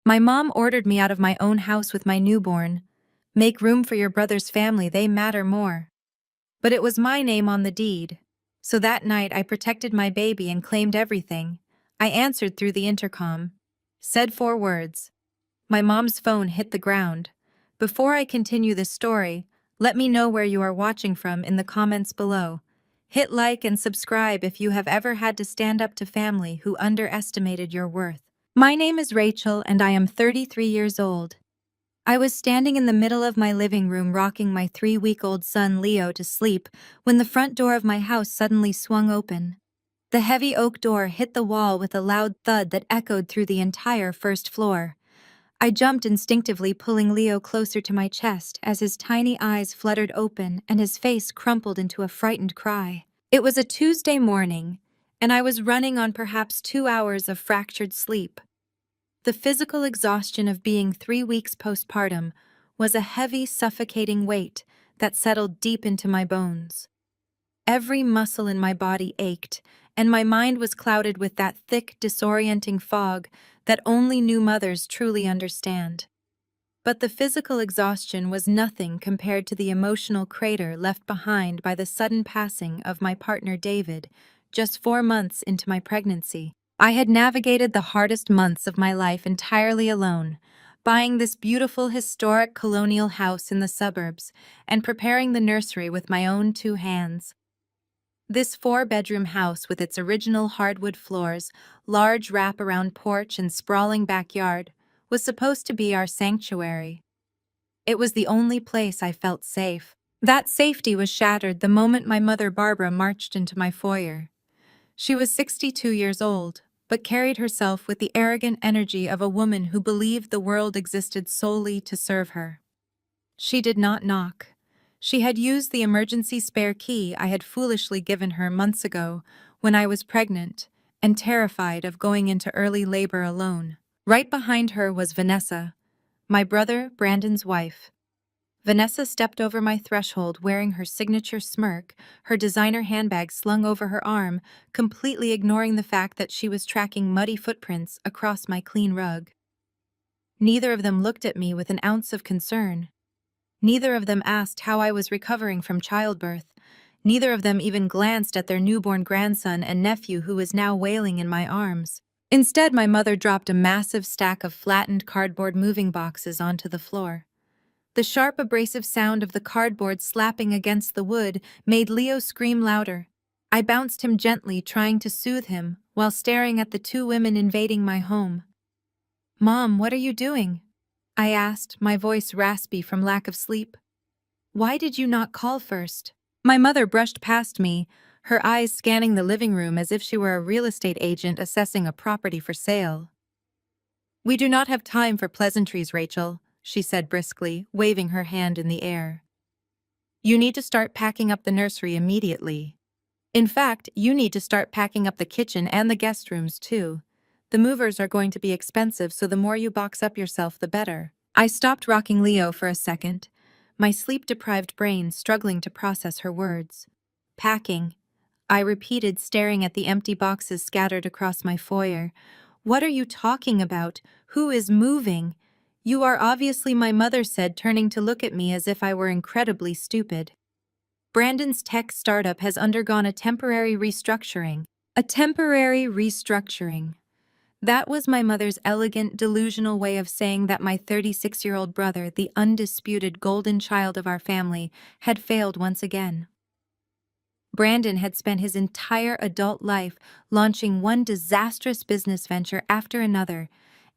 My mom ordered me out of my own house with my newborn. Make room for your brother's family, they matter more. But it was my name on the deed. So that night I protected my baby and claimed everything. I answered through the intercom. Said 4 words. My mom's phone hit the ground. Before I continue this story, let me know where you are watching from in the comments below. Hit like and subscribe if you have ever had to stand up to family who underestimated your worth. My name is Rachel and I am 33 years old. I was standing in the middle of my living room rocking my 3-week-old son Leo to sleep when the front door of my house suddenly swung open. The heavy oak door hit the wall with a loud thud that echoed through the entire first floor. I jumped instinctively, pulling Leo closer to my chest as his tiny eyes fluttered open and his face crumpled into a frightened cry. It was a Tuesday morning, and I was running on perhaps 2 hours of fractured sleep. The physical exhaustion of being 3 weeks postpartum was a heavy, suffocating weight that settled deep into my bones. Every muscle in my body ached, and my mind was clouded with that thick, disorienting fog that only new mothers truly understand. But the physical exhaustion was nothing compared to the emotional crater left behind by the sudden passing of my partner David, just 4 months into my pregnancy. I had navigated the hardest months of my life entirely alone, buying this beautiful historic colonial house in the suburbs and preparing the nursery with my own 2 hands. This 4-bedroom house with its original hardwood floors, large wrap-around porch and sprawling backyard was supposed to be our sanctuary. It was the only place I felt safe. That safety was shattered the moment my mother Barbara marched into my foyer. She was 62 years old, but carried herself with the arrogant energy of a woman who believed the world existed solely to serve her. She did not knock. She had used the emergency spare key I had foolishly given her months ago when I was pregnant and terrified of going into early labor alone. Right behind her was Vanessa, my brother Brandon's wife. Vanessa stepped over my threshold wearing her signature smirk, her designer handbag slung over her arm, completely ignoring the fact that she was tracking muddy footprints across my clean rug. Neither of them looked at me with an ounce of concern. Neither of them asked how I was recovering from childbirth. Neither of them even glanced at their newborn grandson and nephew who was now wailing in my arms. Instead, my mother dropped a massive stack of flattened cardboard moving boxes onto the floor. The sharp, abrasive sound of the cardboard slapping against the wood made Leo scream louder. I bounced him gently, trying to soothe him, while staring at the 2 women invading my home. "Mom, what are you doing?" I asked, my voice raspy from lack of sleep. "Why did you not call first?" My mother brushed past me, her eyes scanning the living room as if she were a real estate agent assessing a property for sale. "We do not have time for pleasantries, Rachel," she said briskly, waving her hand in the air. "You need to start packing up the nursery immediately. In fact, you need to start packing up the kitchen and the guest rooms too. The movers are going to be expensive, so the more you box up yourself, the better." I stopped rocking Leo for a second, my sleep-deprived brain struggling to process her words. "Packing," I repeated, staring at the empty boxes scattered across my foyer. "What are you talking about? Who is moving?" "You are obviously," my mother said, turning to look at me as if I were incredibly stupid. "Brandon's tech startup has undergone a temporary restructuring." A temporary restructuring. That was my mother's elegant, delusional way of saying that my 36-year-old brother, the undisputed golden child of our family, had failed once again. Brandon had spent his entire adult life launching one disastrous business venture after another,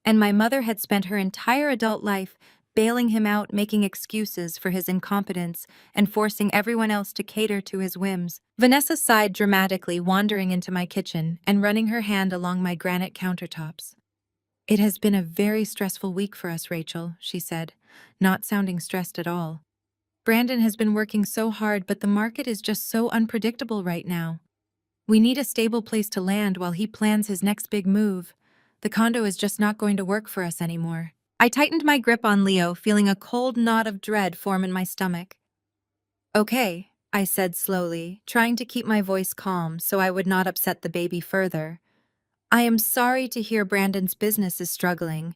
and my mother had spent her entire adult life bailing him out, making excuses for his incompetence, and forcing everyone else to cater to his whims. Vanessa sighed dramatically, wandering into my kitchen and running her hand along my granite countertops. "It has been a very stressful week for us, Rachel," she said, not sounding stressed at all. "Brandon has been working so hard, but the market is just so unpredictable right now. We need a stable place to land while he plans his next big move. The condo is just not going to work for us anymore." I tightened my grip on Leo, feeling a cold knot of dread form in my stomach. "Okay," I said slowly, trying to keep my voice calm so I would not upset the baby further. "I am sorry to hear Brandon's business is struggling,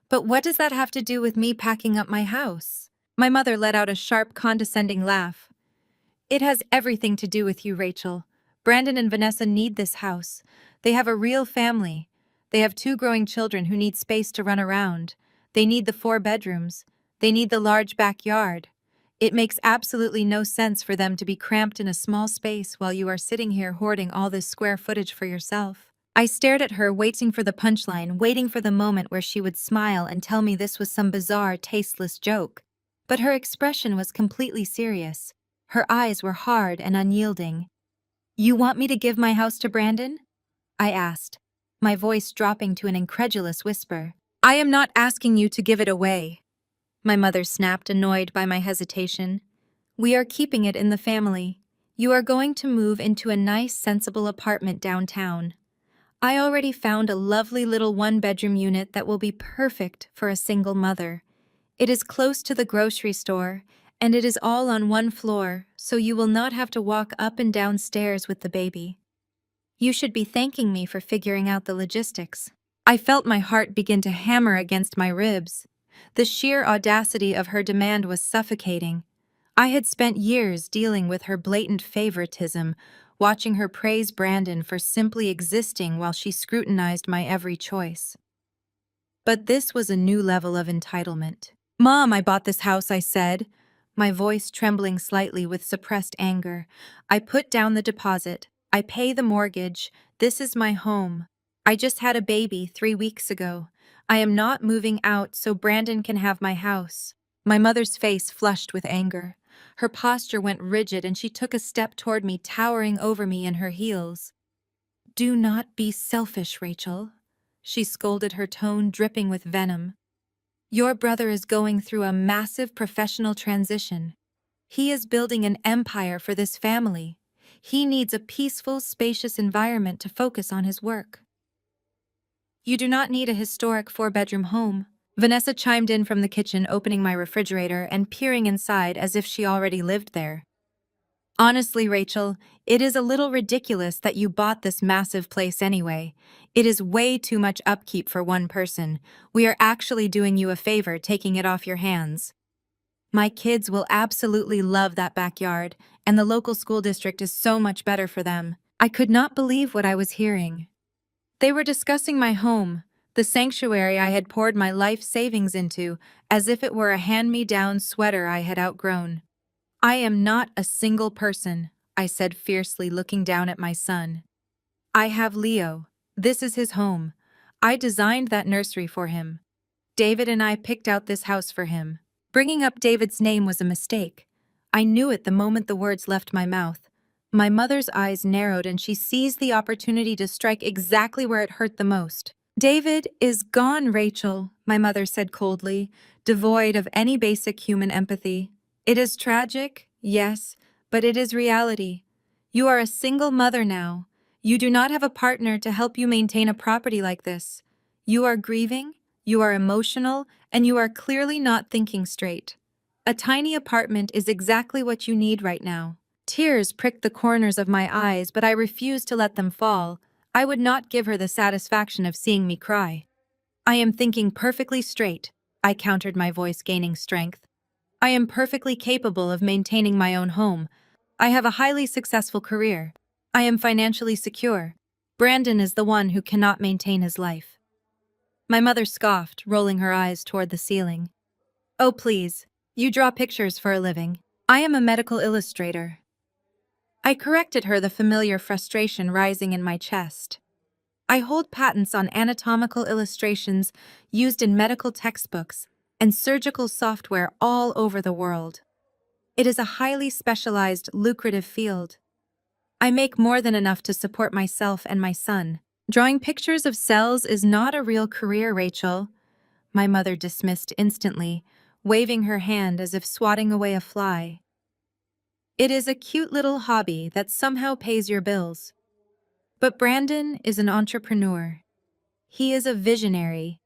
But what does that have to do with me packing up my house? My mother let out a sharp, condescending laugh. It has everything to do with you, Rachel. Brandon and Vanessa need this house. They have a real family. They have 2 growing children who need space to run around. They need the 4 bedrooms. They need the large backyard. It makes absolutely no sense for them to be cramped in a small space while you are sitting here hoarding all this square footage for yourself. I stared at her, waiting for the punchline, waiting for the moment where she would smile and tell me this was some bizarre, tasteless joke. But her expression was completely serious. Her eyes were hard and unyielding. "You want me to give my house to Brandon?" I asked, my voice dropping to an incredulous whisper. "I am not asking you to give it away," my mother snapped, annoyed by my hesitation. "We are keeping it in the family. You are going to move into a nice, sensible apartment downtown. I already found a lovely little 1 bedroom unit that will be perfect for a single mother. It is close to the grocery store, and it is all on 1 floor, so you will not have to walk up and down stairs with the baby. You should be thanking me for figuring out the logistics." I felt my heart begin to hammer against my ribs. The sheer audacity of her demand was suffocating. I had spent years dealing with her blatant favoritism, watching her praise Brandon for simply existing while she scrutinized my every choice. But this was a new level of entitlement. "Mom, I bought this house," I said, my voice trembling slightly with suppressed anger. "I put down the deposit. I pay the mortgage. This is my home. I just had a baby 3 weeks ago. I am not moving out so Brandon can have my house." My mother's face flushed with anger. Her posture went rigid and she took a step toward me, towering over me in her heels. "Do not be selfish, Rachel," she scolded, her tone dripping with venom. "Your brother is going through a massive professional transition. He is building an empire for this family. He needs a peaceful, spacious environment to focus on his work." "You do not need a historic 4 bedroom home," Vanessa chimed in from the kitchen, opening my refrigerator and peering inside as if she already lived there. "Honestly, Rachel, it is a little ridiculous that you bought this massive place anyway. It is way too much upkeep for one person. We are actually doing you a favor taking it off your hands. My kids will absolutely love that backyard, and the local school district is so much better for them." I could not believe what I was hearing. They were discussing my home, the sanctuary I had poured my life savings into, as if it were a hand-me-down sweater I had outgrown. "I am not a single person," I said fiercely, looking down at my son. "I have Leo. This is his home. I designed that nursery for him. David and I picked out this house for him." Bringing up David's name was a mistake. I knew it the moment the words left my mouth. My mother's eyes narrowed and she seized the opportunity to strike exactly where it hurt the most. "David is gone, Rachel," my mother said coldly, devoid of any basic human empathy. "It is tragic, yes, but it is reality. You are a single mother now. You do not have a partner to help you maintain a property like this. You are grieving, you are emotional, and you are clearly not thinking straight. A tiny apartment is exactly what you need right now." Tears pricked the corners of my eyes, but I refused to let them fall. I would not give her the satisfaction of seeing me cry. "I am thinking perfectly straight," I countered, my voice gaining strength. "I am perfectly capable of maintaining my own home. I have a highly successful career. I am financially secure. Brandon is the one who cannot maintain his life." My mother scoffed, rolling her eyes toward the ceiling. "Oh, please. You draw pictures for a living. I am a medical illustrator." I corrected her, the familiar frustration rising in my chest. "I hold patents on anatomical illustrations used in medical textbooks and surgical software all over the world. It is a highly specialized, lucrative field. I make more than enough to support myself and my son. Drawing pictures of cells is not a real career, Rachel," my mother dismissed instantly, waving her hand as if swatting away a fly. "It is a cute little hobby that somehow pays your bills. But Brandon is an entrepreneur. He is a visionary.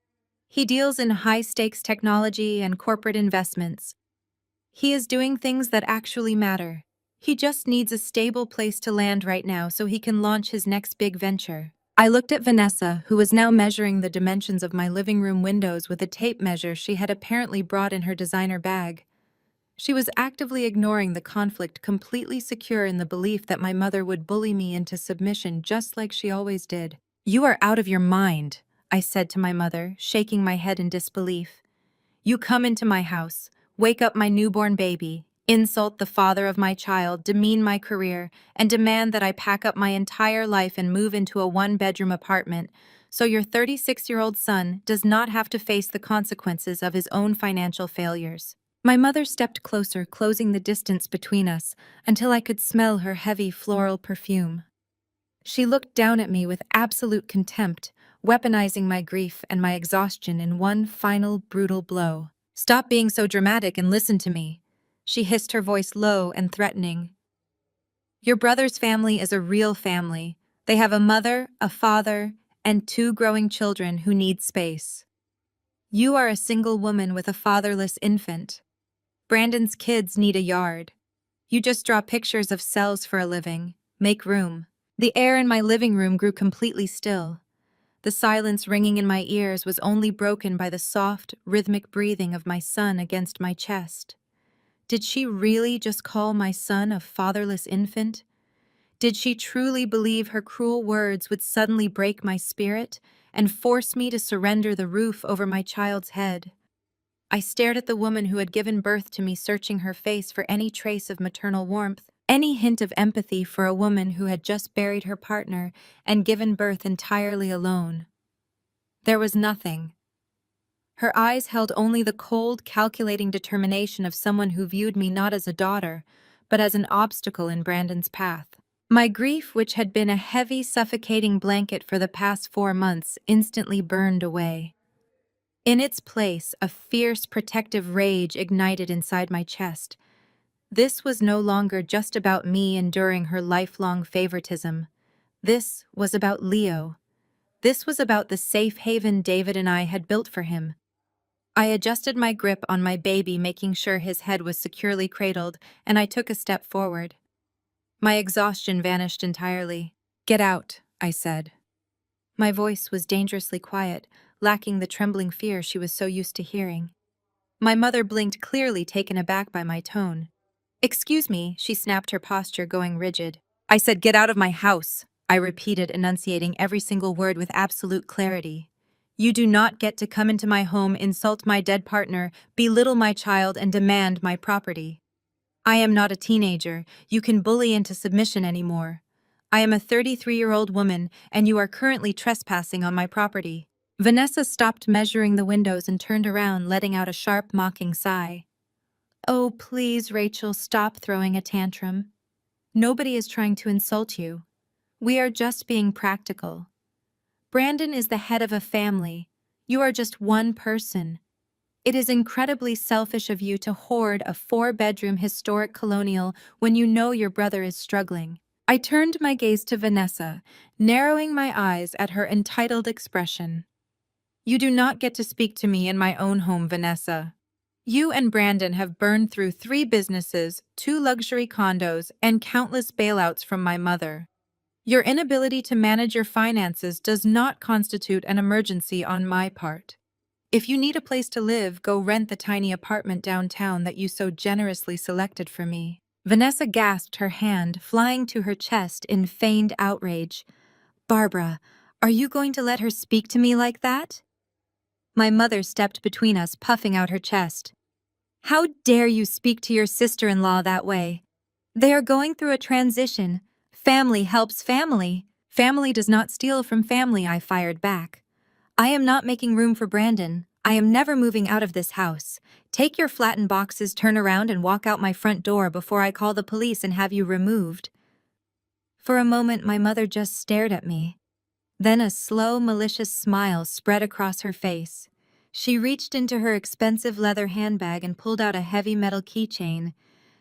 He deals in high-stakes technology and corporate investments. He is doing things that actually matter. He just needs a stable place to land right now so he can launch his next big venture." I looked at Vanessa, who was now measuring the dimensions of my living room windows with a tape measure she had apparently brought in her designer bag. She was actively ignoring the conflict, completely secure in the belief that my mother would bully me into submission just like she always did. "You are out of your mind," I said to my mother, shaking my head in disbelief. "You come into my house, wake up my newborn baby, insult the father of my child, demean my career, and demand that I pack up my entire life and move into a one-bedroom apartment so your 36-year-old son does not have to face the consequences of his own financial failures." My mother stepped closer, closing the distance between us until I could smell her heavy floral perfume. She looked down at me with absolute contempt, weaponizing my grief and my exhaustion in one final brutal blow. "Stop being so dramatic and listen to me," she hissed, her voice low and threatening. "Your brother's family is a real family. They have a mother, a father, and two growing children who need space. You are a single woman with a fatherless infant. Brandon's kids need a yard. You just draw pictures of cells for a living. Make room." The air in my living room grew completely still. The silence ringing in my ears was only broken by the soft, rhythmic breathing of my son against my chest. Did she really just call my son a fatherless infant? Did she truly believe her cruel words would suddenly break my spirit and force me to surrender the roof over my child's head? I stared at the woman who had given birth to me, searching her face for any trace of maternal warmth, any hint of empathy for a woman who had just buried her partner and given birth entirely alone. There was nothing. Her eyes held only the cold, calculating determination of someone who viewed me not as a daughter, but as an obstacle in Brandon's path. My grief, which had been a heavy, suffocating blanket for the past 4 months, instantly burned away. In its place, a fierce, protective rage ignited inside my chest. This was no longer just about me enduring her lifelong favoritism. This was about Leo. This was about the safe haven David and I had built for him. I adjusted my grip on my baby, making sure his head was securely cradled, and I took a step forward. My exhaustion vanished entirely. "Get out," I said. My voice was dangerously quiet, lacking the trembling fear she was so used to hearing. My mother blinked, clearly taken aback by my tone. "Excuse me," she snapped, her posture going rigid. "I said get out of my house," I repeated, enunciating every single word with absolute clarity. "You do not get to come into my home, insult my dead partner, belittle my child, and demand my property. I am not a teenager you can bully into submission anymore. I am a 33-year-old woman, and you are currently trespassing on my property." Vanessa stopped measuring the windows and turned around, letting out a sharp, mocking sigh. "Oh, please, Rachel, stop throwing a tantrum. Nobody is trying to insult you. We are just being practical. Brandon is the head of a family. You are just one person. It is incredibly selfish of you to hoard a 4-bedroom historic colonial when you know your brother is struggling." I turned my gaze to Vanessa, narrowing my eyes at her entitled expression. "You do not get to speak to me in my own home, Vanessa. You and Brandon have burned through 3 businesses, 2 luxury condos, and countless bailouts from my mother. Your inability to manage your finances does not constitute an emergency on my part. If you need a place to live, go rent the tiny apartment downtown that you so generously selected for me." Vanessa gasped, her hand flying to her chest in feigned outrage. "Barbara, are you going to let her speak to me like that?" My mother stepped between us, puffing out her chest. "How dare you speak to your sister-in-law that way? They are going through a transition. Family helps family. Family does not steal from family," I fired back. "I am not making room for Brandon. I am never moving out of this house. Take your flattened boxes, turn around, and walk out my front door before I call the police and have you removed." For a moment, my mother just stared at me. Then a slow, malicious smile spread across her face. She reached into her expensive leather handbag and pulled out a heavy metal keychain.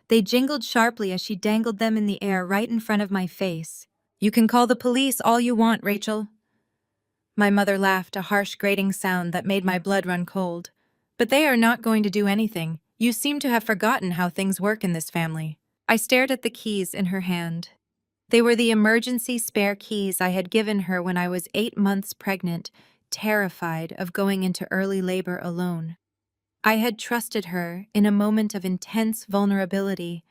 They jingled sharply as she dangled them in the air right in front of my face. "You can call the police all you want, Rachel." My mother laughed, a harsh, grating sound that made my blood run cold. "But they are not going to do anything. You seem to have forgotten how things work in this family." I stared at the keys in her hand. They were the emergency spare keys I had given her when I was 8 months pregnant, terrified of going into early labor alone. I had trusted her in a moment of intense vulnerability,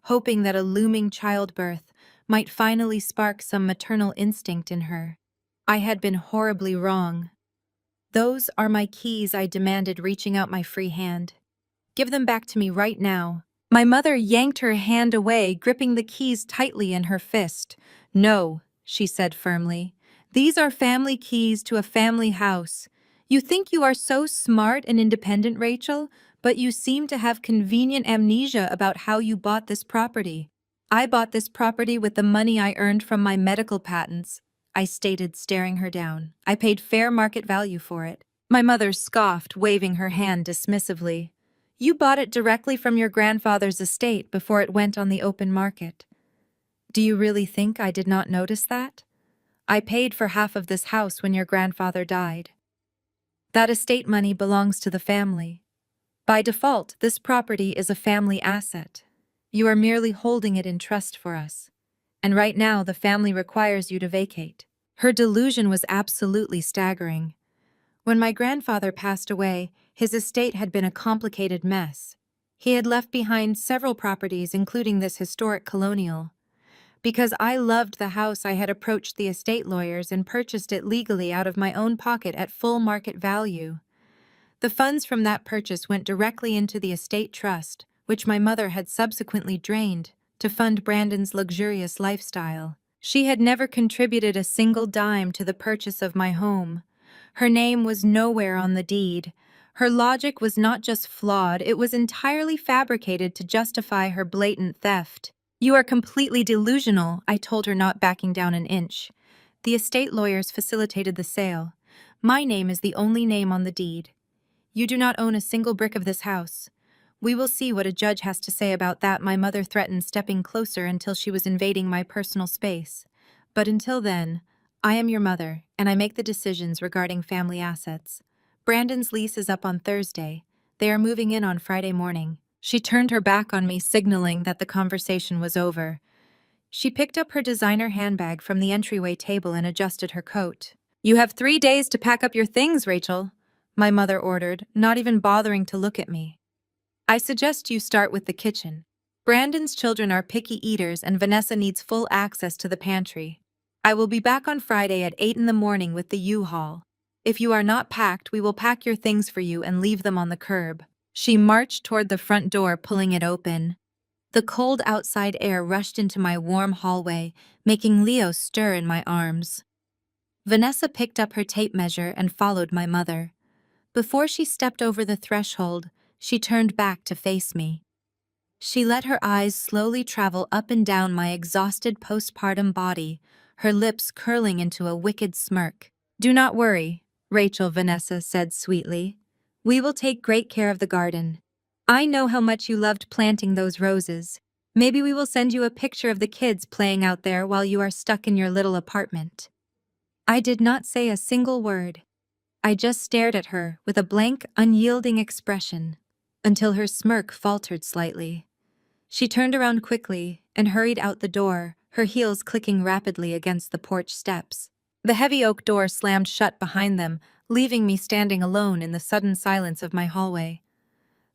hoping that a looming childbirth might finally spark some maternal instinct in her. I had been horribly wrong. "Those are my keys," I demanded, reaching out my free hand. "Give them back to me right now." My mother yanked her hand away, gripping the keys tightly in her fist. "No," she said firmly. "These are family keys to a family house. You think you are so smart and independent, Rachel, but you seem to have convenient amnesia about how you bought this property." "I bought this property with the money I earned from my medical patents," I stated, staring her down. "I paid fair market value for it." My mother scoffed, waving her hand dismissively. "You bought it directly from your grandfather's estate before it went on the open market." "Do you really think I did not notice that? I paid for half of this house when your grandfather died. That estate money belongs to the family. By default, this property is a family asset. You are merely holding it in trust for us. And right now, the family requires you to vacate." Her delusion was absolutely staggering. When my grandfather passed away, his estate had been a complicated mess. He had left behind several properties, including this historic colonial. Because I loved the house, I had approached the estate lawyers and purchased it legally out of my own pocket at full market value. The funds from that purchase went directly into the estate trust, which my mother had subsequently drained to fund Brandon's luxurious lifestyle. She had never contributed a single dime to the purchase of my home. Her name was nowhere on the deed. Her logic was not just flawed, it was entirely fabricated to justify her blatant theft. "You are completely delusional," I told her, not backing down an inch. "The estate lawyers facilitated the sale. My name is the only name on the deed. You do not own a single brick of this house. We will see what a judge has to say about that." My mother threatened, stepping closer until she was invading my personal space. "But until then, I am your mother, and I make the decisions regarding family assets. Brandon's lease is up on Thursday. They are moving in on Friday morning." She turned her back on me, signaling that the conversation was over. She picked up her designer handbag from the entryway table and adjusted her coat. "You have 3 days to pack up your things, Rachel," my mother ordered, not even bothering to look at me. "I suggest you start with the kitchen. Brandon's children are picky eaters and Vanessa needs full access to the pantry. I will be back on Friday at 8 in the morning with the U-Haul. If you are not packed, we will pack your things for you and leave them on the curb." She marched toward the front door, pulling it open. The cold outside air rushed into my warm hallway, making Leo stir in my arms. Vanessa picked up her tape measure and followed my mother. Before she stepped over the threshold, she turned back to face me. She let her eyes slowly travel up and down my exhausted postpartum body, her lips curling into a wicked smirk. "Do not worry," Rachel, Vanessa said sweetly. "We will take great care of the garden. I know how much you loved planting those roses. Maybe we will send you a picture of the kids playing out there while you are stuck in your little apartment." I did not say a single word. I just stared at her with a blank, unyielding expression, until her smirk faltered slightly. She turned around quickly and hurried out the door, her heels clicking rapidly against the porch steps. The heavy oak door slammed shut behind them, leaving me standing alone in the sudden silence of my hallway.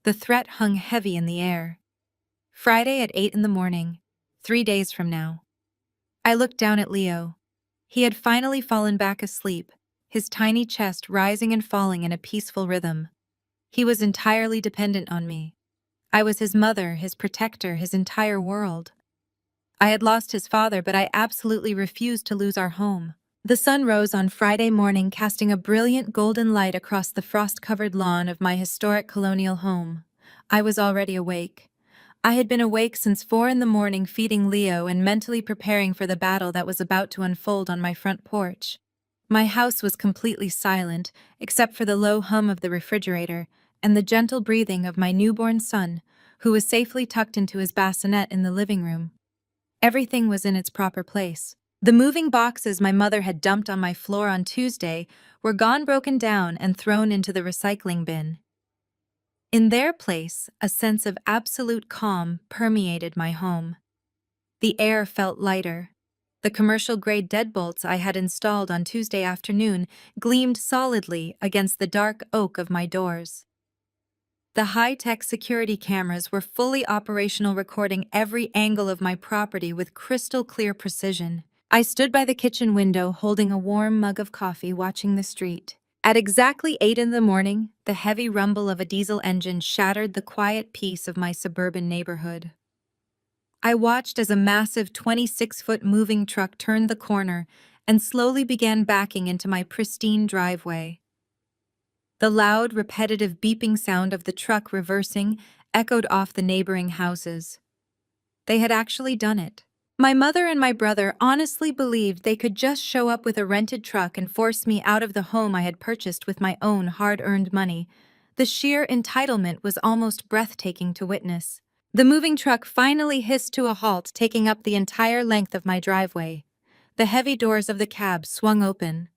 The threat hung heavy in the air. Friday at 8 in the morning, 3 days from now. I looked down at Leo. He had finally fallen back asleep, his tiny chest rising and falling in a peaceful rhythm. He was entirely dependent on me. I was his mother, his protector, his entire world. I had lost his father, but I absolutely refused to lose our home. The sun rose on Friday morning, casting a brilliant golden light across the frost-covered lawn of my historic colonial home. I was already awake. I had been awake since 4 in the morning, feeding Leo and mentally preparing for the battle that was about to unfold on my front porch. My house was completely silent, except for the low hum of the refrigerator and the gentle breathing of my newborn son, who was safely tucked into his bassinet in the living room. Everything was in its proper place. The moving boxes my mother had dumped on my floor on Tuesday were gone, broken down, and thrown into the recycling bin. In their place, a sense of absolute calm permeated my home. The air felt lighter. The commercial-grade deadbolts I had installed on Tuesday afternoon gleamed solidly against the dark oak of my doors. The high-tech security cameras were fully operational, recording every angle of my property with crystal-clear precision. I stood by the kitchen window holding a warm mug of coffee, watching the street. At exactly 8 in the morning, the heavy rumble of a diesel engine shattered the quiet peace of my suburban neighborhood. I watched as a massive 26-foot moving truck turned the corner and slowly began backing into my pristine driveway. The loud, repetitive beeping sound of the truck reversing echoed off the neighboring houses. They had actually done it. My mother and my brother honestly believed they could just show up with a rented truck and force me out of the home I had purchased with my own hard-earned money. The sheer entitlement was almost breathtaking to witness. The moving truck finally hissed to a halt, taking up the entire length of my driveway. The heavy doors of the cab swung open.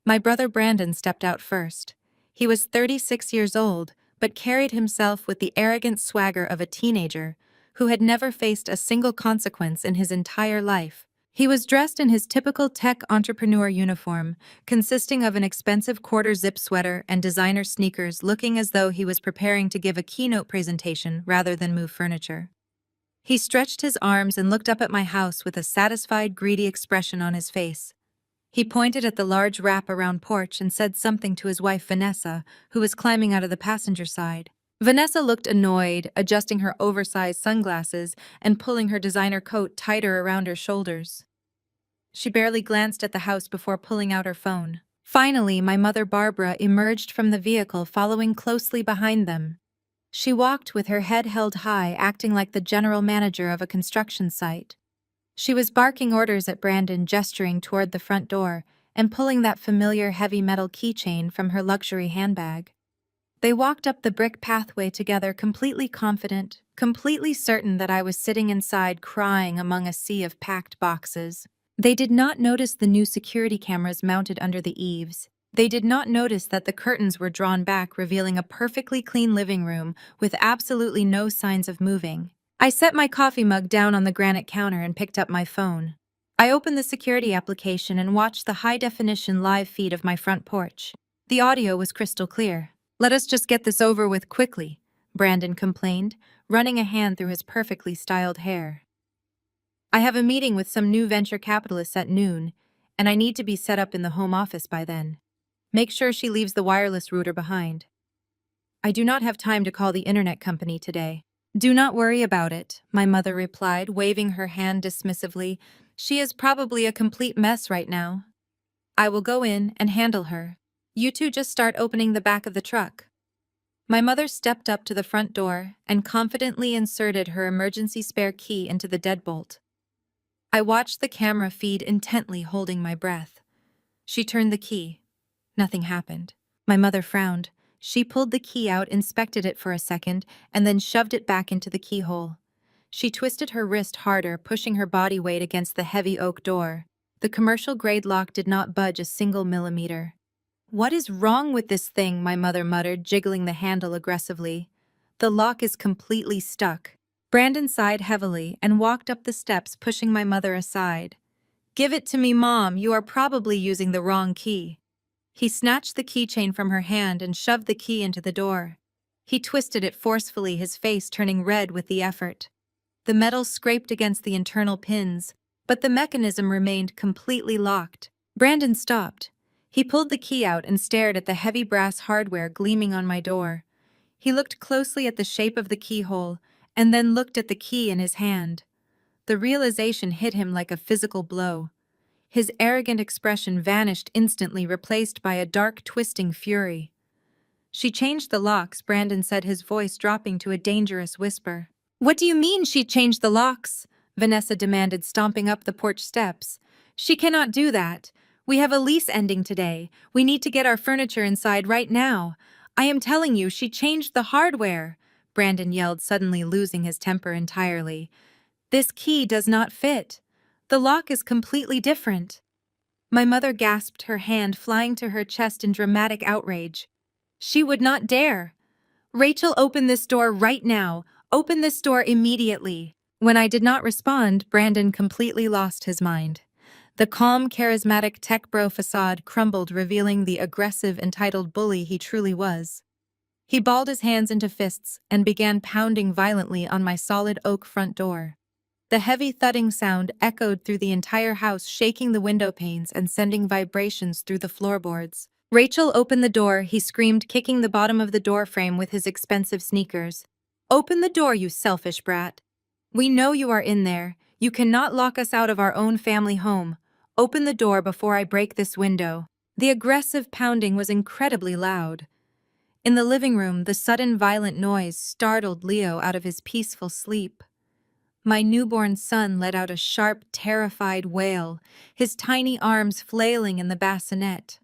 My brother Brandon stepped out first. He was 36 years old, but carried himself with the arrogant swagger of a teenager who had never faced a single consequence in his entire life. He was dressed in his typical tech entrepreneur uniform, consisting of an expensive quarter-zip sweater and designer sneakers, looking as though he was preparing to give a keynote presentation rather than move furniture. He stretched his arms and looked up at my house with a satisfied, greedy expression on his face. He pointed at the large wrap-around porch and said something to his wife Vanessa, who was climbing out of the passenger side. Vanessa looked annoyed, adjusting her oversized sunglasses and pulling her designer coat tighter around her shoulders. She barely glanced at the house before pulling out her phone. Finally, my mother Barbara emerged from the vehicle, following closely behind them. She walked with her head held high, acting like the general manager of a construction site. She was barking orders at Brandon, gesturing toward the front door, and pulling that familiar heavy metal keychain from her luxury handbag. They walked up the brick pathway together, completely confident, completely certain that I was sitting inside crying among a sea of packed boxes. They did not notice the new security cameras mounted under the eaves. They did not notice that the curtains were drawn back, revealing a perfectly clean living room with absolutely no signs of moving. I set my coffee mug down on the granite counter and picked up my phone. I opened the security application and watched the high-definition live feed of my front porch. The audio was crystal clear. "Let us just get this over with quickly," Brandon complained, running a hand through his perfectly styled hair. "I have a meeting with some new venture capitalists at noon, and I need to be set up in the home office by then. Make sure she leaves the wireless router behind. I do not have time to call the internet company today." "Do not worry about it," my mother replied, waving her hand dismissively. "She is probably a complete mess right now. I will go in and handle her. You two just start opening the back of the truck." My mother stepped up to the front door and confidently inserted her emergency spare key into the deadbolt. I watched the camera feed intently, holding my breath. She turned the key. Nothing happened. My mother frowned. She pulled the key out, inspected it for a second, and then shoved it back into the keyhole. She twisted her wrist harder, pushing her body weight against the heavy oak door. The commercial-grade lock did not budge a single millimeter. "What is wrong with this thing?" my mother muttered, jiggling the handle aggressively. "The lock is completely stuck." Brandon sighed heavily and walked up the steps, pushing my mother aside. "Give it to me, Mom. You are probably using the wrong key." He snatched the keychain from her hand and shoved the key into the door. He twisted it forcefully, his face turning red with the effort. The metal scraped against the internal pins, but the mechanism remained completely locked. Brandon stopped. He pulled the key out and stared at the heavy brass hardware gleaming on my door. He looked closely at the shape of the keyhole, and then looked at the key in his hand. The realization hit him like a physical blow. His arrogant expression vanished instantly, replaced by a dark, twisting fury. "She changed the locks," Brandon said, his voice dropping to a dangerous whisper. "What do you mean she changed the locks?" Vanessa demanded, stomping up the porch steps. "She cannot do that. We have a lease ending today. We need to get our furniture inside right now. I am telling you, she changed the hardware," Brandon yelled, suddenly losing his temper entirely. "This key does not fit. The lock is completely different." My mother gasped, her hand flying to her chest in dramatic outrage. "She would not dare. Rachel, open this door right now. Open this door immediately." When I did not respond, Brandon completely lost his mind. The calm, charismatic tech bro facade crumbled, revealing the aggressive, entitled bully he truly was. He balled his hands into fists and began pounding violently on my solid oak front door. The heavy thudding sound echoed through the entire house, shaking the window panes and sending vibrations through the floorboards. Rachel opened the door, he screamed, kicking the bottom of the door frame with his expensive sneakers. Open the door, you selfish brat. We know you are in there. You cannot lock us out of our own family home. Open the door before I break this window. The aggressive pounding was incredibly loud. In the living room, the sudden violent noise startled Leo out of his peaceful sleep. My newborn son let out a sharp, terrified wail, his tiny arms flailing in the bassinet.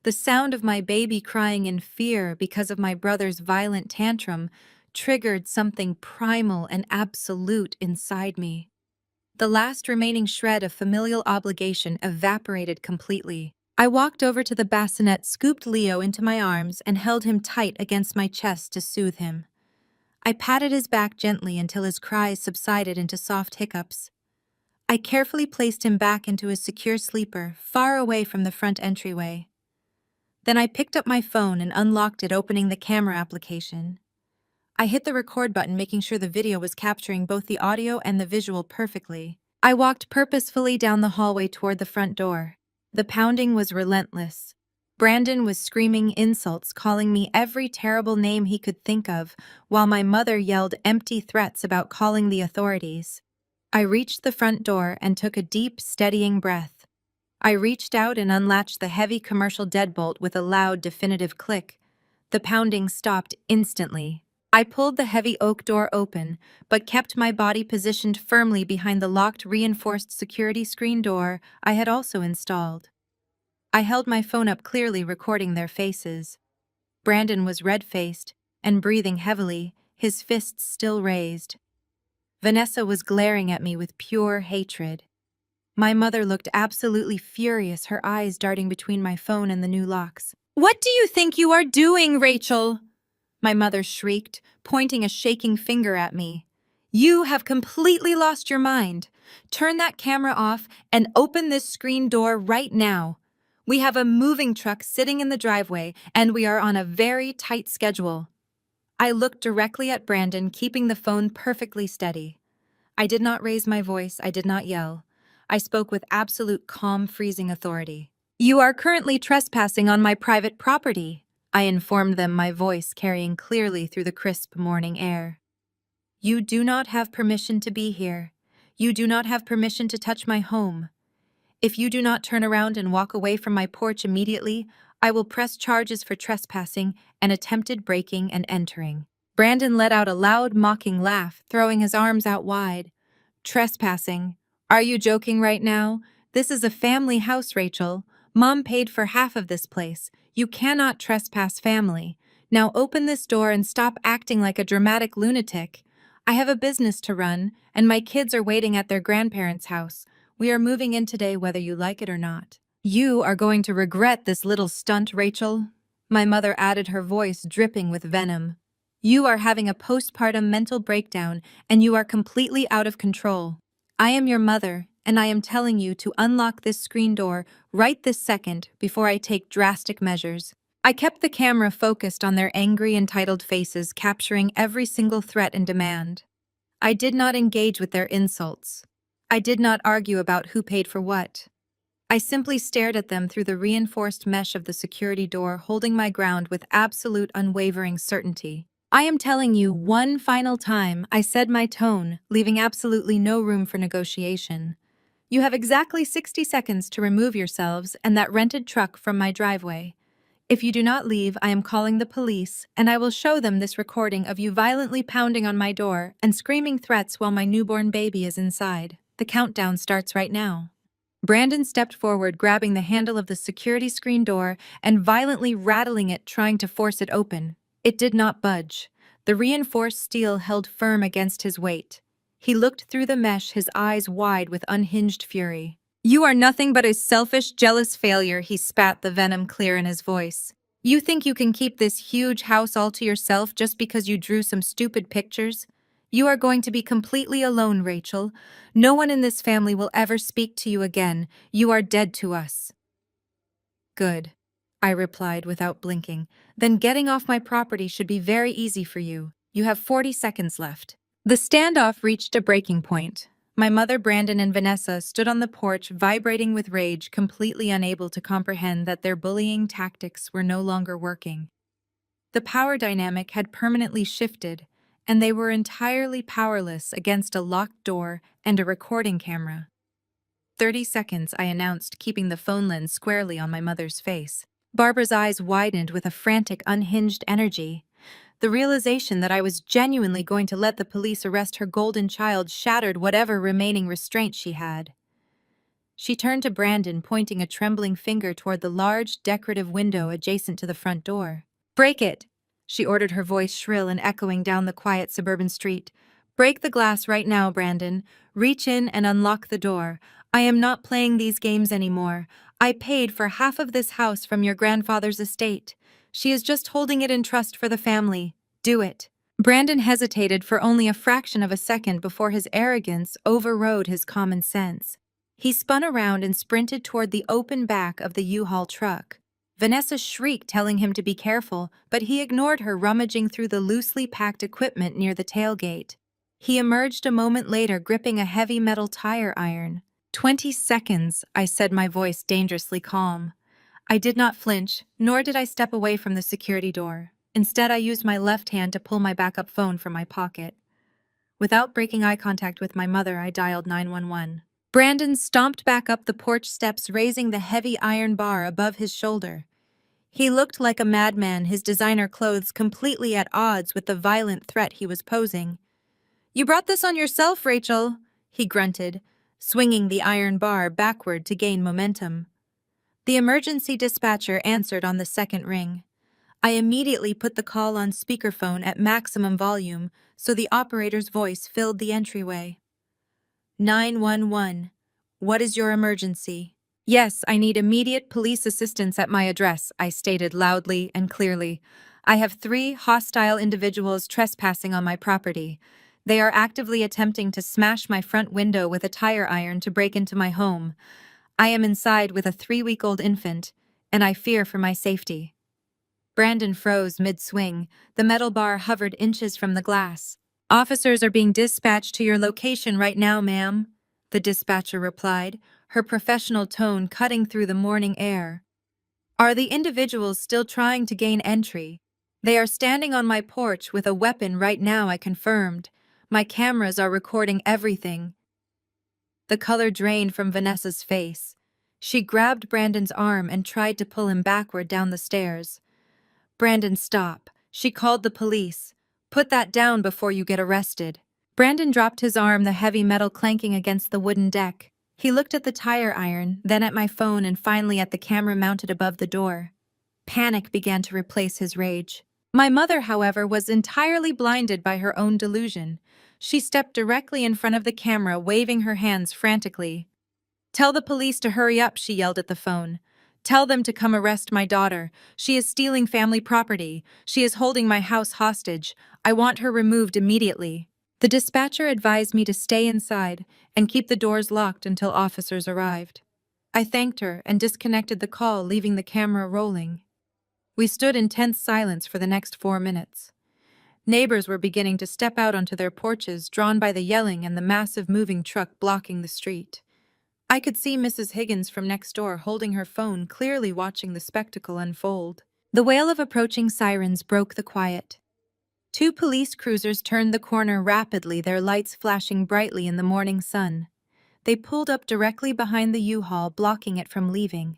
The sound of my baby crying in fear because of my brother's violent tantrum triggered something primal and absolute inside me. The last remaining shred of familial obligation evaporated completely. I walked over to the bassinet, scooped Leo into my arms, and held him tight against my chest to soothe him. I patted his back gently until his cries subsided into soft hiccups. I carefully placed him back into his secure sleeper, far away from the front entryway. Then I picked up my phone and unlocked it, opening the camera application. I hit the record button, making sure the video was capturing both the audio and the visual perfectly. I walked purposefully down the hallway toward the front door. The pounding was relentless. Brandon was screaming insults, calling me every terrible name he could think of, while my mother yelled empty threats about calling the authorities. I reached the front door and took a deep, steadying breath. I reached out and unlatched the heavy commercial deadbolt with a loud, definitive click. The pounding stopped instantly. I pulled the heavy oak door open, but kept my body positioned firmly behind the locked, reinforced security screen door I had also installed. I held my phone up, clearly recording their faces. Brandon was red-faced and breathing heavily, his fists still raised. Vanessa was glaring at me with pure hatred. My mother looked absolutely furious, her eyes darting between my phone and the new locks. "What do you think you are doing, Rachel?" my mother shrieked, pointing a shaking finger at me. "You have completely lost your mind. Turn that camera off and open this screen door right now. We have a moving truck sitting in the driveway, and we are on a very tight schedule." I looked directly at Brandon, keeping the phone perfectly steady. I did not raise my voice, I did not yell. I spoke with absolute calm, freezing authority. "You are currently trespassing on my private property," I informed them, my voice carrying clearly through the crisp morning air. "You do not have permission to be here. You do not have permission to touch my home. If you do not turn around and walk away from my porch immediately, I will press charges for trespassing and attempted breaking and entering." Brandon let out a loud, mocking laugh, throwing his arms out wide. "Trespassing? Are you joking right now? This is a family house, Rachel. Mom paid for half of this place. You cannot trespass family. Now open this door and stop acting like a dramatic lunatic. I have a business to run, and my kids are waiting at their grandparents' house. We are moving in today whether you like it or not." "You are going to regret this little stunt, Rachel," my mother added, her voice dripping with venom. "You are having a postpartum mental breakdown, and you are completely out of control. I am your mother, and I am telling you to unlock this screen door right this second before I take drastic measures." I kept the camera focused on their angry, entitled faces, capturing every single threat and demand. I did not engage with their insults. I did not argue about who paid for what. I simply stared at them through the reinforced mesh of the security door, holding my ground with absolute, unwavering certainty. "I am telling you one final time," I said, my tone leaving absolutely no room for negotiation. "You have exactly 60 seconds to remove yourselves and that rented truck from my driveway. If you do not leave, I am calling the police, and I will show them this recording of you violently pounding on my door and screaming threats while my newborn baby is inside. The countdown starts right now." Brandon stepped forward, grabbing the handle of the security screen door and violently rattling it, trying to force it open. It did not budge. The reinforced steel held firm against his weight. He looked through the mesh, his eyes wide with unhinged fury. "You are nothing but a selfish, jealous failure," he spat, the venom clear in his voice. "You think you can keep this huge house all to yourself just because you drew some stupid pictures? You are going to be completely alone, Rachel. No one in this family will ever speak to you again. You are dead to us. Good, I replied without blinking. Then getting off my property should be very easy for you. You have 40 seconds left. The standoff reached a breaking point. My mother, Brandon, and Vanessa stood on the porch, vibrating with rage, completely unable to comprehend that their bullying tactics were no longer working. The power dynamic had permanently shifted, and they were entirely powerless against a locked door and a recording camera. 30 seconds, I announced, keeping the phone lens squarely on my mother's face. Barbara's eyes widened with a frantic, unhinged energy. The realization that I was genuinely going to let the police arrest her golden child shattered whatever remaining restraint she had. She turned to Brandon, pointing a trembling finger toward the large, decorative window adjacent to the front door. "Break it!" she ordered, her voice shrill and echoing down the quiet suburban street. "Break the glass right now, Brandon. Reach in and unlock the door. I am not playing these games anymore. I paid for half of this house from your grandfather's estate. She is just holding it in trust for the family. Do it." Brandon hesitated for only a fraction of a second before his arrogance overrode his common sense. He spun around and sprinted toward the open back of the U-Haul truck. Vanessa shrieked, telling him to be careful, but he ignored her, rummaging through the loosely packed equipment near the tailgate. He emerged a moment later, gripping a heavy metal tire iron. 20 seconds, I said, my voice dangerously calm. I did not flinch, nor did I step away from the security door. Instead, I used my left hand to pull my backup phone from my pocket. Without breaking eye contact with my mother, I dialed 911. Brandon stomped back up the porch steps, raising the heavy iron bar above his shoulder. He looked like a madman, his designer clothes completely at odds with the violent threat he was posing. "You brought this on yourself, Rachel," he grunted, swinging the iron bar backward to gain momentum. The emergency dispatcher answered on the second ring. I immediately put the call on speakerphone at maximum volume so the operator's voice filled the entryway. 911. What is your emergency? Yes, I need immediate police assistance at my address, I stated loudly and clearly. I have 3 hostile individuals trespassing on my property. They are actively attempting to smash my front window with a tire iron to break into my home. I am inside with a 3-week-old infant, and I fear for my safety. Brandon froze mid-swing. The metal bar hovered inches from the glass. "Officers are being dispatched to your location right now, ma'am," the dispatcher replied, her professional tone cutting through the morning air. "Are the individuals still trying to gain entry? They are standing on my porch with a weapon right now, I confirmed. My cameras are recording everything." The color drained from Vanessa's face. She grabbed Brandon's arm and tried to pull him backward down the stairs. "Brandon, stop," she called the police. "Put that down before you get arrested." Brandon dropped his arm, the heavy metal clanking against the wooden deck. He looked at the tire iron, then at my phone, and finally at the camera mounted above the door. Panic began to replace his rage. My mother, however, was entirely blinded by her own delusion. She stepped directly in front of the camera, waving her hands frantically. "Tell the police to hurry up," she yelled at the phone. "Tell them to come arrest my daughter. She is stealing family property. She is holding my house hostage. I want her removed immediately." The dispatcher advised me to stay inside and keep the doors locked until officers arrived. I thanked her and disconnected the call, leaving the camera rolling. We stood in tense silence for the next 4 minutes. Neighbors were beginning to step out onto their porches, drawn by the yelling and the massive moving truck blocking the street. I could see Mrs. Higgins from next door holding her phone, clearly watching the spectacle unfold. The wail of approaching sirens broke the quiet. 2 police cruisers turned the corner rapidly, their lights flashing brightly in the morning sun. They pulled up directly behind the U-Haul, blocking it from leaving.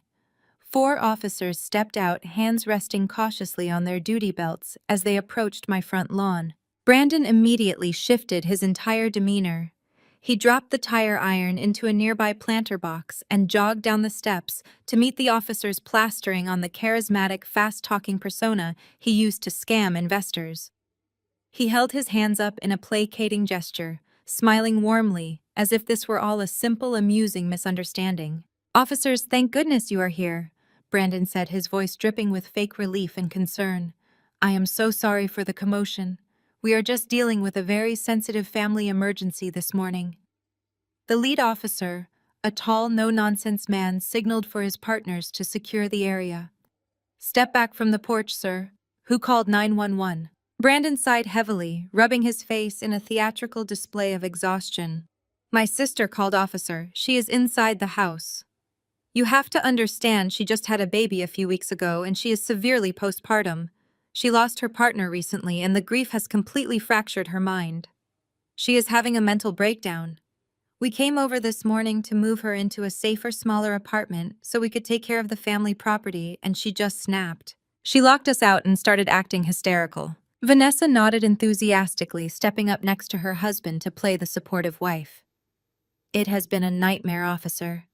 4 officers stepped out, hands resting cautiously on their duty belts as they approached my front lawn. Brandon immediately shifted his entire demeanor. He dropped the tire iron into a nearby planter box and jogged down the steps to meet the officers, plastering on the charismatic, fast-talking persona he used to scam investors. He held his hands up in a placating gesture, smiling warmly, as if this were all a simple, amusing misunderstanding. "Officers, thank goodness you are here," Brandon said, his voice dripping with fake relief and concern. "I am so sorry for the commotion. We are just dealing with a very sensitive family emergency this morning. The lead officer, a tall, no-nonsense man, signaled for his partners to secure the area. "Step back from the porch, sir." "Who called 911?" Brandon sighed heavily, rubbing his face in a theatrical display of exhaustion. "My sister called, officer. She is inside the house. You have to understand she just had a baby a few weeks ago and she is severely postpartum. She lost her partner recently and the grief has completely fractured her mind. She is having a mental breakdown. We came over this morning to move her into a safer, smaller apartment so we could take care of the family property, and she just snapped. She locked us out and started acting hysterical." Vanessa nodded enthusiastically, stepping up next to her husband to play the supportive wife. "It has been a nightmare, officer.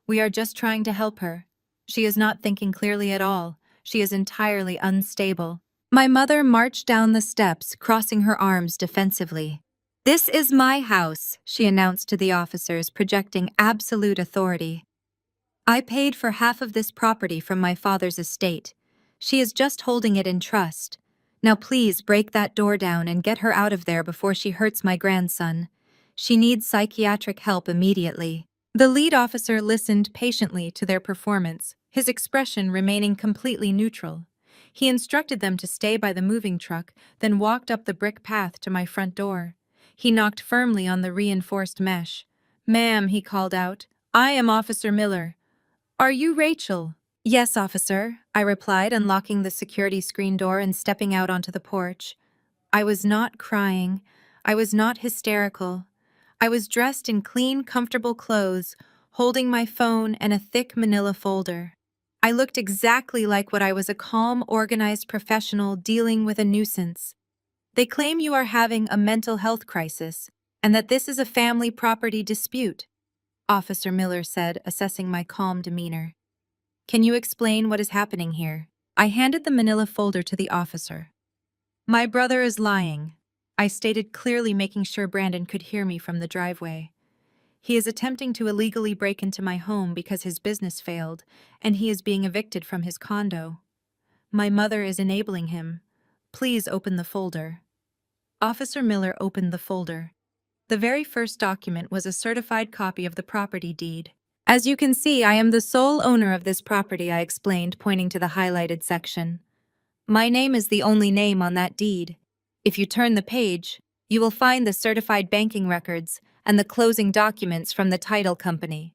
We are just trying to help her. She is not thinking clearly at all. She is entirely unstable." My mother marched down the steps, crossing her arms defensively. "This is my house," she announced to the officers, projecting absolute authority. "I paid for half of this property from my father's estate. She is just holding it in trust. Now please break that door down and get her out of there before she hurts my grandson. She needs psychiatric help immediately." The lead officer listened patiently to their performance, his expression remaining completely neutral. He instructed them to stay by the moving truck, then walked up the brick path to my front door. He knocked firmly on the reinforced mesh. "Ma'am," he called out, "I am Officer Miller. Are you Rachel?" "Yes, officer," I replied, unlocking the security screen door and stepping out onto the porch. I was not crying. I was not hysterical. I was dressed in clean, comfortable clothes, holding my phone and a thick manila folder. I looked exactly like what I was, a calm, organized professional dealing with a nuisance. "They claim you are having a mental health crisis, and that this is a family property dispute," Officer Miller said, assessing my calm demeanor. "Can you explain what is happening here?" I handed the manila folder to the officer. "My brother is lying," I stated clearly, making sure Brandon could hear me from the driveway. "He is attempting to illegally break into my home because his business failed, and he is being evicted from his condo. My mother is enabling him. Please open the folder." Officer Miller opened the folder. The very first document was a certified copy of the property deed. "As you can see, I am the sole owner of this property," I explained, pointing to the highlighted section. "My name is the only name on that deed. If you turn the page, you will find the certified banking records and the closing documents from the title company."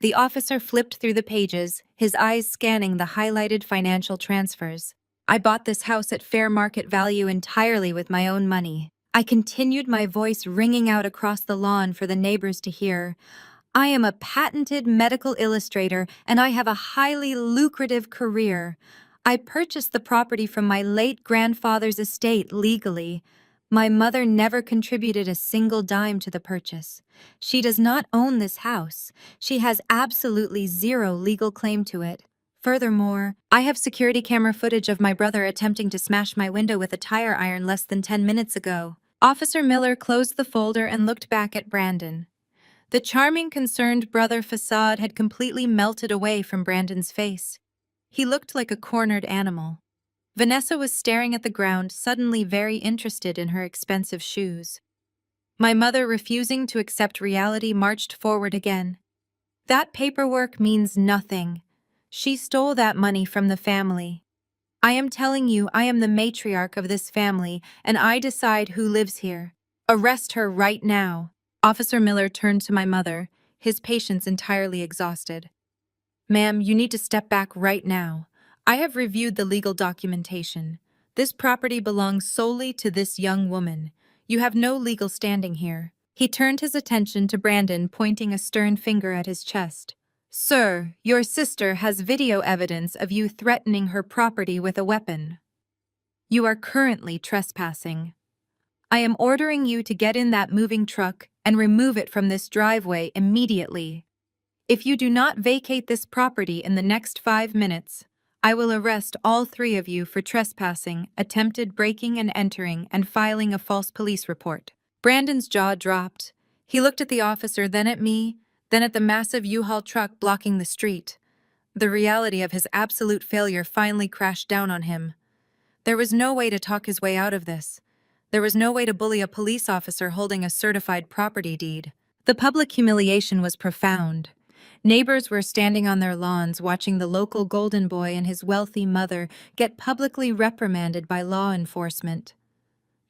The officer flipped through the pages, his eyes scanning the highlighted financial transfers. "I bought this house at fair market value entirely with my own money." I continued, my voice ringing out across the lawn for the neighbors to hear. "I am a patented medical illustrator, and I have a highly lucrative career. I purchased the property from my late grandfather's estate legally. My mother never contributed a single dime to the purchase. She does not own this house. She has absolutely zero legal claim to it. Furthermore, I have security camera footage of my brother attempting to smash my window with a tire iron less than 10 minutes ago." Officer Miller closed the folder and looked back at Brandon. The charming, concerned brother facade had completely melted away from Brandon's face. He looked like a cornered animal. Vanessa was staring at the ground, suddenly very interested in her expensive shoes. My mother, refusing to accept reality, marched forward again. "That paperwork means nothing. She stole that money from the family. I am telling you, I am the matriarch of this family, and I decide who lives here. Arrest her right now." Officer Miller turned to my mother, his patience entirely exhausted. "Ma'am, you need to step back right now. I have reviewed the legal documentation. This property belongs solely to this young woman. You have no legal standing here." He turned his attention to Brandon, pointing a stern finger at his chest. "Sir, your sister has video evidence of you threatening her property with a weapon. You are currently trespassing. I am ordering you to get in that moving truck and remove it from this driveway immediately. If you do not vacate this property in the next 5 minutes, I will arrest all 3 of you for trespassing, attempted breaking and entering, and filing a false police report." Brandon's jaw dropped. He looked at the officer, then at me, then at the massive U-Haul truck blocking the street. The reality of his absolute failure finally crashed down on him. There was no way to talk his way out of this. There was no way to bully a police officer holding a certified property deed. The public humiliation was profound. Neighbors were standing on their lawns watching the local golden boy and his wealthy mother get publicly reprimanded by law enforcement.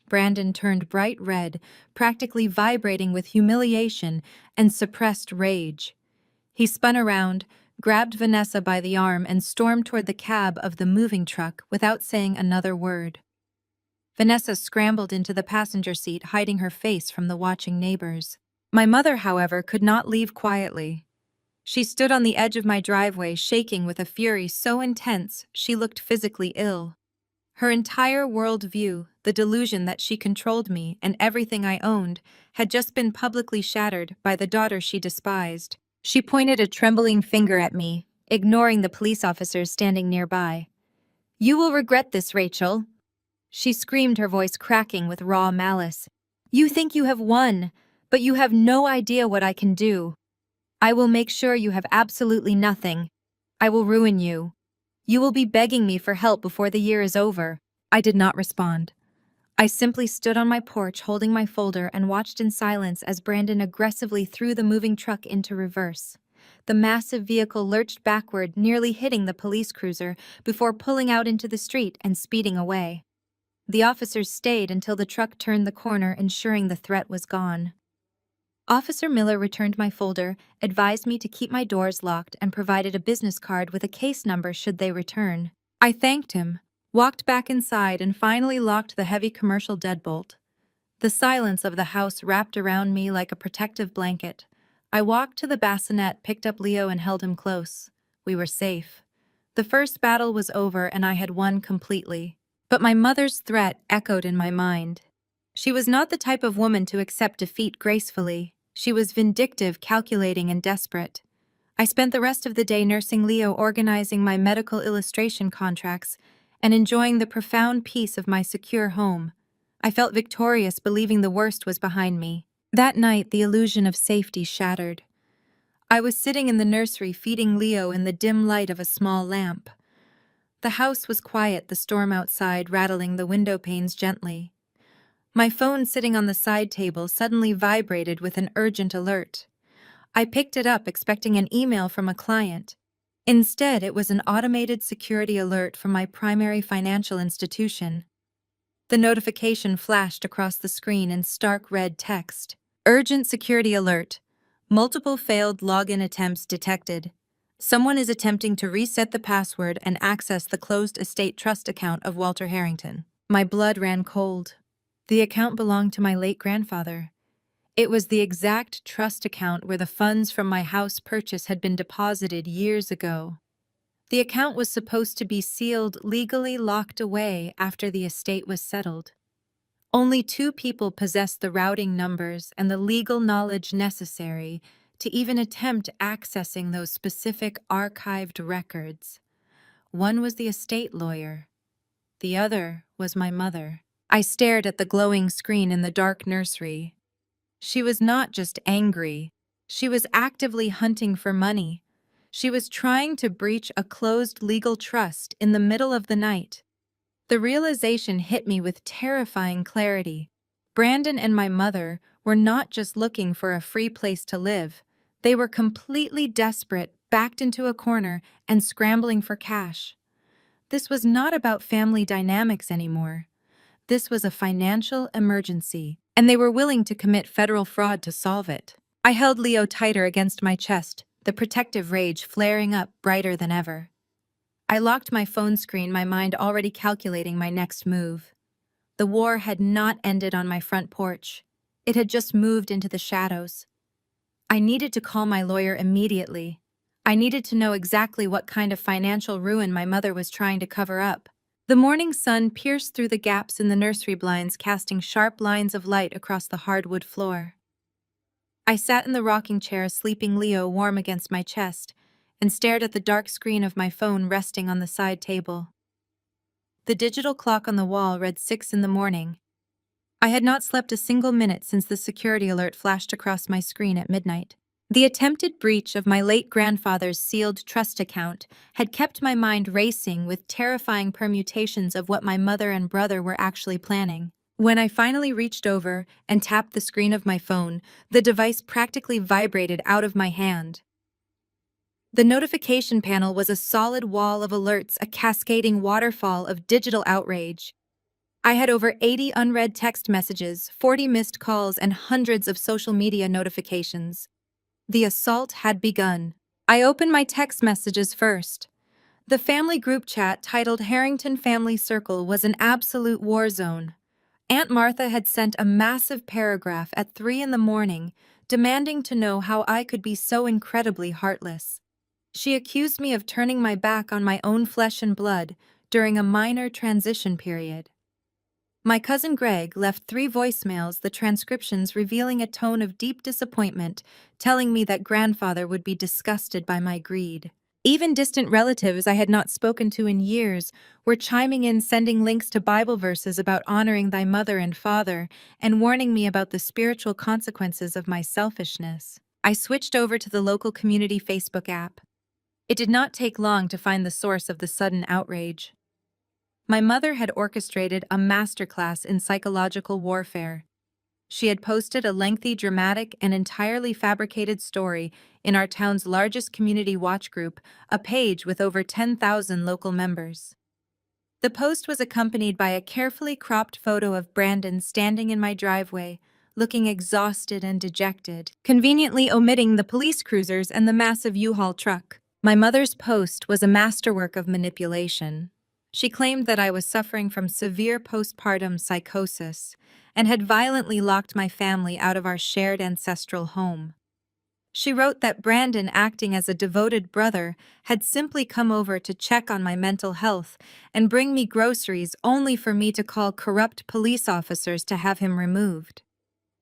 Brandon turned bright red, practically vibrating with humiliation and suppressed rage. He spun around, grabbed Vanessa by the arm, and stormed toward the cab of the moving truck without saying another word. Vanessa scrambled into the passenger seat, hiding her face from the watching neighbors. My mother, however, could not leave quietly. She stood on the edge of my driveway, shaking with a fury so intense she looked physically ill. Her entire worldview, the delusion that she controlled me and everything I owned, had just been publicly shattered by the daughter she despised. She pointed a trembling finger at me, ignoring the police officers standing nearby. "You will regret this, Rachel," she screamed, her voice cracking with raw malice. "You think you have won, but you have no idea what I can do. I will make sure you have absolutely nothing. I will ruin you. You will be begging me for help before the year is over." I did not respond. I simply stood on my porch holding my folder and watched in silence as Brandon aggressively threw the moving truck into reverse. The massive vehicle lurched backward, nearly hitting the police cruiser, before pulling out into the street and speeding away. The officers stayed until the truck turned the corner, ensuring the threat was gone. Officer Miller returned my folder, advised me to keep my doors locked, and provided a business card with a case number should they return. I thanked him, walked back inside, and finally locked the heavy commercial deadbolt. The silence of the house wrapped around me like a protective blanket. I walked to the bassinet, picked up Leo, and held him close. We were safe. The first battle was over, and I had won completely. But my mother's threat echoed in my mind. She was not the type of woman to accept defeat gracefully. She was vindictive, calculating, and desperate. I spent the rest of the day nursing Leo, organizing my medical illustration contracts, and enjoying the profound peace of my secure home. I felt victorious, believing the worst was behind me. That night, the illusion of safety shattered. I was sitting in the nursery, feeding Leo in the dim light of a small lamp. The house was quiet, the storm outside rattling the window panes gently. My phone, sitting on the side table, suddenly vibrated with an urgent alert. I picked it up, expecting an email from a client. Instead, it was an automated security alert from my primary financial institution. The notification flashed across the screen in stark red text. "Urgent security alert. Multiple failed login attempts detected. Someone is attempting to reset the password and access the closed estate trust account of Walter Harrington." My blood ran cold. The account belonged to my late grandfather. It was the exact trust account where the funds from my house purchase had been deposited years ago. The account was supposed to be sealed, legally locked away after the estate was settled. Only 2 people possessed the routing numbers and the legal knowledge necessary to even attempt accessing those specific archived records. One was the estate lawyer. The other was my mother. I stared at the glowing screen in the dark nursery. She was not just angry. She was actively hunting for money. She was trying to breach a closed legal trust in the middle of the night. The realization hit me with terrifying clarity. Brandon and my mother were not just looking for a free place to live. They were completely desperate, backed into a corner, and scrambling for cash. This was not about family dynamics anymore. This was a financial emergency, and they were willing to commit federal fraud to solve it. I held Leo tighter against my chest, the protective rage flaring up brighter than ever. I locked my phone screen, my mind already calculating my next move. The war had not ended on my front porch. It had just moved into the shadows. I needed to call my lawyer immediately. I needed to know exactly what kind of financial ruin my mother was trying to cover up. The morning sun pierced through the gaps in the nursery blinds, casting sharp lines of light across the hardwood floor. I sat in the rocking chair, sleeping Leo warm against my chest, and stared at the dark screen of my phone resting on the side table. The digital clock on the wall read 6 in the morning. I had not slept a single minute since the security alert flashed across my screen at midnight. The attempted breach of my late grandfather's sealed trust account had kept my mind racing with terrifying permutations of what my mother and brother were actually planning. When I finally reached over and tapped the screen of my phone, the device practically vibrated out of my hand. The notification panel was a solid wall of alerts, a cascading waterfall of digital outrage. I had over 80 unread text messages, 40 missed calls, and hundreds of social media notifications. The assault had begun. I opened my text messages first. The family group chat titled Harrington Family Circle was an absolute war zone. Aunt Martha had sent a massive paragraph at 3 in the morning, demanding to know how I could be so incredibly heartless. She accused me of turning my back on my own flesh and blood during a minor transition period. My cousin Greg left 3 voicemails, the transcriptions revealing a tone of deep disappointment, telling me that grandfather would be disgusted by my greed. Even distant relatives I had not spoken to in years were chiming in, sending links to Bible verses about honoring thy mother and father, and warning me about the spiritual consequences of my selfishness. I switched over to the local community Facebook app. It did not take long to find the source of the sudden outrage. My mother had orchestrated a masterclass in psychological warfare. She had posted a lengthy, dramatic, and entirely fabricated story in our town's largest community watch group, a page with over 10,000 local members. The post was accompanied by a carefully cropped photo of Brandon standing in my driveway, looking exhausted and dejected, conveniently omitting the police cruisers and the massive U-Haul truck. My mother's post was a masterwork of manipulation. She claimed that I was suffering from severe postpartum psychosis and had violently locked my family out of our shared ancestral home. She wrote that Brandon, acting as a devoted brother, had simply come over to check on my mental health and bring me groceries only for me to call corrupt police officers to have him removed.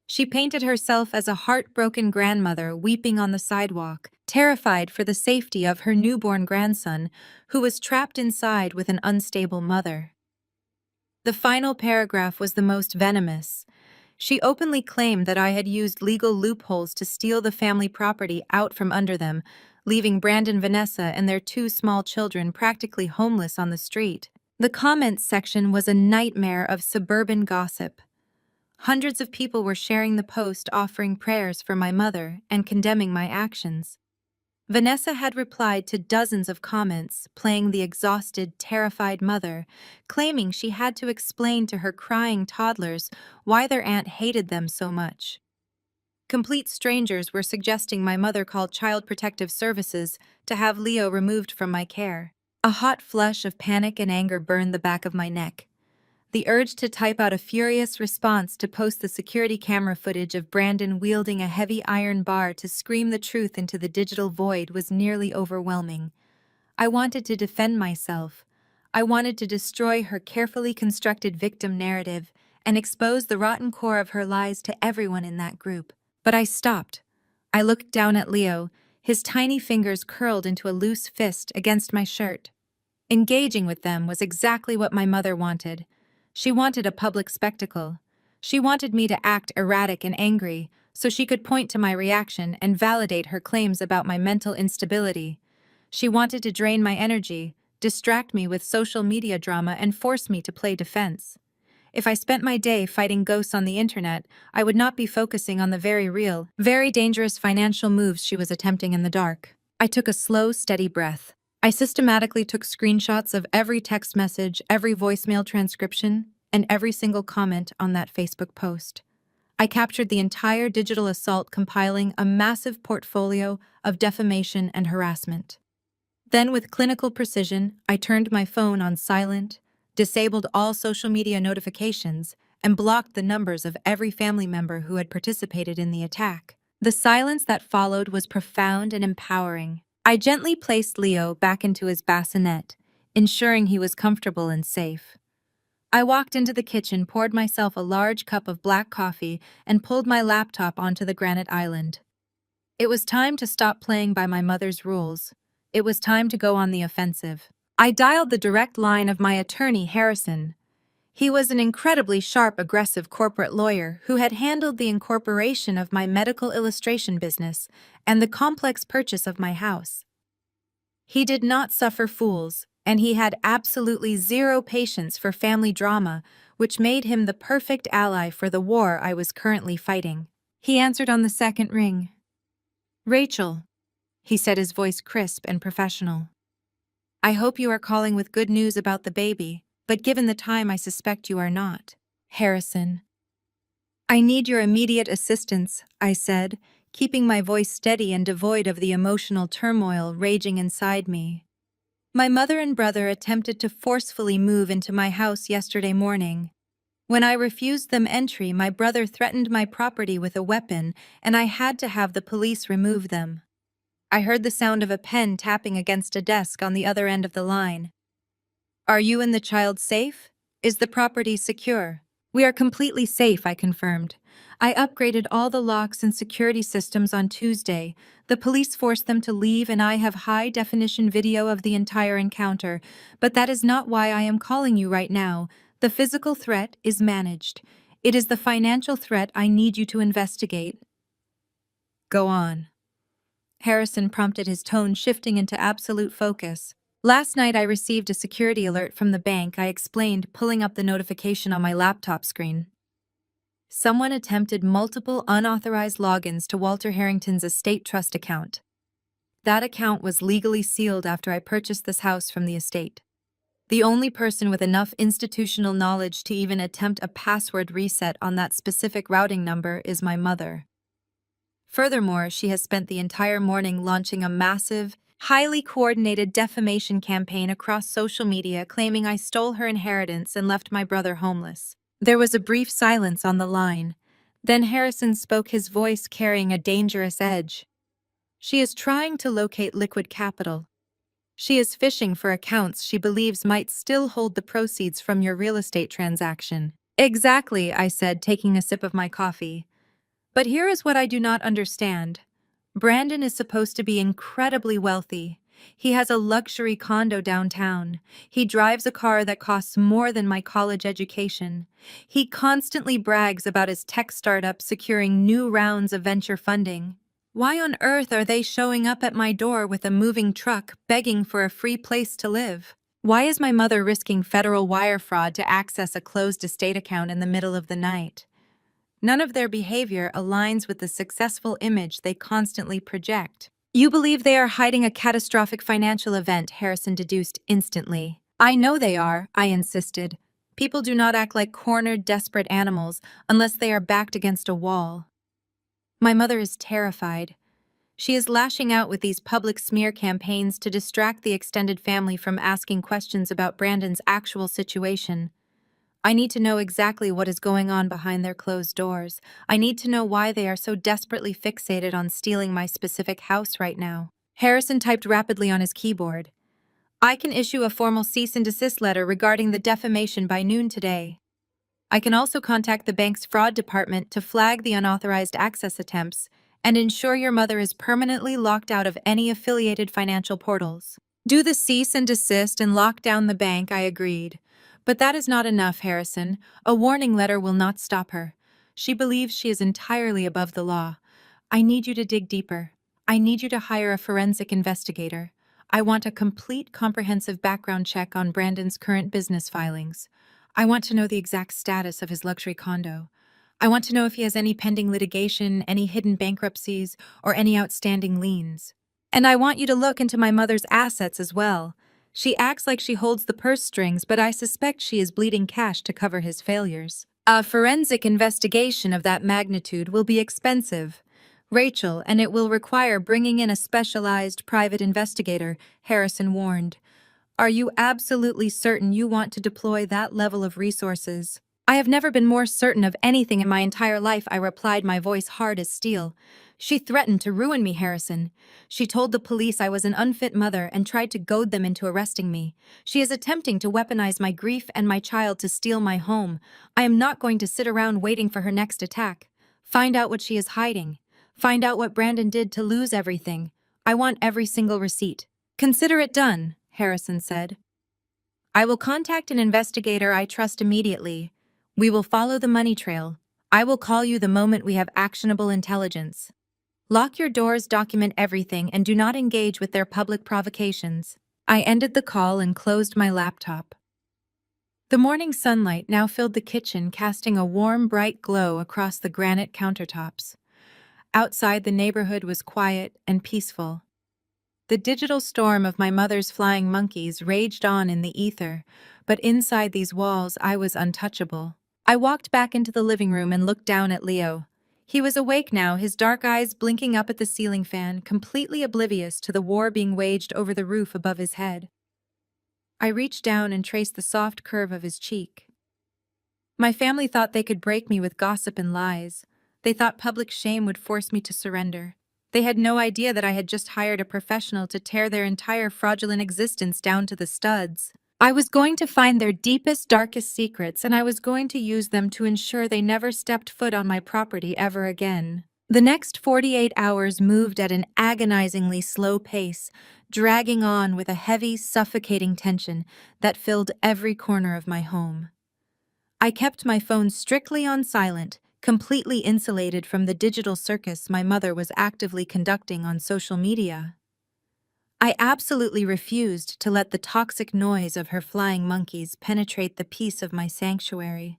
She painted herself as a heartbroken grandmother weeping on the sidewalk, terrified for the safety of her newborn grandson, who was trapped inside with an unstable mother. The final paragraph was the most venomous. She openly claimed that I had used legal loopholes to steal the family property out from under them, leaving Brandon, Vanessa, and their 2 small children practically homeless on the street. The comments section was a nightmare of suburban gossip. Hundreds of people were sharing the post, offering prayers for my mother and condemning my actions. Vanessa had replied to dozens of comments, playing the exhausted, terrified mother, claiming she had to explain to her crying toddlers why their aunt hated them so much. Complete strangers were suggesting my mother call Child Protective Services to have Leo removed from my care. A hot flush of panic and anger burned the back of my neck. The urge to type out a furious response to post the security camera footage of Brandon wielding a heavy iron bar to scream the truth into the digital void was nearly overwhelming. I wanted to defend myself. I wanted to destroy her carefully constructed victim narrative and expose the rotten core of her lies to everyone in that group. But I stopped. I looked down at Leo, his tiny fingers curled into a loose fist against my shirt. Engaging with them was exactly what my mother wanted. She wanted a public spectacle. She wanted me to act erratic and angry so she could point to my reaction and validate her claims about my mental instability. She wanted to drain my energy, distract me with social media drama, and force me to play defense. If I spent my day fighting ghosts on the internet, I would not be focusing on the very real, very dangerous financial moves she was attempting in the dark. I took a slow, steady breath. I systematically took screenshots of every text message, every voicemail transcription, and every single comment on that Facebook post. I captured the entire digital assault, compiling a massive portfolio of defamation and harassment. Then, with clinical precision, I turned my phone on silent, disabled all social media notifications, and blocked the numbers of every family member who had participated in the attack. The silence that followed was profound and empowering. I gently placed Leo back into his bassinet, ensuring he was comfortable and safe. I walked into the kitchen, poured myself a large cup of black coffee, and pulled my laptop onto the granite island. It was time to stop playing by my mother's rules. It was time to go on the offensive. I dialed the direct line of my attorney, Harrison. He was an incredibly sharp, aggressive corporate lawyer who had handled the incorporation of my medical illustration business and the complex purchase of my house. He did not suffer fools, and he had absolutely zero patience for family drama, which made him the perfect ally for the war I was currently fighting. He answered on the second ring. "Rachel," he said, his voice crisp and professional. "I hope you are calling with good news about the baby, but given the time I suspect you are not." "Harrison." "I need your immediate assistance," I said, keeping my voice steady and devoid of the emotional turmoil raging inside me. "My mother and brother attempted to forcefully move into my house yesterday morning. When I refused them entry, my brother threatened my property with a weapon, and I had to have the police remove them." I heard the sound of a pen tapping against a desk on the other end of the line. "Are you and the child safe? Is the property secure?" "We are completely safe," I confirmed. "I upgraded all the locks and security systems on Tuesday. The police forced them to leave, and I have high-definition video of the entire encounter. But that is not why I am calling you right now. The physical threat is managed. It is the financial threat I need you to investigate." "Go on." Harrison prompted, his tone shifting into absolute focus. "Last night I received a security alert from the bank," I explained, pulling up the notification on my laptop screen. "Someone attempted multiple unauthorized logins to Walter Harrington's estate trust account. That account was legally sealed after I purchased this house from the estate. The only person with enough institutional knowledge to even attempt a password reset on that specific routing number is my mother. Furthermore, she has spent the entire morning launching a massive, highly coordinated defamation campaign across social media claiming I stole her inheritance and left my brother homeless." There was a brief silence on the line. Then Harrison spoke, his voice carrying a dangerous edge. "She is trying to locate liquid capital. She is fishing for accounts she believes might still hold the proceeds from your real estate transaction." "Exactly," I said, taking a sip of my coffee. "But here is what I do not understand. Brandon is supposed to be incredibly wealthy. He has a luxury condo downtown. He drives a car that costs more than my college education. He constantly brags about his tech startup securing new rounds of venture funding. Why on earth are they showing up at my door with a moving truck begging for a free place to live? Why is my mother risking federal wire fraud to access a closed estate account in the middle of the night? None of their behavior aligns with the successful image they constantly project." "You believe they are hiding a catastrophic financial event," Harrison deduced instantly. "I know they are," I insisted. "People do not act like cornered, desperate animals unless they are backed against a wall." "My mother is terrified. She is lashing out with these public smear campaigns to distract the extended family from asking questions about Brandon's actual situation. I need to know exactly what is going on behind their closed doors. I need to know why they are so desperately fixated on stealing my specific house right now." Harrison typed rapidly on his keyboard. "I can issue a formal cease and desist letter regarding the defamation by noon today. I can also contact the bank's fraud department to flag the unauthorized access attempts and ensure your mother is permanently locked out of any affiliated financial portals." "Do the cease and desist and lock down the bank," I agreed. "But that is not enough, Harrison. A warning letter will not stop her. She believes she is entirely above the law. I need you to dig deeper. I need you to hire a forensic investigator. I want a complete, comprehensive background check on Brandon's current business filings. I want to know the exact status of his luxury condo. I want to know if he has any pending litigation, any hidden bankruptcies, or any outstanding liens. And I want you to look into my mother's assets as well. She acts like she holds the purse strings, but I suspect she is bleeding cash to cover his failures. A forensic investigation of that magnitude will be expensive, Rachel, and it will require bringing in a specialized private investigator," Harrison warned. "Are you absolutely certain you want to deploy that level of resources?" "I have never been more certain of anything in my entire life," I replied, my voice hard as steel. "She threatened to ruin me, Harrison. She told the police I was an unfit mother and tried to goad them into arresting me. She is attempting to weaponize my grief and my child to steal my home. I am not going to sit around waiting for her next attack. Find out what she is hiding. Find out what Brandon did to lose everything. I want every single receipt." "Consider it done," Harrison said. "I will contact an investigator I trust immediately. We will follow the money trail. I will call you the moment we have actionable intelligence. Lock your doors, document everything, and do not engage with their public provocations." I ended the call and closed my laptop. The morning sunlight now filled the kitchen, casting a warm, bright glow across the granite countertops. Outside, the neighborhood was quiet and peaceful. The digital storm of my mother's flying monkeys raged on in the ether, but inside these walls I was untouchable. I walked back into the living room and looked down at Leo. He was awake now, his dark eyes blinking up at the ceiling fan, completely oblivious to the war being waged over the roof above his head. I reached down and traced the soft curve of his cheek. My family thought they could break me with gossip and lies. They thought public shame would force me to surrender. They had no idea that I had just hired a professional to tear their entire fraudulent existence down to the studs. I was going to find their deepest, darkest secrets, and I was going to use them to ensure they never stepped foot on my property ever again. The next 48 hours moved at an agonizingly slow pace, dragging on with a heavy, suffocating tension that filled every corner of my home. I kept my phone strictly on silent, completely insulated from the digital circus my mother was actively conducting on social media. I absolutely refused to let the toxic noise of her flying monkeys penetrate the peace of my sanctuary.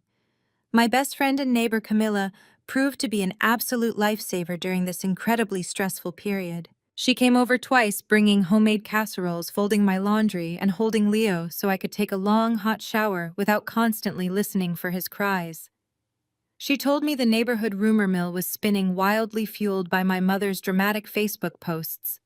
My best friend and neighbor Camilla proved to be an absolute lifesaver during this incredibly stressful period. She came over twice, bringing homemade casseroles, folding my laundry, and holding Leo so I could take a long, hot shower without constantly listening for his cries. She told me the neighborhood rumor mill was spinning, wildly fueled by my mother's dramatic Facebook posts.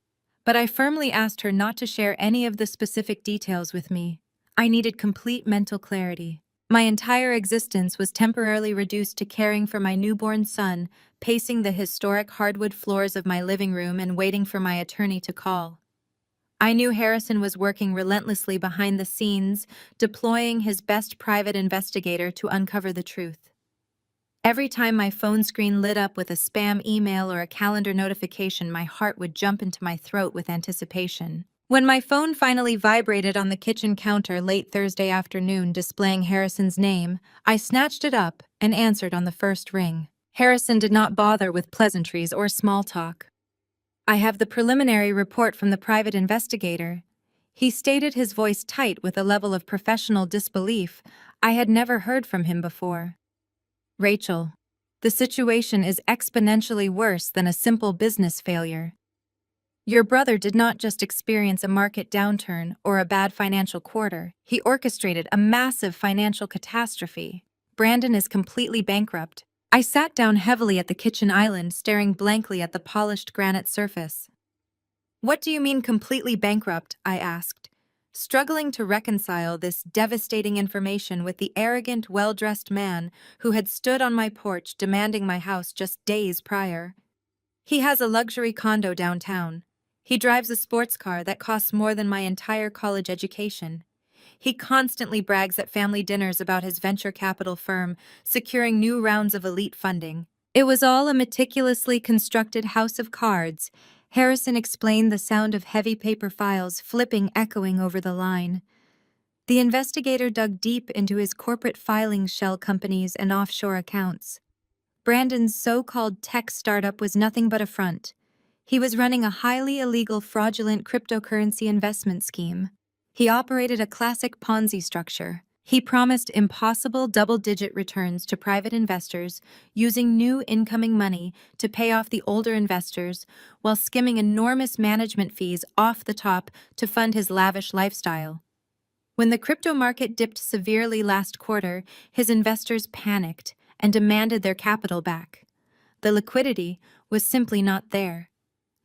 But I firmly asked her not to share any of the specific details with me. I needed complete mental clarity. My entire existence was temporarily reduced to caring for my newborn son, pacing the historic hardwood floors of my living room and waiting for my attorney to call. I knew Harrison was working relentlessly behind the scenes, deploying his best private investigator to uncover the truth. Every time my phone screen lit up with a spam email or a calendar notification, my heart would jump into my throat with anticipation. When my phone finally vibrated on the kitchen counter late Thursday afternoon displaying Harrison's name, I snatched it up and answered on the first ring. Harrison did not bother with pleasantries or small talk. "I have the preliminary report from the private investigator." He stated, his voice tight with a level of professional disbelief I had never heard from him before. "Rachel, the situation is exponentially worse than a simple business failure. Your brother did not just experience a market downturn or a bad financial quarter, he orchestrated a massive financial catastrophe. Brandon is completely bankrupt." I sat down heavily at the kitchen island, staring blankly at the polished granite surface. "What do you mean completely bankrupt?" I asked, struggling to reconcile this devastating information with the arrogant, well-dressed man who had stood on my porch demanding my house just days prior. "He has a luxury condo downtown. He drives a sports car that costs more than my entire college education. He constantly brags at family dinners about his venture capital firm, securing new rounds of elite funding. It was all a meticulously constructed house of cards," Harrison explained, the sound of heavy paper files flipping echoing over the line. The investigator dug deep into his corporate filing, shell companies, and offshore accounts. Brandon's so-called tech startup was nothing but a front. He was running a highly illegal, fraudulent cryptocurrency investment scheme. He operated a classic Ponzi structure. He promised impossible double-digit returns to private investors, using new incoming money to pay off the older investors, while skimming enormous management fees off the top to fund his lavish lifestyle. When the crypto market dipped severely last quarter, his investors panicked and demanded their capital back. The liquidity was simply not there.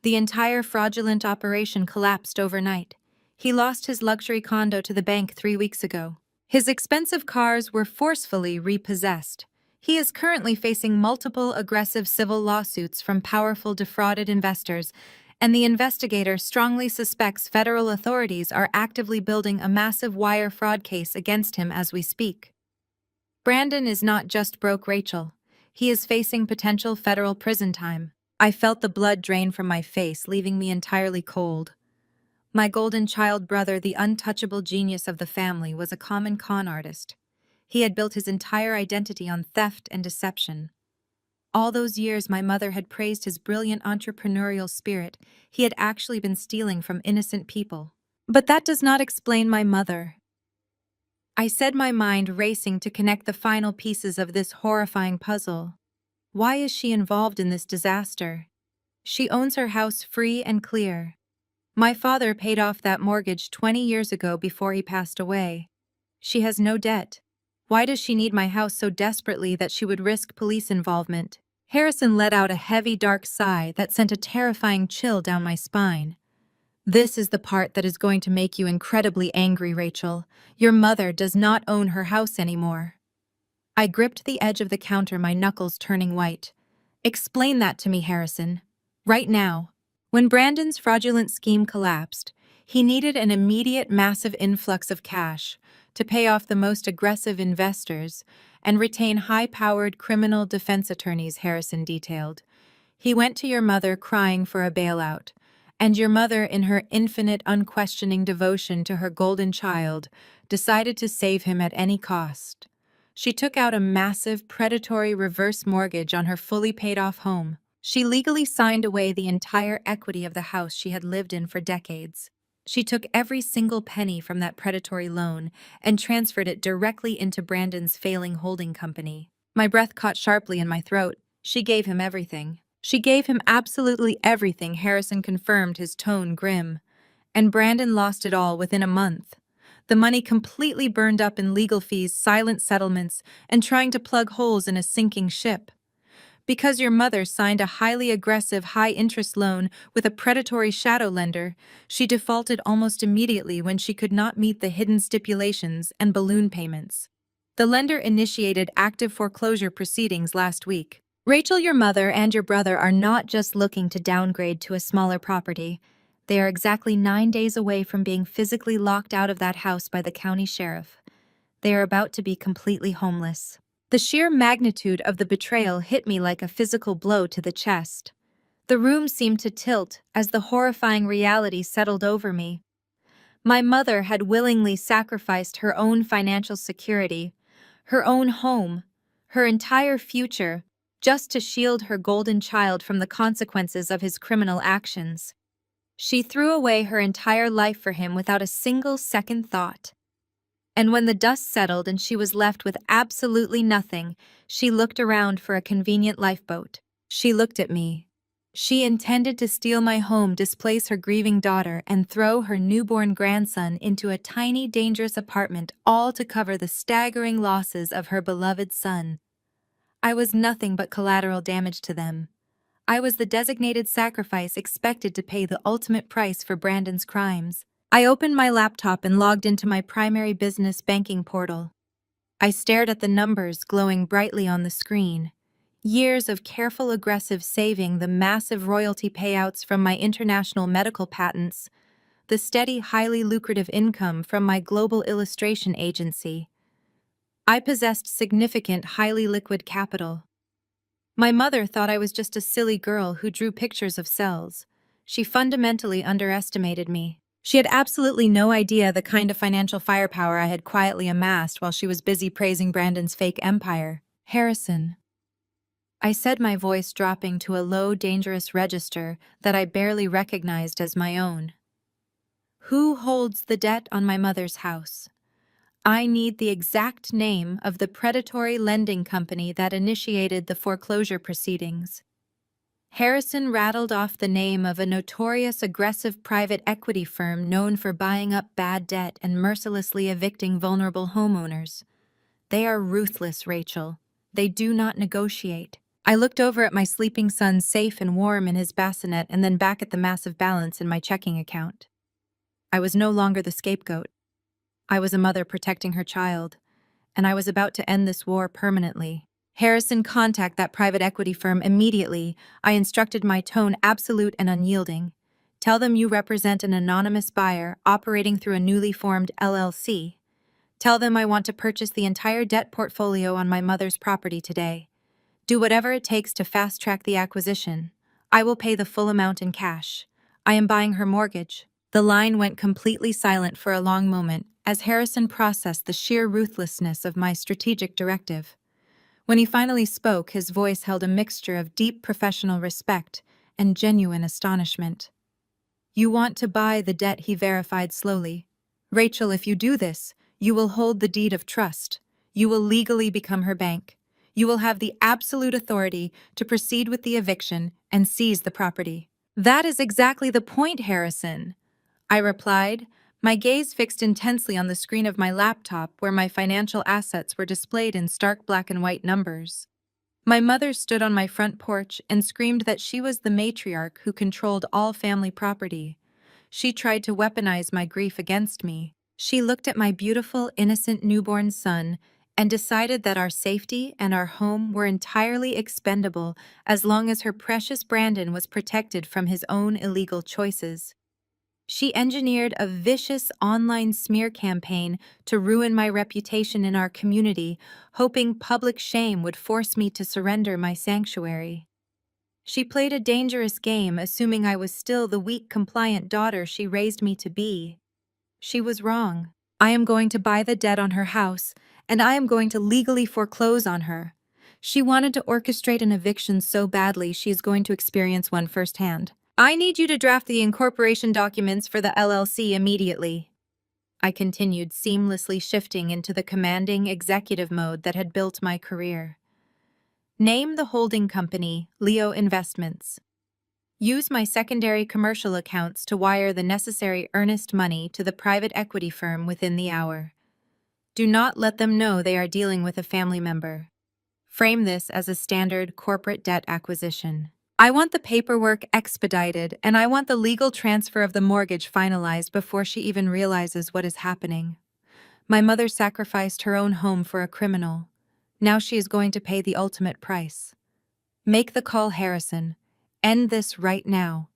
The entire fraudulent operation collapsed overnight. He lost his luxury condo to the bank 3 weeks ago. His expensive cars were forcefully repossessed. He is currently facing multiple aggressive civil lawsuits from powerful defrauded investors, and the investigator strongly suspects federal authorities are actively building a massive wire fraud case against him as we speak. Brandon is not just broke, Rachel. He is facing potential federal prison time. I felt the blood drain from my face, leaving me entirely cold. My golden child brother, the untouchable genius of the family, was a common con artist. He had built his entire identity on theft and deception. All those years my mother had praised his brilliant entrepreneurial spirit, he had actually been stealing from innocent people. But that does not explain my mother. I said, my mind racing to connect the final pieces of this horrifying puzzle. Why is she involved in this disaster? She owns her house free and clear. My father paid off that mortgage 20 years ago before he passed away. She has no debt. Why does she need my house so desperately that she would risk police involvement? Harrison let out a heavy, dark sigh that sent a terrifying chill down my spine. This is the part that is going to make you incredibly angry, Rachel. Your mother does not own her house anymore. I gripped the edge of the counter, my knuckles turning white. Explain that to me, Harrison. Right now. When Brandon's fraudulent scheme collapsed, he needed an immediate massive influx of cash to pay off the most aggressive investors and retain high-powered criminal defense attorneys, Harrison detailed. He went to your mother crying for a bailout, and your mother, in her infinite, unquestioning devotion to her golden child, decided to save him at any cost. She took out a massive, predatory reverse mortgage on her fully paid-off home. She legally signed away the entire equity of the house she had lived in for decades. She took every single penny from that predatory loan and transferred it directly into Brandon's failing holding company. My breath caught sharply in my throat. She gave him everything. She gave him absolutely everything, Harrison confirmed, his tone grim. And Brandon lost it all within a month. The money completely burned up in legal fees, silent settlements, and trying to plug holes in a sinking ship. Because your mother signed a highly aggressive, high-interest loan with a predatory shadow lender, she defaulted almost immediately when she could not meet the hidden stipulations and balloon payments. The lender initiated active foreclosure proceedings last week. Rachel, your mother and your brother are not just looking to downgrade to a smaller property. They are exactly 9 days away from being physically locked out of that house by the county sheriff. They are about to be completely homeless. The sheer magnitude of the betrayal hit me like a physical blow to the chest. The room seemed to tilt as the horrifying reality settled over me. My mother had willingly sacrificed her own financial security, her own home, her entire future, just to shield her golden child from the consequences of his criminal actions. She threw away her entire life for him without a single second thought. And when the dust settled and she was left with absolutely nothing, she looked around for a convenient lifeboat. She looked at me. She intended to steal my home, displace her grieving daughter, and throw her newborn grandson into a tiny, dangerous apartment, all to cover the staggering losses of her beloved son. I was nothing but collateral damage to them. I was the designated sacrifice expected to pay the ultimate price for Brandon's crimes. I opened my laptop and logged into my primary business banking portal. I stared at the numbers glowing brightly on the screen. Years of careful, aggressive saving, the massive royalty payouts from my international medical patents, the steady, highly lucrative income from my global illustration agency. I possessed significant, highly liquid capital. My mother thought I was just a silly girl who drew pictures of cells. She fundamentally underestimated me. She had absolutely no idea the kind of financial firepower I had quietly amassed while she was busy praising Brandon's fake empire. Harrison, I said, my voice dropping to a low, dangerous register that I barely recognized as my own. Who holds the debt on my mother's house? I need the exact name of the predatory lending company that initiated the foreclosure proceedings. Harrison rattled off the name of a notorious aggressive private equity firm known for buying up bad debt and mercilessly evicting vulnerable homeowners. They are ruthless, Rachel. They do not negotiate. I looked over at my sleeping son, safe and warm in his bassinet, and then back at the massive balance in my checking account. I was no longer the scapegoat. I was a mother protecting her child, and I was about to end this war permanently. Harrison, contact that private equity firm immediately. I instructed, my tone absolute and unyielding. Tell them you represent an anonymous buyer operating through a newly formed LLC. Tell them I want to purchase the entire debt portfolio on my mother's property today. Do whatever it takes to fast-track the acquisition. I will pay the full amount in cash. I am buying her mortgage. The line went completely silent for a long moment as Harrison processed the sheer ruthlessness of my strategic directive. When he finally spoke, his voice held a mixture of deep professional respect and genuine astonishment. You want to buy the debt, he verified slowly. Rachel, if you do this, You will hold the deed of trust. You will legally become her bank. You will have the absolute authority to proceed with the eviction and seize the property. That is exactly the point, Harrison, I replied, my gaze fixed intensely on the screen of my laptop where my financial assets were displayed in stark black and white numbers. My mother stood on my front porch and screamed that she was the matriarch who controlled all family property. She tried to weaponize my grief against me. She looked at my beautiful, innocent newborn son and decided that our safety and our home were entirely expendable as long as her precious Brandon was protected from his own illegal choices. She engineered a vicious online smear campaign to ruin my reputation in our community, hoping public shame would force me to surrender my sanctuary. She played a dangerous game, assuming I was still the weak, compliant daughter she raised me to be. She was wrong. I am going to buy the debt on her house, and I am going to legally foreclose on her. She wanted to orchestrate an eviction so badly she is going to experience one firsthand. I need you to draft the incorporation documents for the LLC immediately. I continued, seamlessly shifting into the commanding executive mode that had built my career. Name the holding company, Leo Investments. Use my secondary commercial accounts to wire the necessary earnest money to the private equity firm within the hour. Do not let them know they are dealing with a family member. Frame this as a standard corporate debt acquisition. I want the paperwork expedited, and I want the legal transfer of the mortgage finalized before she even realizes what is happening. My mother sacrificed her own home for a criminal. Now she is going to pay the ultimate price. Make the call, Harrison. End this right now.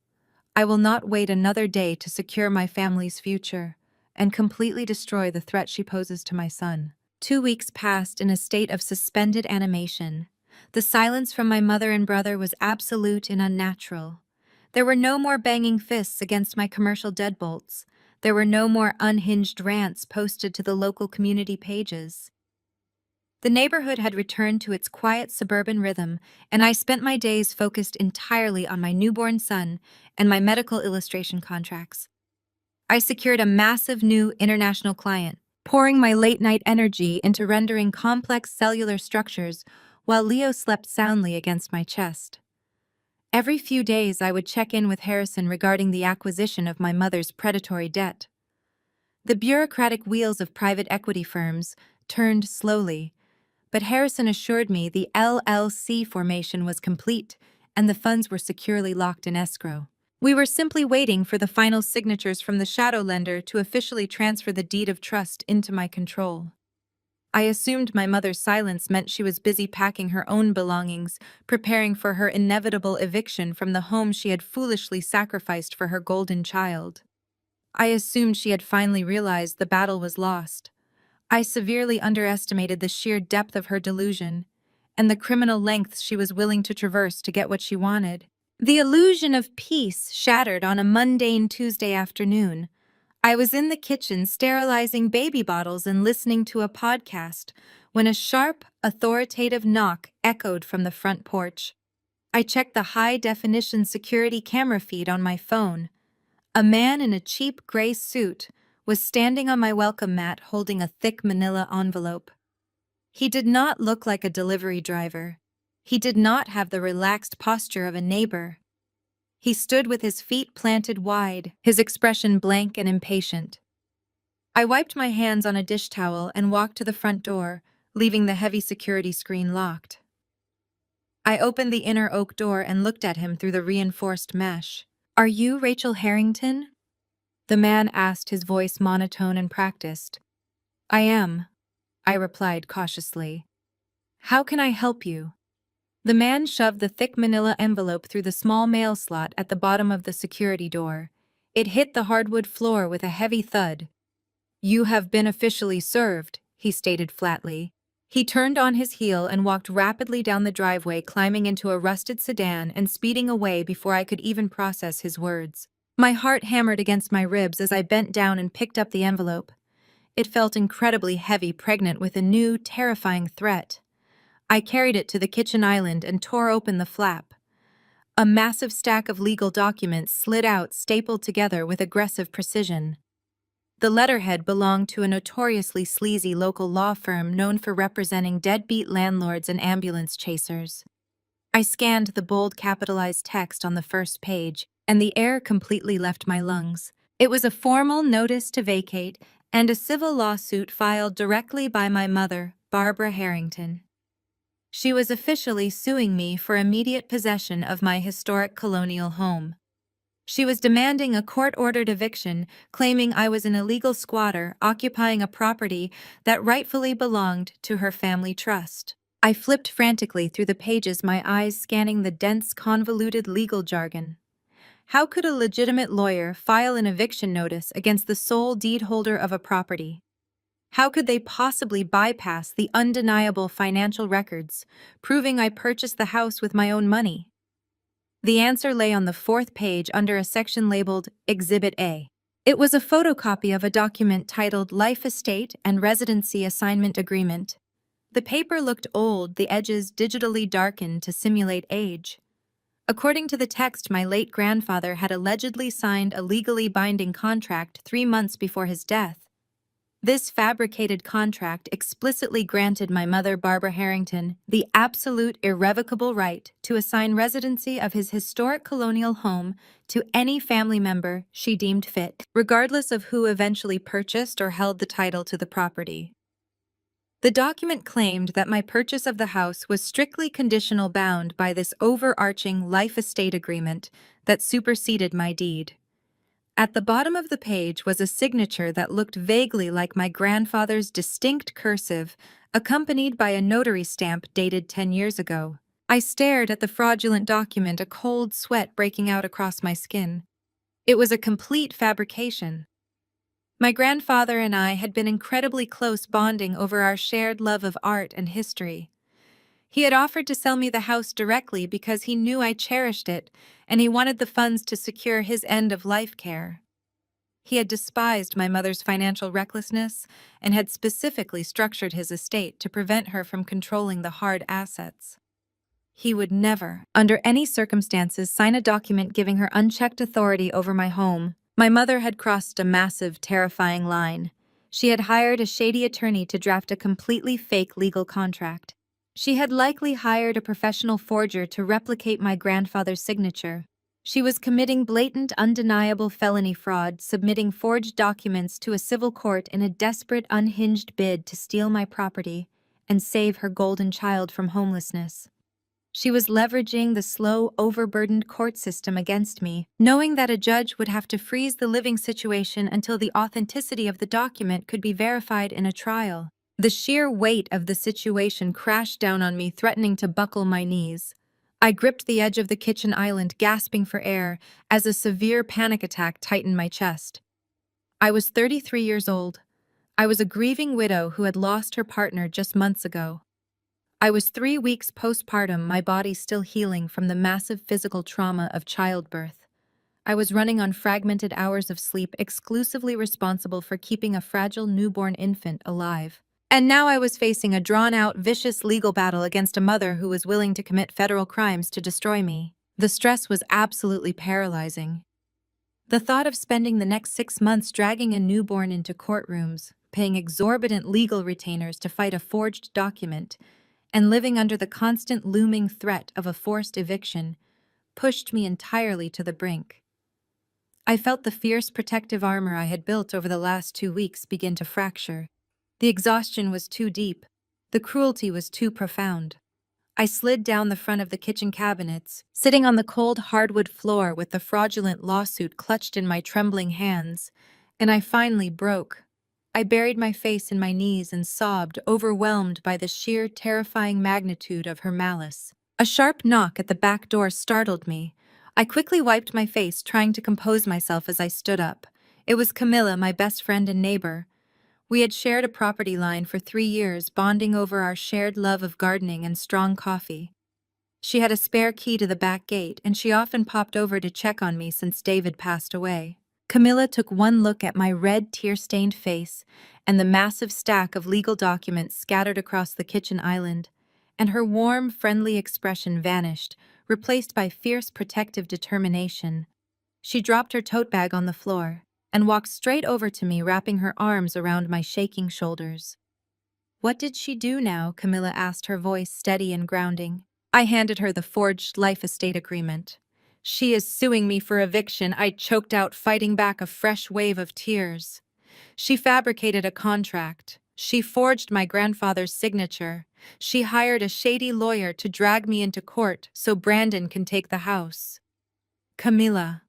I will not wait another day to secure my family's future and completely destroy the threat she poses to my son. 2 weeks passed in a state of suspended animation. The silence from my mother and brother was absolute and unnatural. There were no more banging fists against my commercial deadbolts. There were no more unhinged rants posted to the local community pages. The neighborhood had returned to its quiet suburban rhythm, and I spent my days focused entirely on my newborn son and my medical illustration contracts. I secured a massive new international client, pouring my late-night energy into rendering complex cellular structures while Leo slept soundly against my chest. Every few days I would check in with Harrison regarding the acquisition of my mother's predatory debt. The bureaucratic wheels of private equity firms turned slowly, but Harrison assured me the LLC formation was complete and the funds were securely locked in escrow. We were simply waiting for the final signatures from the shadow lender to officially transfer the deed of trust into my control. I assumed my mother's silence meant she was busy packing her own belongings, preparing for her inevitable eviction from the home she had foolishly sacrificed for her golden child. I assumed she had finally realized the battle was lost. I severely underestimated the sheer depth of her delusion and the criminal lengths she was willing to traverse to get what she wanted. The illusion of peace shattered on a mundane Tuesday afternoon. I was in the kitchen sterilizing baby bottles and listening to a podcast when a sharp, authoritative knock echoed from the front porch. I checked the high-definition security camera feed on my phone. A man in a cheap gray suit was standing on my welcome mat holding a thick manila envelope. He did not look like a delivery driver. He did not have the relaxed posture of a neighbor. He stood with his feet planted wide, his expression blank and impatient. I wiped my hands on a dish towel and walked to the front door, leaving the heavy security screen locked. I opened the inner oak door and looked at him through the reinforced mesh. "Are you Rachel Harrington?" The man asked, his voice monotone and practiced. "I am," I replied cautiously. "How can I help you?" The man shoved the thick manila envelope through the small mail slot at the bottom of the security door. It hit the hardwood floor with a heavy thud. "You have been officially served," he stated flatly. He turned on his heel and walked rapidly down the driveway, climbing into a rusted sedan and speeding away before I could even process his words. My heart hammered against my ribs as I bent down and picked up the envelope. It felt incredibly heavy, pregnant with a new, terrifying threat. I carried it to the kitchen island and tore open the flap. A massive stack of legal documents slid out, stapled together with aggressive precision. The letterhead belonged to a notoriously sleazy local law firm known for representing deadbeat landlords and ambulance chasers. I scanned the bold capitalized text on the first page, and the air completely left my lungs. It was a formal notice to vacate and a civil lawsuit filed directly by my mother, Barbara Harrington. She was officially suing me for immediate possession of my historic colonial home. She was demanding a court-ordered eviction, claiming I was an illegal squatter occupying a property that rightfully belonged to her family trust. I flipped frantically through the pages, my eyes scanning the dense, convoluted legal jargon. How could a legitimate lawyer file an eviction notice against the sole deed holder of a property? How could they possibly bypass the undeniable financial records, proving I purchased the house with my own money? The answer lay on the fourth page under a section labeled Exhibit A. It was a photocopy of a document titled Life Estate and Residency Assignment Agreement. The paper looked old, the edges digitally darkened to simulate age. According to the text, my late grandfather had allegedly signed a legally binding contract 3 months before his death. This fabricated contract explicitly granted my mother, Barbara Harrington, the absolute irrevocable right to assign residency of his historic colonial home to any family member she deemed fit, regardless of who eventually purchased or held the title to the property. The document claimed that my purchase of the house was strictly conditional, bound by this overarching life estate agreement that superseded my deed. At the bottom of the page was a signature that looked vaguely like my grandfather's distinct cursive, accompanied by a notary stamp dated 10 years ago. I stared at the fraudulent document, a cold sweat breaking out across my skin. It was a complete fabrication. My grandfather and I had been incredibly close, bonding over our shared love of art and history. He had offered to sell me the house directly because he knew I cherished it, and he wanted the funds to secure his end-of-life care. He had despised my mother's financial recklessness and had specifically structured his estate to prevent her from controlling the hard assets. He would never, under any circumstances, sign a document giving her unchecked authority over my home. My mother had crossed a massive, terrifying line. She had hired a shady attorney to draft a completely fake legal contract. She had likely hired a professional forger to replicate my grandfather's signature. She was committing blatant, undeniable felony fraud, submitting forged documents to a civil court in a desperate, unhinged bid to steal my property and save her golden child from homelessness. She was leveraging the slow, overburdened court system against me, knowing that a judge would have to freeze the living situation until the authenticity of the document could be verified in a trial. The sheer weight of the situation crashed down on me, threatening to buckle my knees. I gripped the edge of the kitchen island, gasping for air, as a severe panic attack tightened my chest. I was 33 years old. I was a grieving widow who had lost her partner just months ago. I was 3 weeks postpartum, my body still healing from the massive physical trauma of childbirth. I was running on fragmented hours of sleep, exclusively responsible for keeping a fragile newborn infant alive. And now I was facing a drawn-out, vicious legal battle against a mother who was willing to commit federal crimes to destroy me. The stress was absolutely paralyzing. The thought of spending the next 6 months dragging a newborn into courtrooms, paying exorbitant legal retainers to fight a forged document, and living under the constant looming threat of a forced eviction pushed me entirely to the brink. I felt the fierce protective armor I had built over the last 2 weeks begin to fracture. The exhaustion was too deep. The cruelty was too profound. I slid down the front of the kitchen cabinets, sitting on the cold hardwood floor with the fraudulent lawsuit clutched in my trembling hands, and I finally broke. I buried my face in my knees and sobbed, overwhelmed by the sheer, terrifying magnitude of her malice. A sharp knock at the back door startled me. I quickly wiped my face, trying to compose myself as I stood up. It was Camilla, my best friend and neighbor. We had shared a property line for 3 years, bonding over our shared love of gardening and strong coffee. She had a spare key to the back gate, and she often popped over to check on me since David passed away. Camilla took one look at my red, tear-stained face and the massive stack of legal documents scattered across the kitchen island, and her warm, friendly expression vanished, replaced by fierce, protective determination. She dropped her tote bag on the floor. and walked straight over to me, wrapping her arms around my shaking shoulders. "What did she do now?" Camilla asked, her voice steady and grounding. I handed her the forged life estate agreement. "She is suing me for eviction," I choked out, fighting back a fresh wave of tears. "She fabricated a contract. She forged my grandfather's signature. She hired a shady lawyer to drag me into court so Brandon can take the house." "Camilla,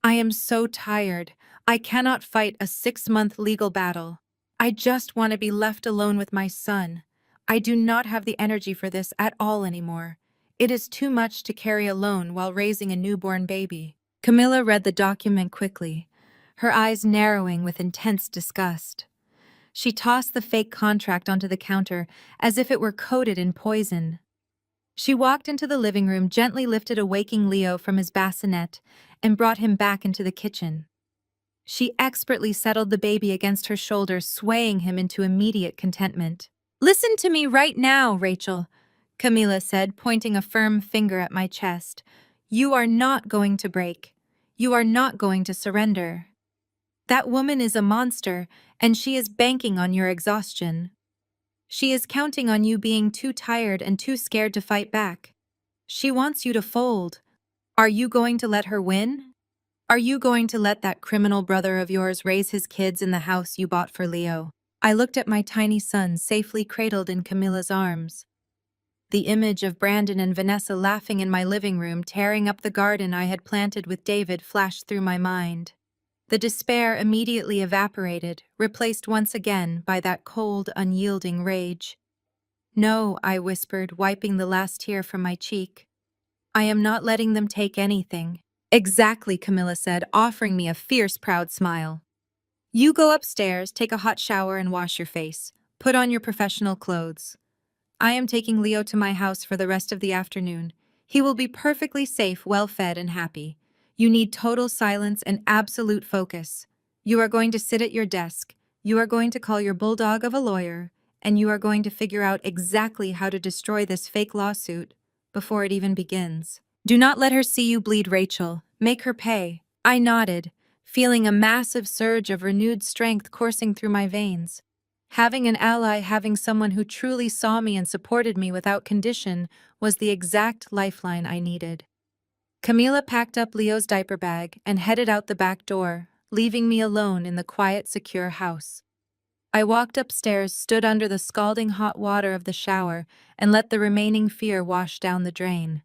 I am so tired. I cannot fight a 6-month legal battle. I just want to be left alone with my son. I do not have the energy for this at all anymore. It is too much to carry alone while raising a newborn baby." Camilla read the document quickly, her eyes narrowing with intense disgust. She tossed the fake contract onto the counter as if it were coated in poison. She walked into the living room, gently lifted a waking Leo from his bassinet, and brought him back into the kitchen. She expertly settled the baby against her shoulder, swaying him into immediate contentment. "Listen to me right now, Rachel," Camilla said, pointing a firm finger at my chest. "You are not going to break. You are not going to surrender. That woman is a monster, and she is banking on your exhaustion. She is counting on you being too tired and too scared to fight back. She wants you to fold. Are you going to let her win? Are you going to let that criminal brother of yours raise his kids in the house you bought for Leo?" I looked at my tiny son safely cradled in Camilla's arms. The image of Brandon and Vanessa laughing in my living room, tearing up the garden I had planted with David, flashed through my mind. The despair immediately evaporated, replaced once again by that cold, unyielding rage. "No," I whispered, wiping the last tear from my cheek. "I am not letting them take anything." "Exactly," Camilla said, offering me a fierce, proud smile. "You go upstairs, take a hot shower and wash your face. Put on your professional clothes. I am taking Leo to my house for the rest of the afternoon. He will be perfectly safe, well-fed, and happy. You need total silence and absolute focus. You are going to sit at your desk. You are going to call your bulldog of a lawyer, and you are going to figure out exactly how to destroy this fake lawsuit before it even begins. Do not let her see you bleed, Rachel. Make her pay." I nodded, feeling a massive surge of renewed strength coursing through my veins. Having an ally, having someone who truly saw me and supported me without condition, was the exact lifeline I needed. Camila packed up Leo's diaper bag and headed out the back door, leaving me alone in the quiet, secure house. I walked upstairs, stood under the scalding hot water of the shower, and let the remaining fear wash down the drain.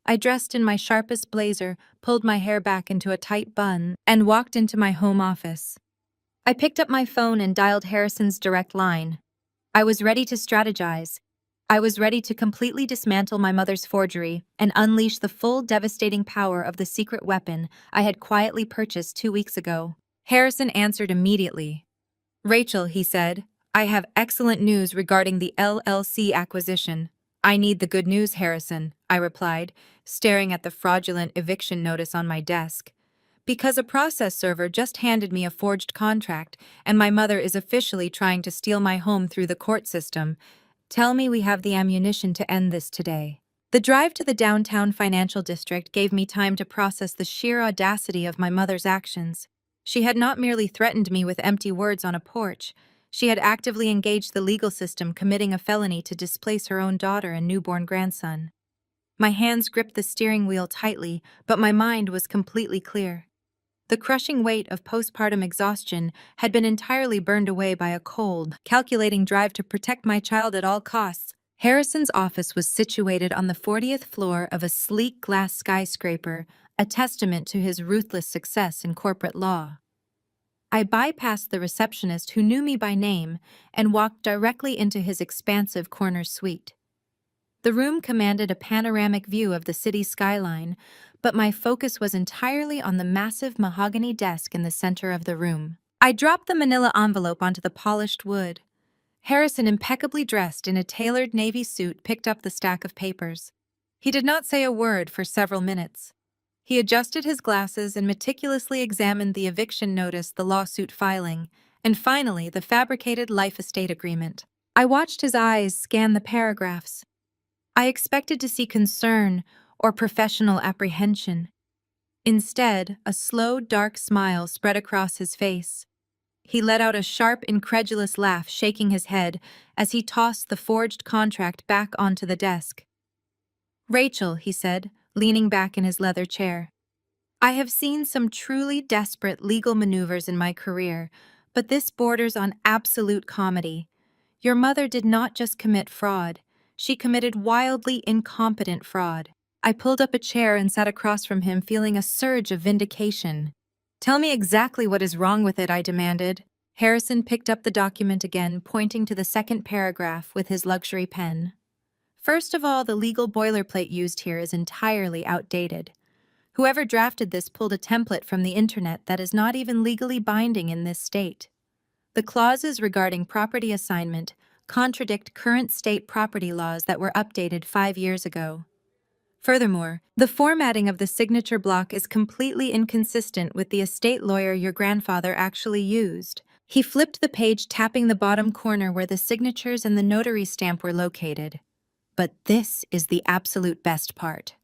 I dressed in my sharpest blazer, pulled my hair back into a tight bun, and walked into my home office. I picked up my phone and dialed Harrison's direct line. I was ready to strategize. I was ready to completely dismantle my mother's forgery and unleash the full devastating power of the secret weapon I had quietly purchased 2 weeks ago. Harrison answered immediately. "Rachel," he said, "I have excellent news regarding the LLC acquisition." "I need the good news, Harrison," I replied, staring at the fraudulent eviction notice on my desk. "Because a process server just handed me a forged contract, and my mother is officially trying to steal my home through the court system. Tell me we have the ammunition to end this today." The drive to the downtown financial district gave me time to process the sheer audacity of my mother's actions. She had not merely threatened me with empty words on a porch. She had actively engaged the legal system, committing a felony to displace her own daughter and newborn grandson. My hands gripped the steering wheel tightly, but my mind was completely clear. The crushing weight of postpartum exhaustion had been entirely burned away by a cold, calculating drive to protect my child at all costs. Harrison's office was situated on the 40th floor of a sleek glass skyscraper, a testament to his ruthless success in corporate law. I bypassed the receptionist who knew me by name and walked directly into his expansive corner suite. The room commanded a panoramic view of the city skyline, but my focus was entirely on the massive mahogany desk in the center of the room. I dropped the manila envelope onto the polished wood. Harrison, impeccably dressed in a tailored navy suit, picked up the stack of papers. He did not say a word for several minutes. He adjusted his glasses and meticulously examined the eviction notice, the lawsuit filing, and finally the fabricated life estate agreement. I watched his eyes scan the paragraphs. I expected to see concern or professional apprehension. Instead, a slow, dark smile spread across his face. He let out a sharp, incredulous laugh, shaking his head as he tossed the forged contract back onto the desk. "Rachel," he said, leaning back in his leather chair, "I have seen some truly desperate legal maneuvers in my career, but this borders on absolute comedy. Your mother did not just commit fraud, she committed wildly incompetent fraud." I pulled up a chair and sat across from him, feeling a surge of vindication. "Tell me exactly what is wrong with it," I demanded. Harrison picked up the document again, pointing to the second paragraph with his luxury pen. "First of all, the legal boilerplate used here is entirely outdated. Whoever drafted this pulled a template from the internet that is not even legally binding in this state. The clauses regarding property assignment contradict current state property laws that were updated 5 years ago. Furthermore, the formatting of the signature block is completely inconsistent with the estate lawyer your grandfather actually used." He flipped the page, tapping the bottom corner where the signatures and the notary stamp were located. "But this is the absolute best part."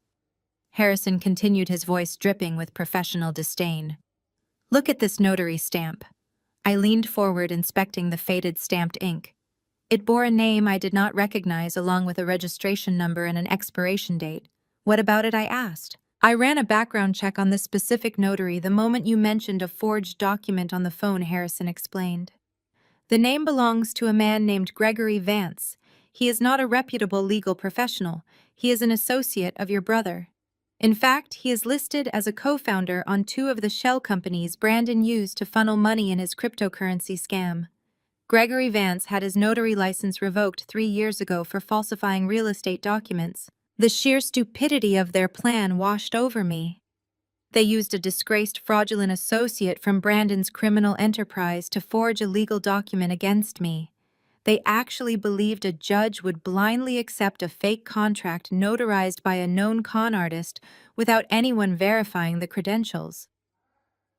Harrison continued, his voice dripping with professional disdain. "Look at this notary stamp." I leaned forward, inspecting the faded stamped ink. It bore a name I did not recognize, along with a registration number and an expiration date. "What about it?" I asked. "I ran a background check on this specific notary the moment you mentioned a forged document on the phone," Harrison explained. "The name belongs to a man named Gregory Vance. He is not a reputable legal professional. He is an associate of your brother. In fact, he is listed as a co-founder on 2 of the shell companies Brandon used to funnel money in his cryptocurrency scam. Gregory Vance had his notary license revoked 3 years ago for falsifying real estate documents. The sheer stupidity of their plan washed over me. They used a disgraced fraudulent associate from Brandon's criminal enterprise to forge a legal document against me. They actually believed a judge would blindly accept a fake contract notarized by a known con artist without anyone verifying the credentials.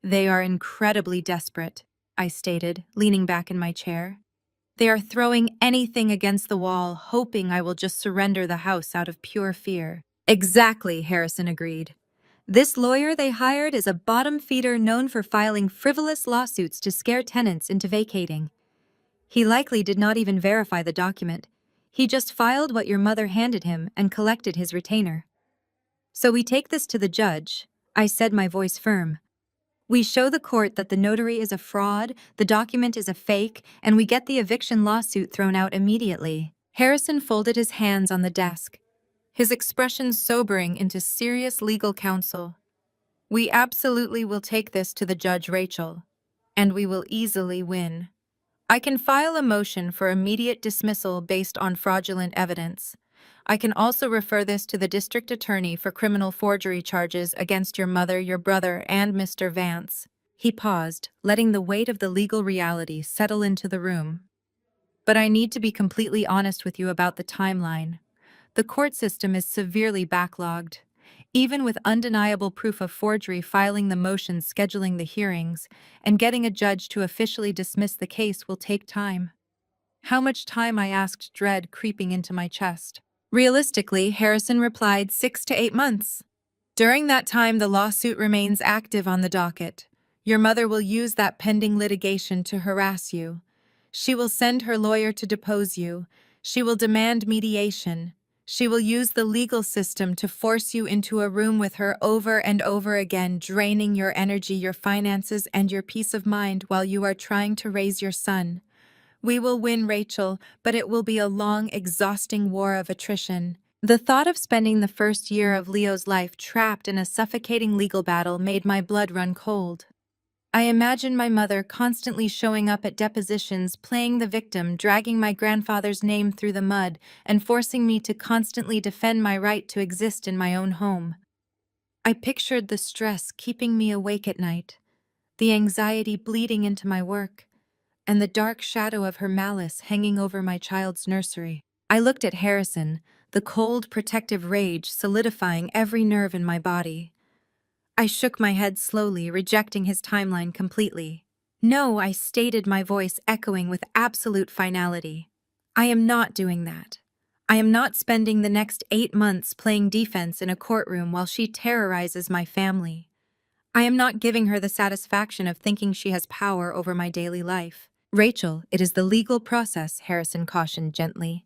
"They are incredibly desperate," I stated, leaning back in my chair. "They are throwing anything against the wall, hoping I will just surrender the house out of pure fear." "Exactly," Harrison agreed. "This lawyer they hired is a bottom feeder known for filing frivolous lawsuits to scare tenants into vacating. He likely did not even verify the document. He just filed what your mother handed him and collected his retainer. So we take this to the judge," I said, my voice firm. "We show the court that the notary is a fraud, the document is a fake, and we get the eviction lawsuit thrown out immediately." Harrison folded his hands on the desk, his expression sobering into serious legal counsel. "We absolutely will take this to the judge, Rachel, and we will easily win. I can file a motion for immediate dismissal based on fraudulent evidence. I can also refer this to the district attorney for criminal forgery charges against your mother, your brother, and Mr. Vance." He paused, letting the weight of the legal reality settle into the room. "But I need to be completely honest with you about the timeline. The court system is severely backlogged. Even with undeniable proof of forgery, filing the motions, scheduling the hearings, and getting a judge to officially dismiss the case will take time." "How much time?" I asked, dread creeping into my chest. "Realistically," Harrison replied, 6 to 8 months. During that time, the lawsuit remains active on the docket. Your mother will use that pending litigation to harass you. She will send her lawyer to depose you. She will demand mediation. She will use the legal system to force you into a room with her over and over again, draining your energy, your finances, and your peace of mind while you are trying to raise your son. We will win, Rachel, but it will be a long, exhausting war of attrition." The thought of spending the first year of Leo's life trapped in a suffocating legal battle made my blood run cold. I imagined my mother constantly showing up at depositions, playing the victim, dragging my grandfather's name through the mud, and forcing me to constantly defend my right to exist in my own home. I pictured the stress keeping me awake at night, the anxiety bleeding into my work, and the dark shadow of her malice hanging over my child's nursery. I looked at Harrison, the cold, protective rage solidifying every nerve in my body. I shook my head slowly, rejecting his timeline completely. "No," I stated, my voice echoing with absolute finality. "I am not doing that. I am not spending the next 8 months playing defense in a courtroom while she terrorizes my family. I am not giving her the satisfaction of thinking she has power over my daily life. Rachel, it is the legal process, Harrison cautioned gently.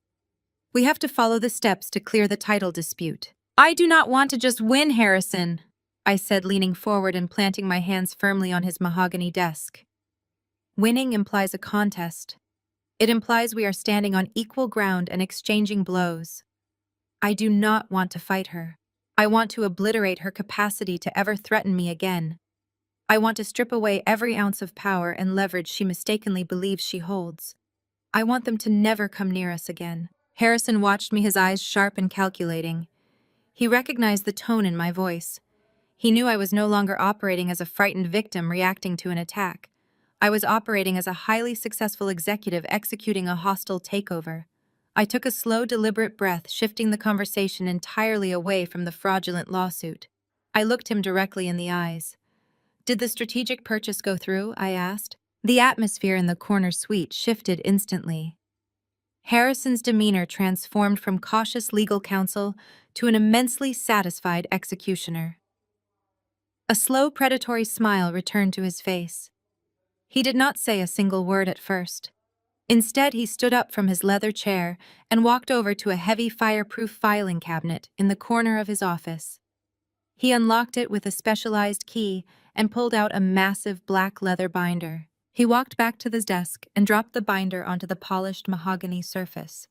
We have to follow the steps to clear the title dispute. I do not want to just win, Harrison, I said, leaning forward and planting my hands firmly on his mahogany desk. Winning implies a contest. It implies we are standing on equal ground and exchanging blows. I do not want to fight her. I want to obliterate her capacity to ever threaten me again. I want to strip away every ounce of power and leverage she mistakenly believes she holds. I want them to never come near us again. Harrison watched me, his eyes sharp and calculating. He recognized the tone in my voice. He knew I was no longer operating as a frightened victim reacting to an attack. I was operating as a highly successful executive executing a hostile takeover. I took a slow, deliberate breath, shifting the conversation entirely away from the fraudulent lawsuit. I looked him directly in the eyes. Did the strategic purchase go through? I asked. The atmosphere in the corner suite shifted instantly. Harrison's demeanor transformed from cautious legal counsel to an immensely satisfied executioner. A slow, predatory smile returned to his face. He did not say a single word at first. Instead, he stood up from his leather chair and walked over to a heavy fireproof filing cabinet in the corner of his office. He unlocked it with a specialized key and pulled out a massive black leather binder. He walked back to his desk and dropped the binder onto the polished mahogany surface.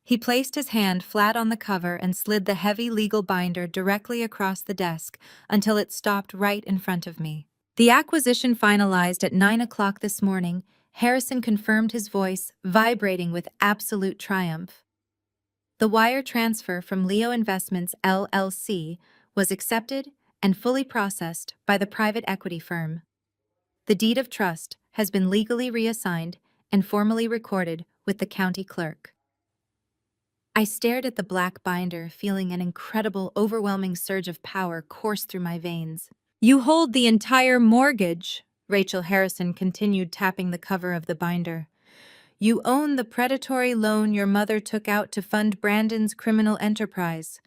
He placed his hand flat on the cover and slid the heavy legal binder directly across the desk until it stopped right in front of me. The acquisition finalized at 9 o'clock this morning. Harrison confirmed, his voice vibrating with absolute triumph. The wire transfer from Leo Investments LLC was accepted and fully processed by the private equity firm. The deed of trust has been legally reassigned and formally recorded with the county clerk. I stared at the black binder, feeling an incredible, overwhelming surge of power course through my veins. You hold the entire mortgage, Rachel Harrison continued, tapping the cover of the binder. You own the predatory loan your mother took out to fund Brandon's criminal enterprise.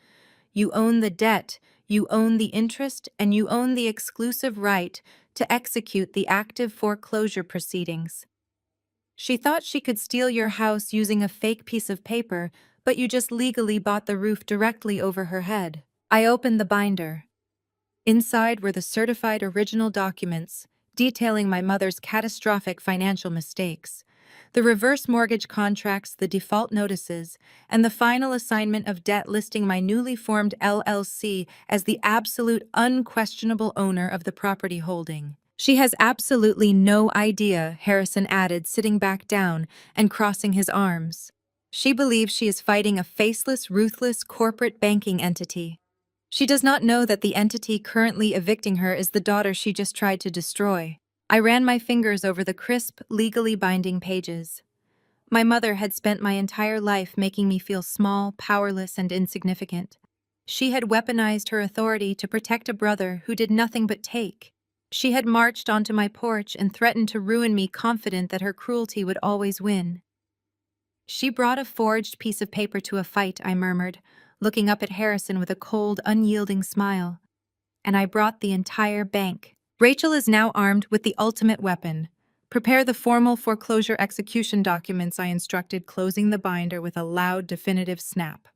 You own the debt, you own the interest, and you own the exclusive right to execute the active foreclosure proceedings. She thought she could steal your house using a fake piece of paper, but you just legally bought the roof directly over her head. I opened the binder. Inside were the certified original documents detailing my mother's catastrophic financial mistakes, the reverse mortgage contracts, the default notices, and the final assignment of debt listing my newly formed LLC as the absolute unquestionable owner of the property holding. She has absolutely no idea, Harrison added, sitting back down and crossing his arms. She believes she is fighting a faceless, ruthless corporate banking entity. She does not know that the entity currently evicting her is the daughter she just tried to destroy. I ran my fingers over the crisp, legally binding pages. My mother had spent my entire life making me feel small, powerless, and insignificant. She had weaponized her authority to protect a brother who did nothing but take. She had marched onto my porch and threatened to ruin me, confident that her cruelty would always win. She brought a forged piece of paper to a fight, I murmured, looking up at Harrison with a cold, unyielding smile. And I brought the entire bank. Rachel is now armed with the ultimate weapon. Prepare the formal foreclosure execution documents, I instructed, closing the binder with a loud, definitive snap.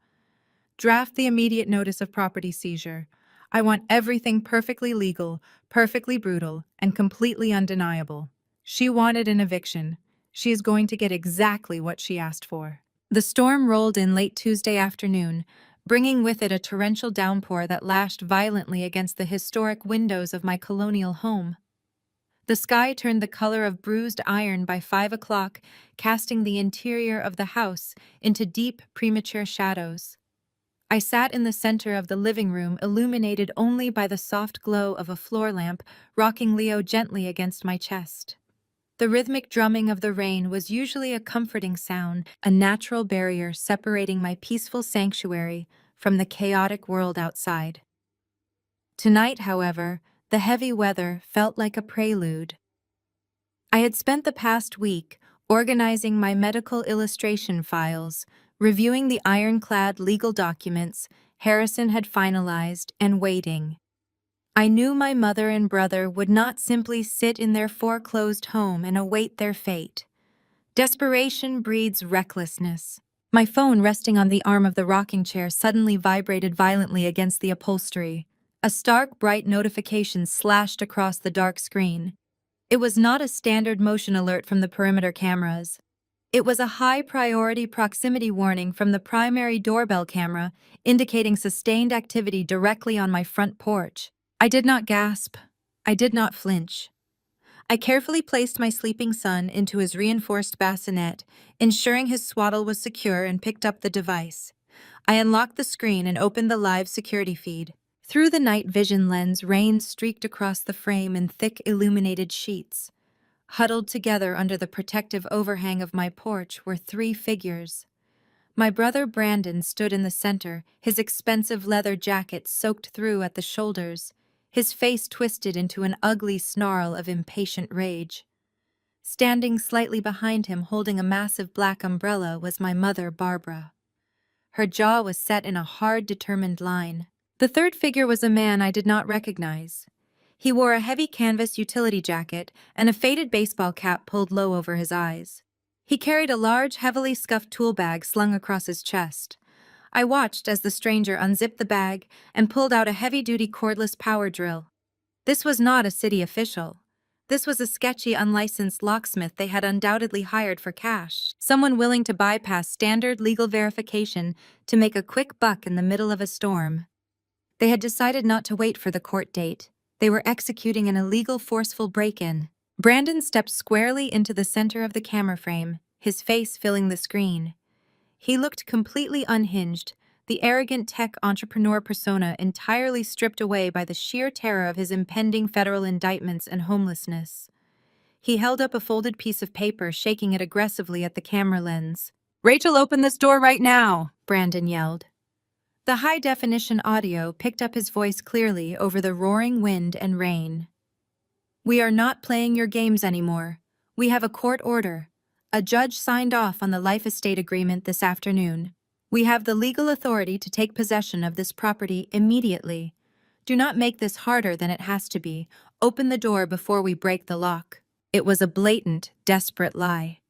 Draft the immediate notice of property seizure. I want everything perfectly legal, perfectly brutal, and completely undeniable. She wanted an eviction. She is going to get exactly what she asked for. The storm rolled in late Tuesday afternoon, bringing with it a torrential downpour that lashed violently against the historic windows of my colonial home. The sky turned the color of bruised iron by 5 o'clock, casting the interior of the house into deep, premature shadows. I sat in the center of the living room, illuminated only by the soft glow of a floor lamp, rocking Leo gently against my chest. The rhythmic drumming of the rain was usually a comforting sound, a natural barrier separating my peaceful sanctuary from the chaotic world outside. Tonight, however, the heavy weather felt like a prelude. I had spent the past week organizing my medical illustration files, reviewing the ironclad legal documents Harrison had finalized, and waiting. I knew my mother and brother would not simply sit in their foreclosed home and await their fate. Desperation breeds recklessness. My phone, resting on the arm of the rocking chair, suddenly vibrated violently against the upholstery. A stark, bright notification slashed across the dark screen. It was not a standard motion alert from the perimeter cameras. It was a high-priority proximity warning from the primary doorbell camera, indicating sustained activity directly on my front porch. I did not gasp. I did not flinch. I carefully placed my sleeping son into his reinforced bassinet, ensuring his swaddle was secure, and picked up the device. I unlocked the screen and opened the live security feed. Through the night vision lens, rain streaked across the frame in thick illuminated sheets. Huddled together under the protective overhang of my porch were three figures. My brother Brandon stood in the center, his expensive leather jacket soaked through at the shoulders, his face twisted into an ugly snarl of impatient rage. Standing slightly behind him, holding a massive black umbrella, was my mother, Barbara. Her jaw was set in a hard, determined line. The third figure was a man I did not recognize. He wore a heavy canvas utility jacket and a faded baseball cap pulled low over his eyes. He carried a large, heavily scuffed tool bag slung across his chest. I watched as the stranger unzipped the bag and pulled out a heavy-duty cordless power drill. This was not a city official. This was a sketchy, unlicensed locksmith they had undoubtedly hired for cash, someone willing to bypass standard legal verification to make a quick buck in the middle of a storm. They had decided not to wait for the court date. They were executing an illegal, forceful break-in. Brandon stepped squarely into the center of the camera frame, his face filling the screen. He looked completely unhinged, the arrogant tech entrepreneur persona entirely stripped away by the sheer terror of his impending federal indictments and homelessness. He held up a folded piece of paper, shaking it aggressively at the camera lens. "Rachel, open this door right now!" Brandon yelled. The high-definition audio picked up his voice clearly over the roaring wind and rain. "We are not playing your games anymore. We have a court order. A judge signed off on the life estate agreement this afternoon. We have the legal authority to take possession of this property immediately. Do not make this harder than it has to be. Open the door before we break the lock." It was a blatant, desperate lie.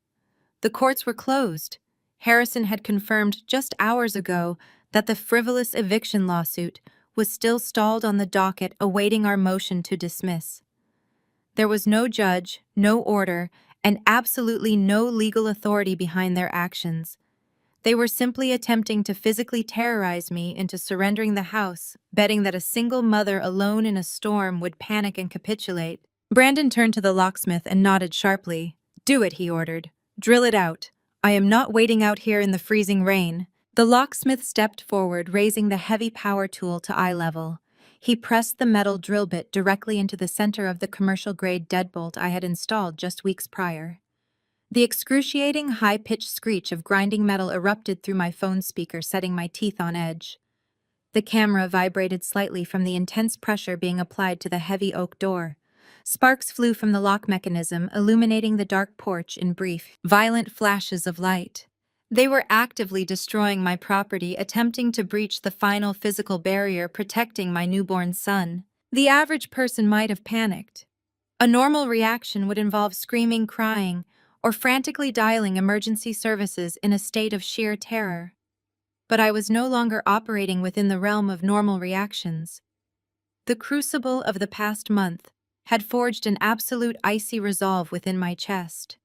The courts were closed. Harrison had confirmed just hours ago that the frivolous eviction lawsuit was still stalled on the docket awaiting our motion to dismiss. There was no judge, no order, and absolutely no legal authority behind their actions. They were simply attempting to physically terrorize me into surrendering the house, betting that a single mother alone in a storm would panic and capitulate. Brandon turned to the locksmith and nodded sharply. "Do it," he ordered. "Drill it out. I am not waiting out here in the freezing rain." The locksmith stepped forward, raising the heavy power tool to eye level. He pressed the metal drill bit directly into the center of the commercial-grade deadbolt I had installed just weeks prior. The excruciating, high-pitched screech of grinding metal erupted through my phone speaker, setting my teeth on edge. The camera vibrated slightly from the intense pressure being applied to the heavy oak door. Sparks flew from the lock mechanism, illuminating the dark porch in brief, violent flashes of light. They were actively destroying my property, attempting to breach the final physical barrier protecting my newborn son. The average person might have panicked. A normal reaction would involve screaming, crying, or frantically dialing emergency services in a state of sheer terror. But I was no longer operating within the realm of normal reactions. The crucible of the past month had forged an absolute icy resolve within my chest.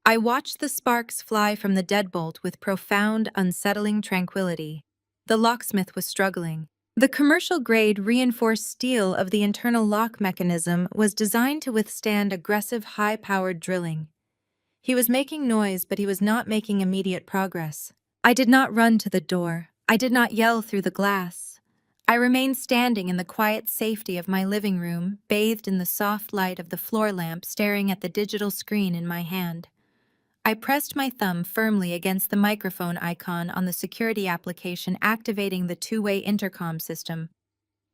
I watched the sparks fly from the deadbolt with profound, unsettling tranquility. The locksmith was struggling. The commercial-grade reinforced steel of the internal lock mechanism was designed to withstand aggressive, high-powered drilling. He was making noise, but he was not making immediate progress. I did not run to the door. I did not yell through the glass. I remained standing in the quiet safety of my living room, bathed in the soft light of the floor lamp, staring at the digital screen in my hand. I pressed my thumb firmly against the microphone icon on the security application, activating the two-way intercom system.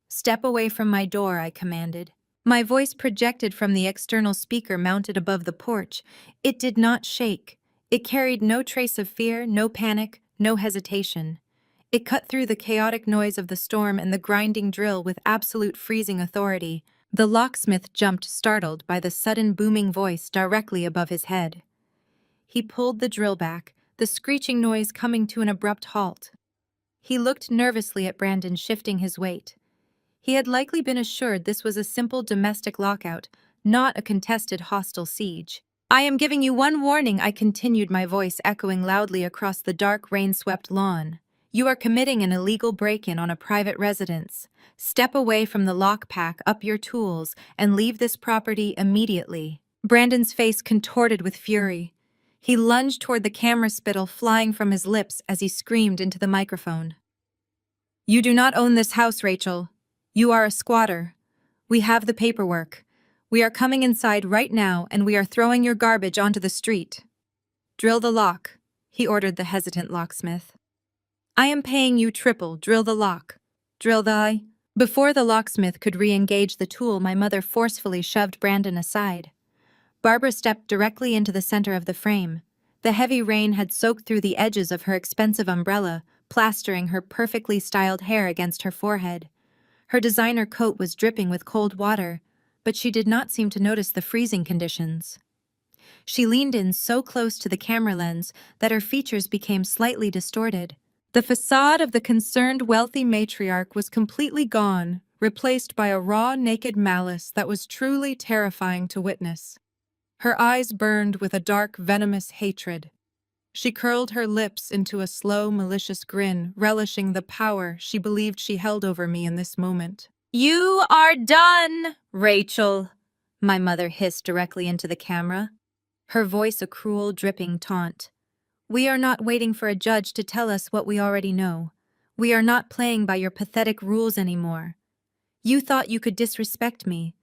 "Step away from my door," I commanded. My voice projected from the external speaker mounted above the porch. It did not shake. It carried no trace of fear, no panic, no hesitation. It cut through the chaotic noise of the storm and the grinding drill with absolute freezing authority. The locksmith jumped, startled by the sudden booming voice directly above his head. He pulled the drill back, the screeching noise coming to an abrupt halt. He looked nervously at Brandon, shifting his weight. He had likely been assured this was a simple domestic lockout, not a contested hostile siege. "I am giving you one warning," I continued, my voice echoing loudly across the dark, rain-swept lawn. "You are committing an illegal break-in on a private residence. Step away from the lockpack, up your tools, and leave this property immediately." Brandon's face contorted with fury. He lunged toward the camera, spittle flying from his lips as he screamed into the microphone. "You do not own this house, Rachel. You are a squatter. We have the paperwork. We are coming inside right now, and we are throwing your garbage onto the street." "Drill the lock," he ordered the hesitant locksmith. "I am paying you triple. Drill the lock. Drill the—" Before the locksmith could re-engage the tool, my mother forcefully shoved Brandon aside. Barbara stepped directly into the center of the frame. The heavy rain had soaked through the edges of her expensive umbrella, plastering her perfectly styled hair against her forehead. Her designer coat was dripping with cold water, but she did not seem to notice the freezing conditions. She leaned in so close to the camera lens that her features became slightly distorted. The facade of the concerned wealthy matriarch was completely gone, replaced by a raw, naked malice that was truly terrifying to witness. Her eyes burned with a dark, venomous hatred. She curled her lips into a slow, malicious grin, relishing the power she believed she held over me in this moment. "You are done, Rachel," my mother hissed directly into the camera, her voice a cruel, dripping taunt. "We are not waiting for a judge to tell us what we already know. We are not playing by your pathetic rules anymore. You thought you could disrespect me.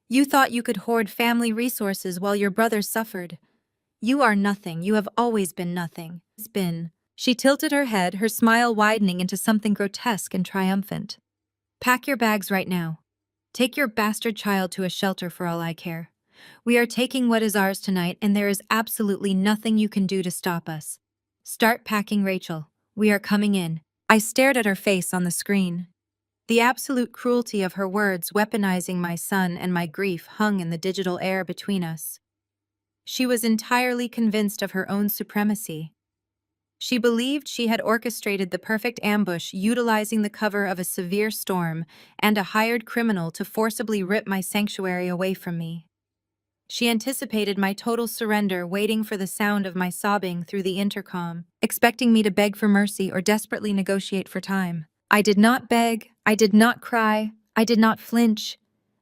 You thought you could hoard family resources while your brother suffered. You are nothing. You have always been nothing." She tilted her head, her smile widening into something grotesque and triumphant. "Pack your bags right now. Take your bastard child to a shelter for all I care. We are taking what is ours tonight, and there is absolutely nothing you can do to stop us. Start packing, Rachel. We are coming in." I stared at her face on the screen. The absolute cruelty of her words, weaponizing my son and my grief, hung in the digital air between us. She was entirely convinced of her own supremacy. She believed she had orchestrated the perfect ambush, utilizing the cover of a severe storm and a hired criminal to forcibly rip my sanctuary away from me. She anticipated my total surrender, waiting for the sound of my sobbing through the intercom, expecting me to beg for mercy or desperately negotiate for time. I did not beg, I did not cry, I did not flinch.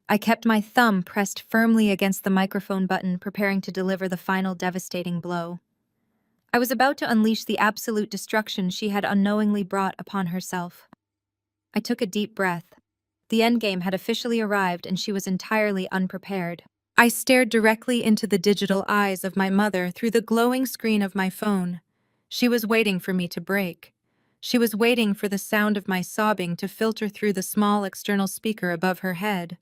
I kept my thumb pressed firmly against the microphone button, preparing to deliver the final devastating blow. I was about to unleash the absolute destruction she had unknowingly brought upon herself. I took a deep breath. The endgame had officially arrived, and she was entirely unprepared. I stared directly into the digital eyes of my mother through the glowing screen of my phone. She was waiting for me to break. She was waiting for the sound of my sobbing to filter through the small external speaker above her head.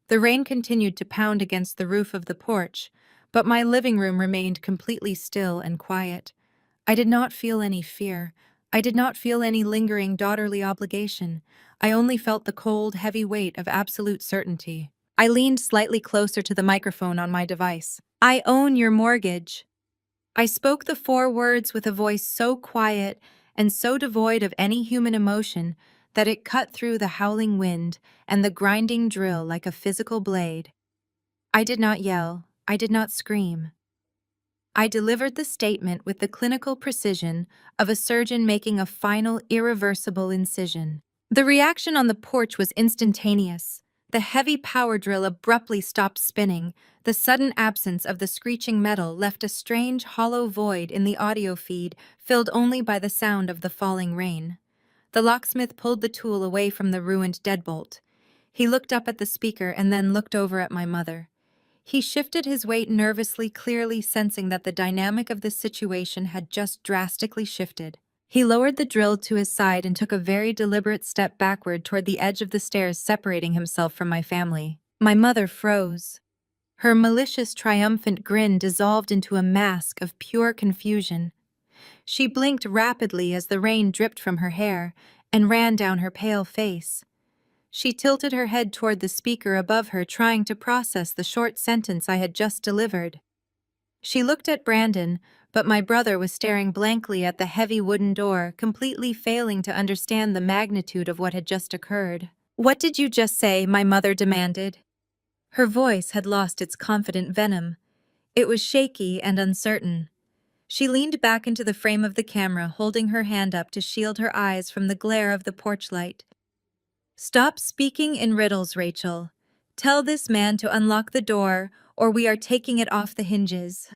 The rain continued to pound against the roof of the porch, but my living room remained completely still and quiet. I did not feel any fear. I did not feel any lingering daughterly obligation. I only felt the cold, heavy weight of absolute certainty. I leaned slightly closer to the microphone on my device. "I own your mortgage." I spoke the 4 words with a voice so quiet and so devoid of any human emotion that it cut through the howling wind and the grinding drill like a physical blade. I did not yell. I did not scream. I delivered the statement with the clinical precision of a surgeon making a final, irreversible incision. The reaction on the porch was instantaneous. The heavy power drill abruptly stopped spinning. The sudden absence of the screeching metal left a strange, hollow void in the audio feed, filled only by the sound of the falling rain. The locksmith pulled the tool away from the ruined deadbolt. He looked up at the speaker and then looked over at my mother. He shifted his weight nervously, clearly sensing that the dynamic of the situation had just drastically shifted. He lowered the drill to his side and took a very deliberate step backward toward the edge of the stairs, separating himself from my family. My mother froze. Her malicious, triumphant grin dissolved into a mask of pure confusion. She blinked rapidly as the rain dripped from her hair and ran down her pale face. She tilted her head toward the speaker above her, trying to process the short sentence I had just delivered. She looked at Brandon, but my brother was staring blankly at the heavy wooden door, completely failing to understand the magnitude of what had just occurred. "What did you just say?" my mother demanded. Her voice had lost its confident venom. It was shaky and uncertain. She leaned back into the frame of the camera, holding her hand up to shield her eyes from the glare of the porch light. "Stop speaking in riddles, Rachel. Tell this man to unlock the door, or we are taking it off the hinges."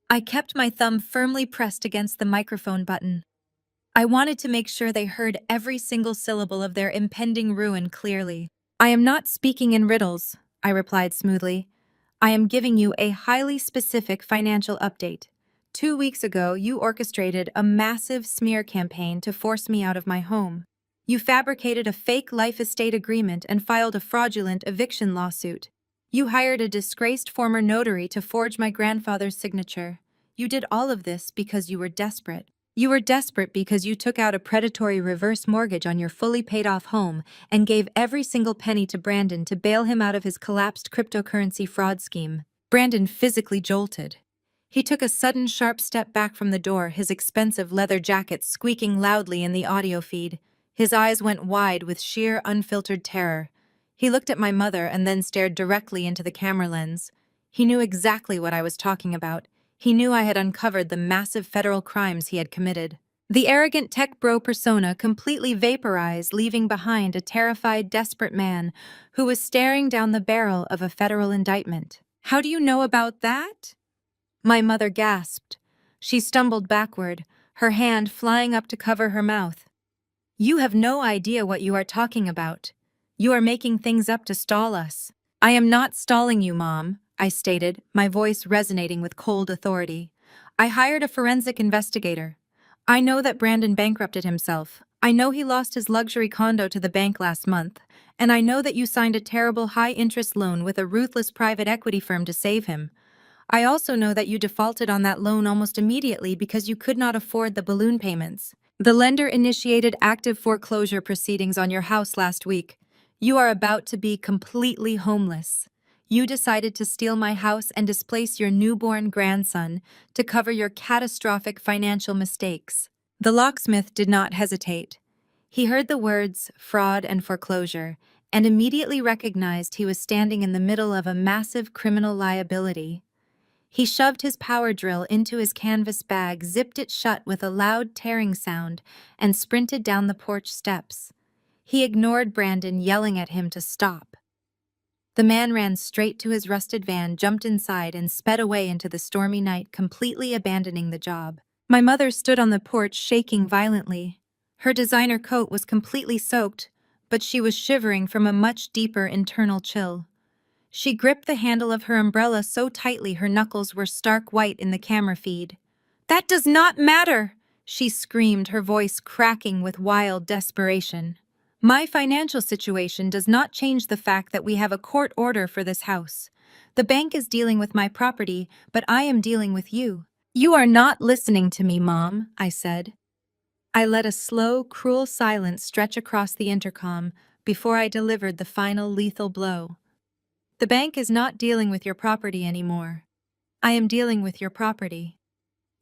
I kept my thumb firmly pressed against the microphone button. I wanted to make sure they heard every single syllable of their impending ruin clearly. "I am not speaking in riddles," I replied smoothly. "I am giving you a highly specific financial update. 2 weeks ago, you orchestrated a massive smear campaign to force me out of my home. You fabricated a fake life estate agreement and filed a fraudulent eviction lawsuit. You hired a disgraced former notary to forge my grandfather's signature. You did all of this because you were desperate. You were desperate because you took out a predatory reverse mortgage on your fully paid-off home and gave every single penny to Brandon to bail him out of his collapsed cryptocurrency fraud scheme." Brandon physically jolted. He took a sudden sharp step back from the door, his expensive leather jacket squeaking loudly in the audio feed. His eyes went wide with sheer, unfiltered terror. He looked at my mother and then stared directly into the camera lens. He knew exactly what I was talking about. He knew I had uncovered the massive federal crimes he had committed. The arrogant tech bro persona completely vaporized, leaving behind a terrified, desperate man who was staring down the barrel of a federal indictment. "How do you know about that?" My mother gasped. She stumbled backward, her hand flying up to cover her mouth. "You have no idea what you are talking about. You are making things up to stall us." "I am not stalling you, Mom," I stated, my voice resonating with cold authority. "I hired a forensic investigator. I know that Brandon bankrupted himself. I know he lost his luxury condo to the bank last month. And I know that you signed a terrible high-interest loan with a ruthless private equity firm to save him. I also know that you defaulted on that loan almost immediately because you could not afford the balloon payments. The lender initiated active foreclosure proceedings on your house last week. You are about to be completely homeless. You decided to steal my house and displace your newborn grandson to cover your catastrophic financial mistakes." The locksmith did not hesitate. He heard the words fraud and foreclosure and immediately recognized he was standing in the middle of a massive criminal liability. He shoved his power drill into his canvas bag, zipped it shut with a loud tearing sound, and sprinted down the porch steps. He ignored Brandon yelling at him to stop. The man ran straight to his rusted van, jumped inside, and sped away into the stormy night, completely abandoning the job. My mother stood on the porch, shaking violently. Her designer coat was completely soaked, but she was shivering from a much deeper internal chill. She gripped the handle of her umbrella so tightly her knuckles were stark white in the camera feed. "That does not matter!" she screamed, her voice cracking with wild desperation. "My financial situation does not change the fact that we have a court order for this house. The bank is dealing with my property, but I am dealing with you." "You are not listening to me, Mom," I said. I let a slow, cruel silence stretch across the intercom before I delivered the final lethal blow. "The bank is not dealing with your property anymore. I am dealing with your property."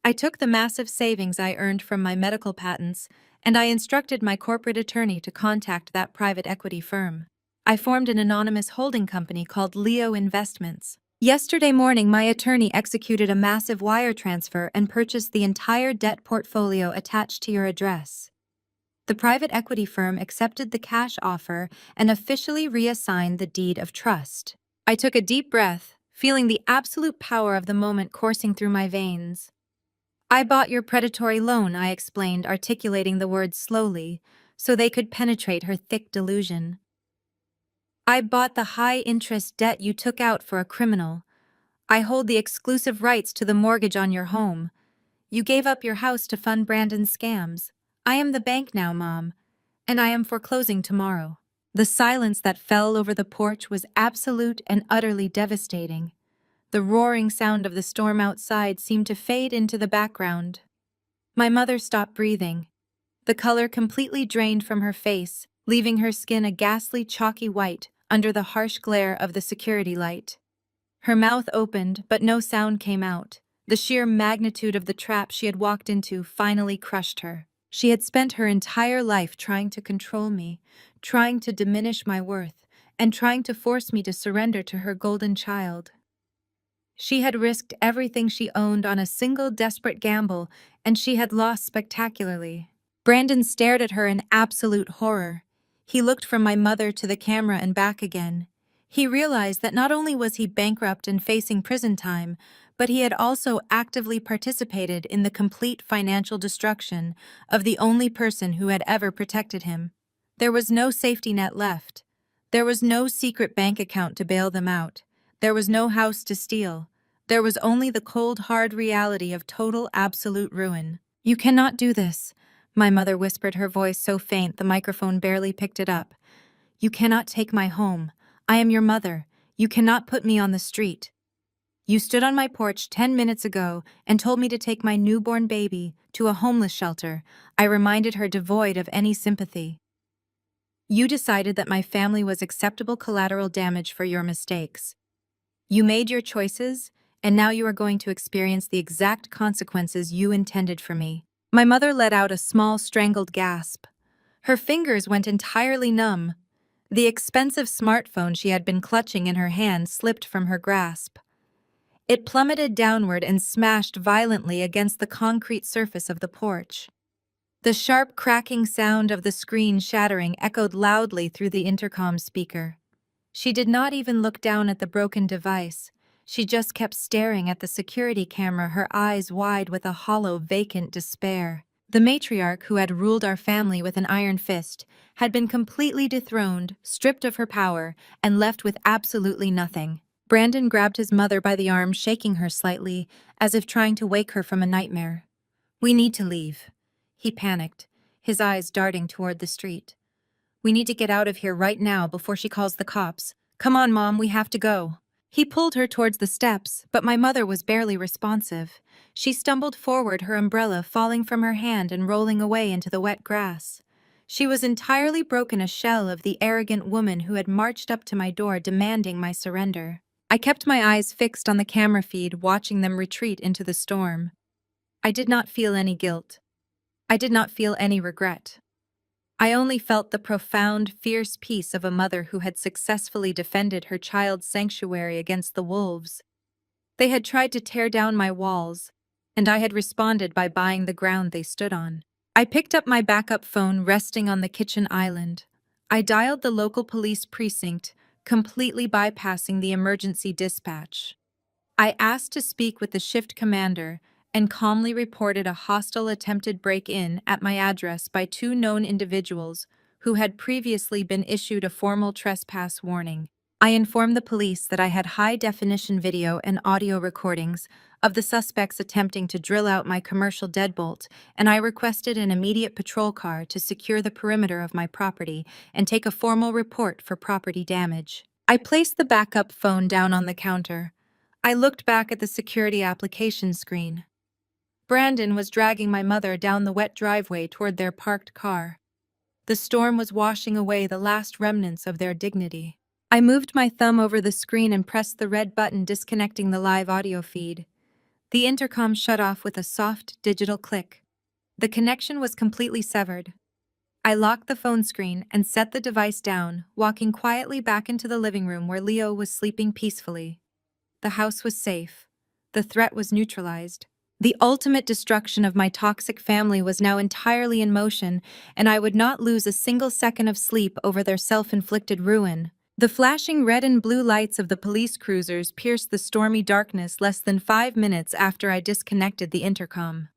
I took the massive savings I earned from my medical patents, and I instructed my corporate attorney to contact that private equity firm. I formed an anonymous holding company called Leo Investments. Yesterday morning, my attorney executed a massive wire transfer and purchased the entire debt portfolio attached to your address. The private equity firm accepted the cash offer and officially reassigned the deed of trust. I took a deep breath, feeling the absolute power of the moment coursing through my veins. "I bought your predatory loan," I explained, articulating the words slowly, so they could penetrate her thick delusion. "I bought the high-interest debt you took out for a criminal. I hold the exclusive rights to the mortgage on your home. You gave up your house to fund Brandon's scams. I am the bank now, Mom, and I am foreclosing tomorrow." The silence that fell over the porch was absolute and utterly devastating. The roaring sound of the storm outside seemed to fade into the background. My mother stopped breathing. The color completely drained from her face, leaving her skin a ghastly chalky white under the harsh glare of the security light. Her mouth opened, but no sound came out. The sheer magnitude of the trap she had walked into finally crushed her. She had spent her entire life trying to control me, trying to diminish my worth, and trying to force me to surrender to her golden child. She had risked everything she owned on a single desperate gamble, and she had lost spectacularly. Brandon stared at her in absolute horror. He looked from my mother to the camera and back again. He realized that not only was he bankrupt and facing prison time, but he had also actively participated in the complete financial destruction of the only person who had ever protected him. There was no safety net left. There was no secret bank account to bail them out. There was no house to steal. There was only the cold, hard reality of total, absolute ruin. "You cannot do this," my mother whispered, her voice so faint the microphone barely picked it up. "You cannot take my home. I am your mother. You cannot put me on the street. You stood on my porch 10 minutes ago and told me to take my newborn baby to a homeless shelter," I reminded her, devoid of any sympathy. "You decided that my family was acceptable collateral damage for your mistakes. You made your choices, and now you are going to experience the exact consequences you intended for me." My mother let out a small, strangled gasp. Her fingers went entirely numb. The expensive smartphone she had been clutching in her hand slipped from her grasp. It plummeted downward and smashed violently against the concrete surface of the porch. The sharp cracking sound of the screen shattering echoed loudly through the intercom speaker. She did not even look down at the broken device. She just kept staring at the security camera, her eyes wide with a hollow, vacant despair. The matriarch who had ruled our family with an iron fist had been completely dethroned, stripped of her power, and left with absolutely nothing. Brandon grabbed his mother by the arm, shaking her slightly, as if trying to wake her from a nightmare. "We need to leave," he panicked, his eyes darting toward the street. "We need to get out of here right now before she calls the cops. Come on, Mom, we have to go." He pulled her towards the steps, but my mother was barely responsive. She stumbled forward, her umbrella falling from her hand and rolling away into the wet grass. She was entirely broken, a shell of the arrogant woman who had marched up to my door demanding my surrender. I kept my eyes fixed on the camera feed, watching them retreat into the storm. I did not feel any guilt. I did not feel any regret. I only felt the profound, fierce peace of a mother who had successfully defended her child's sanctuary against the wolves. They had tried to tear down my walls, and I had responded by buying the ground they stood on. I picked up my backup phone resting on the kitchen island. I dialed the local police precinct, completely bypassing the emergency dispatch. I asked to speak with the shift commander and calmly reported a hostile attempted break-in at my address by two known individuals who had previously been issued a formal trespass warning. I informed the police that I had high-definition video and audio recordings of the suspects attempting to drill out my commercial deadbolt, and I requested an immediate patrol car to secure the perimeter of my property and take a formal report for property damage. I placed the backup phone down on the counter. I looked back at the security application screen. Brandon was dragging my mother down the wet driveway toward their parked car. The storm was washing away the last remnants of their dignity. I moved my thumb over the screen and pressed the red button, disconnecting the live audio feed. The intercom shut off with a soft, digital click. The connection was completely severed. I locked the phone screen and set the device down, walking quietly back into the living room where Leo was sleeping peacefully. The house was safe. The threat was neutralized. The ultimate destruction of my toxic family was now entirely in motion, and I would not lose a single second of sleep over their self-inflicted ruin. The flashing red and blue lights of the police cruisers pierced the stormy darkness less than 5 minutes after I disconnected the intercom.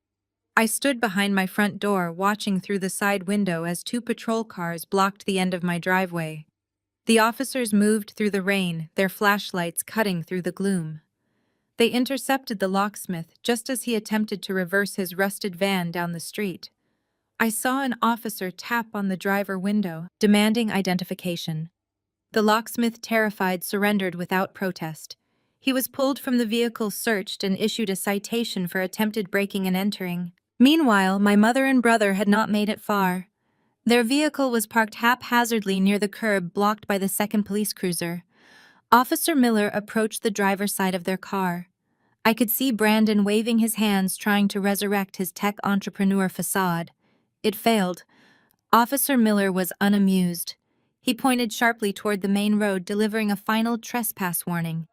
I stood behind my front door, watching through the side window as two patrol cars blocked the end of my driveway. The officers moved through the rain, their flashlights cutting through the gloom. They intercepted the locksmith just as he attempted to reverse his rusted van down the street. I saw an officer tap on the driver window, demanding identification. The locksmith, terrified, surrendered without protest. He was pulled from the vehicle, searched, and issued a citation for attempted breaking and entering. Meanwhile, my mother and brother had not made it far. Their vehicle was parked haphazardly near the curb, blocked by the second police cruiser. Officer Miller approached the driver's side of their car. I could see Brandon waving his hands, trying to resurrect his tech entrepreneur facade. It failed. Officer Miller was unamused. He pointed sharply toward the main road, delivering a final trespass warning.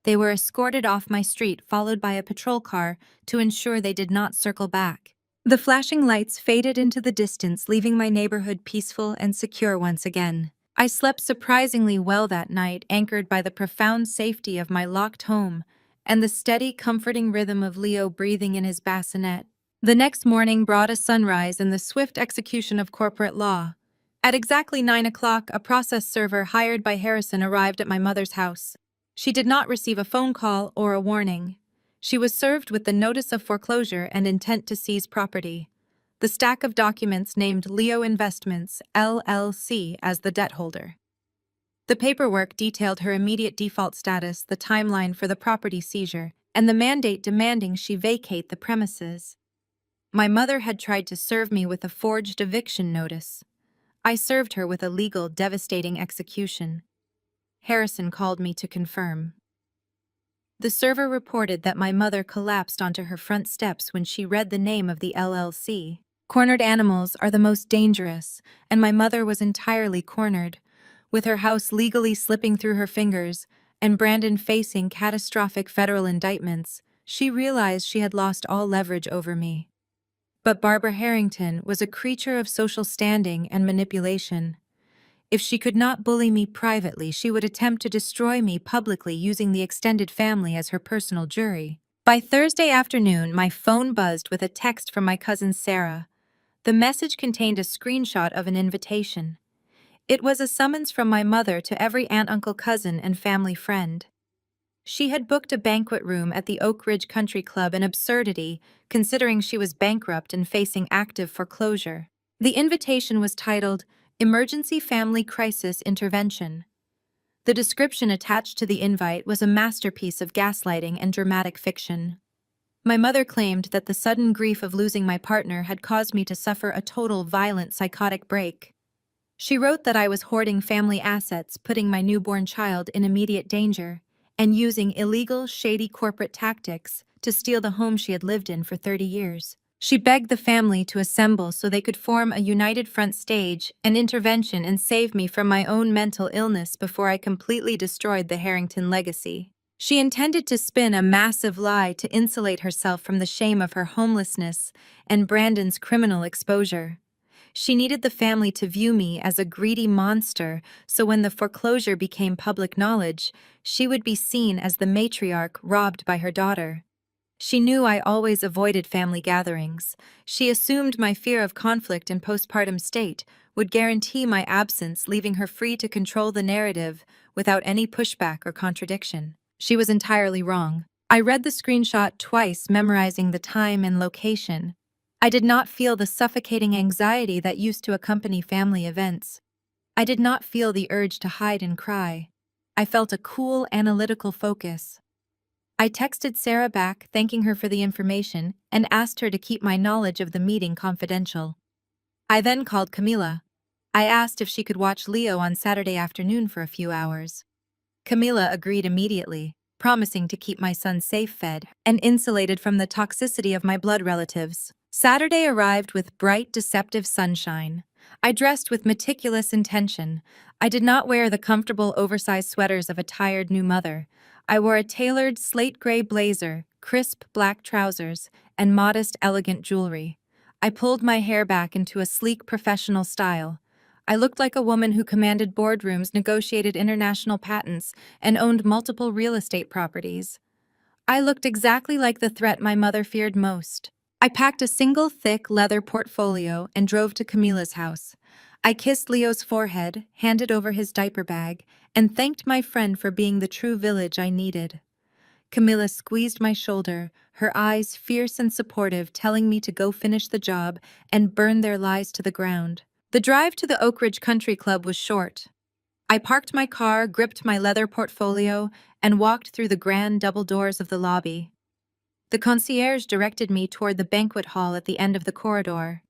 They were escorted off my street, followed by a patrol car, to ensure they did not circle back. The flashing lights faded into the distance, leaving my neighborhood peaceful and secure once again. I slept surprisingly well that night, anchored by the profound safety of my locked home and the steady, comforting rhythm of Leo breathing in his bassinet. The next morning brought a sunrise and the swift execution of corporate law. At exactly 9 o'clock, a process server hired by Harrison arrived at my mother's house. She did not receive a phone call or a warning. She was served with the notice of foreclosure and intent to seize property. The stack of documents named Leo Investments, LLC, as the debt holder. The paperwork detailed her immediate default status, the timeline for the property seizure, and the mandate demanding she vacate the premises. My mother had tried to serve me with a forged eviction notice. I served her with a legal, devastating execution. Harrison called me to confirm. The server reported that my mother collapsed onto her front steps when she read the name of the LLC. Cornered animals are the most dangerous, and my mother was entirely cornered. With her house legally slipping through her fingers and Brandon facing catastrophic federal indictments, she realized she had lost all leverage over me. But Barbara Harrington was a creature of social standing and manipulation. If she could not bully me privately, she would attempt to destroy me publicly, using the extended family as her personal jury. By Thursday afternoon, my phone buzzed with a text from my cousin Sarah. The message contained a screenshot of an invitation. It was a summons from my mother to every aunt, uncle, cousin, and family friend. She had booked a banquet room at the Oak Ridge Country Club, an absurdity, considering she was bankrupt and facing active foreclosure. The invitation was titled, Emergency Family Crisis Intervention. The description attached to the invite was a masterpiece of gaslighting and dramatic fiction. My mother claimed that the sudden grief of losing my partner had caused me to suffer a total, violent, psychotic break. She wrote that I was hoarding family assets, putting my newborn child in immediate danger, and using illegal, shady corporate tactics to steal the home she had lived in for 30 years. She begged the family to assemble so they could form a united front, stage an intervention, and save me from my own mental illness before I completely destroyed the Harrington legacy. She intended to spin a massive lie to insulate herself from the shame of her homelessness and Brandon's criminal exposure. She needed the family to view me as a greedy monster, so when the foreclosure became public knowledge, she would be seen as the matriarch robbed by her daughter. She knew I always avoided family gatherings. She assumed my fear of conflict and postpartum state would guarantee my absence, leaving her free to control the narrative without any pushback or contradiction. She was entirely wrong. I read the screenshot twice, memorizing the time and location. I did not feel the suffocating anxiety that used to accompany family events. I did not feel the urge to hide and cry. I felt a cool, analytical focus. I texted Sarah back, thanking her for the information, and asked her to keep my knowledge of the meeting confidential. I then called Camila. I asked if she could watch Leo on Saturday afternoon for a few hours. Camila agreed immediately, promising to keep my son safe, fed, and insulated from the toxicity of my blood relatives. Saturday arrived with bright, deceptive sunshine. I dressed with meticulous intention. I did not wear the comfortable, oversized sweaters of a tired new mother. I wore a tailored, slate-gray blazer, crisp black trousers, and modest, elegant jewelry. I pulled my hair back into a sleek, professional style. I looked like a woman who commanded boardrooms, negotiated international patents, and owned multiple real estate properties. I looked exactly like the threat my mother feared most. I packed a single thick leather portfolio and drove to Camila's house. I kissed Leo's forehead, handed over his diaper bag, and thanked my friend for being the true village I needed. Camila squeezed my shoulder, her eyes fierce and supportive, telling me to go finish the job and burn their lies to the ground. The drive to the Oak Ridge Country Club was short. I parked my car, gripped my leather portfolio, and walked through the grand double doors of the lobby. The concierge directed me toward the banquet hall at the end of the corridor.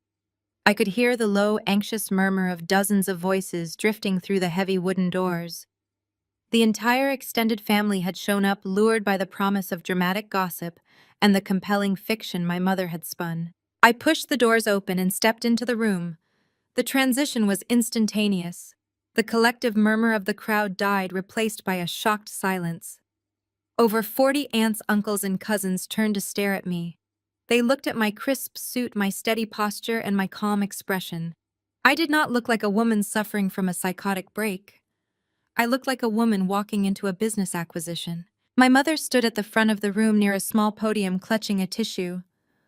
I could hear the low, anxious murmur of dozens of voices drifting through the heavy wooden doors. The entire extended family had shown up, lured by the promise of dramatic gossip and the compelling fiction my mother had spun. I pushed the doors open and stepped into the room. The transition was instantaneous. The collective murmur of the crowd died, replaced by a shocked silence. Over 40 aunts, uncles, and cousins turned to stare at me. They looked at my crisp suit, my steady posture, and my calm expression. I did not look like a woman suffering from a psychotic break. I looked like a woman walking into a business acquisition. My mother stood at the front of the room near a small podium, clutching a tissue.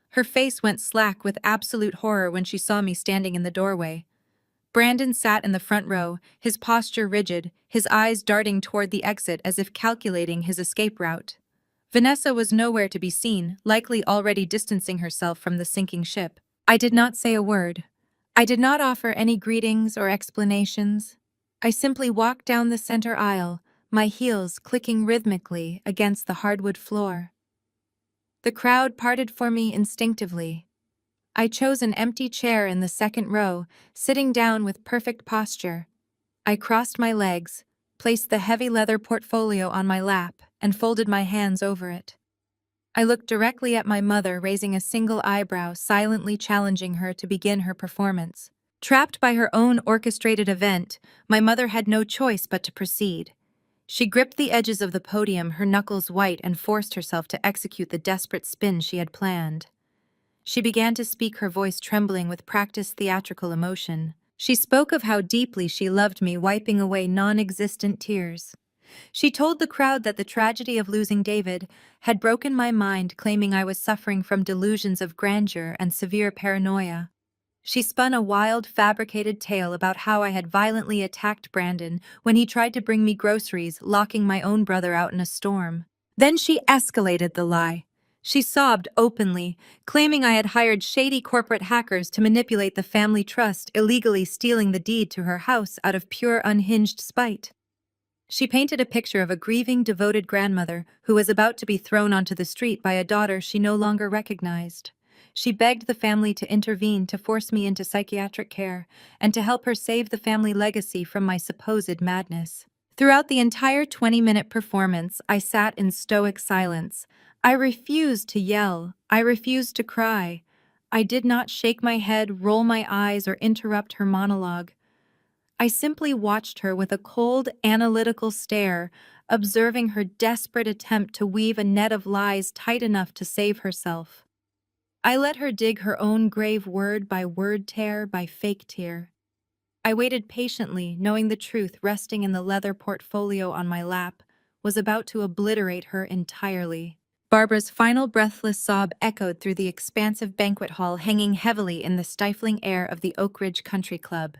Her face went slack with absolute horror when she saw me standing in the doorway. Brandon sat in the front row, his posture rigid, his eyes darting toward the exit as if calculating his escape route. Vanessa was nowhere to be seen, likely already distancing herself from the sinking ship. I did not say a word. I did not offer any greetings or explanations. I simply walked down the center aisle, my heels clicking rhythmically against the hardwood floor. The crowd parted for me instinctively. I chose an empty chair in the second row, sitting down with perfect posture. I crossed my legs, placed the heavy leather portfolio on my lap, and folded my hands over it. I looked directly at my mother, raising a single eyebrow, silently challenging her to begin her performance. Trapped by her own orchestrated event, my mother had no choice but to proceed. She gripped the edges of the podium, her knuckles white, and forced herself to execute the desperate spin she had planned. She began to speak, her voice trembling with practiced theatrical emotion. She spoke of how deeply she loved me, wiping away non-existent tears. She told the crowd that the tragedy of losing David had broken my mind, claiming I was suffering from delusions of grandeur and severe paranoia. She spun a wild, fabricated tale about how I had violently attacked Brandon when he tried to bring me groceries, locking my own brother out in a storm. Then she escalated the lie. She sobbed openly, claiming I had hired shady corporate hackers to manipulate the family trust, illegally stealing the deed to her house out of pure unhinged spite. She painted a picture of a grieving, devoted grandmother who was about to be thrown onto the street by a daughter she no longer recognized. She begged the family to intervene, to force me into psychiatric care, and to help her save the family legacy from my supposed madness. Throughout the entire 20-minute performance, I sat in stoic silence. I refused to yell. I refused to cry. I did not shake my head, roll my eyes, or interrupt her monologue. I simply watched her with a cold, analytical stare, observing her desperate attempt to weave a net of lies tight enough to save herself. I let her dig her own grave, word by word, tear by fake tear. I waited patiently, knowing the truth resting in the leather portfolio on my lap was about to obliterate her entirely. Barbara's final breathless sob echoed through the expansive banquet hall, hanging heavily in the stifling air of the Oak Ridge Country Club.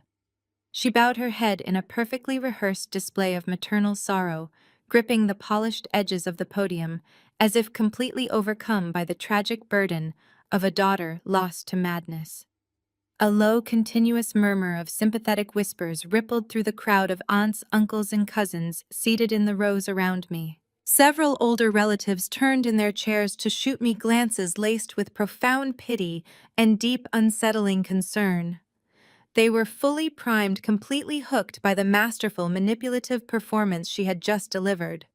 She bowed her head in a perfectly rehearsed display of maternal sorrow, gripping the polished edges of the podium, as if completely overcome by the tragic burden of a daughter lost to madness. A low, continuous murmur of sympathetic whispers rippled through the crowd of aunts, uncles, and cousins seated in the rows around me. Several older relatives turned in their chairs to shoot me glances laced with profound pity and deep, unsettling concern. They were fully primed, completely hooked by the masterful, manipulative performance she had just delivered.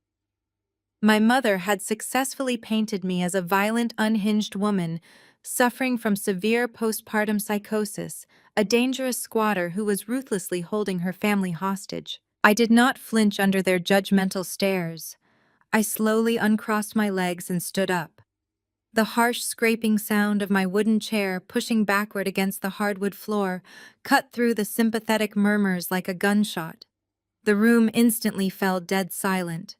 My mother had successfully painted me as a violent, unhinged woman, suffering from severe postpartum psychosis, a dangerous squatter who was ruthlessly holding her family hostage. I did not flinch under their judgmental stares. I slowly uncrossed my legs and stood up. The harsh scraping sound of my wooden chair pushing backward against the hardwood floor cut through the sympathetic murmurs like a gunshot. The room instantly fell dead silent.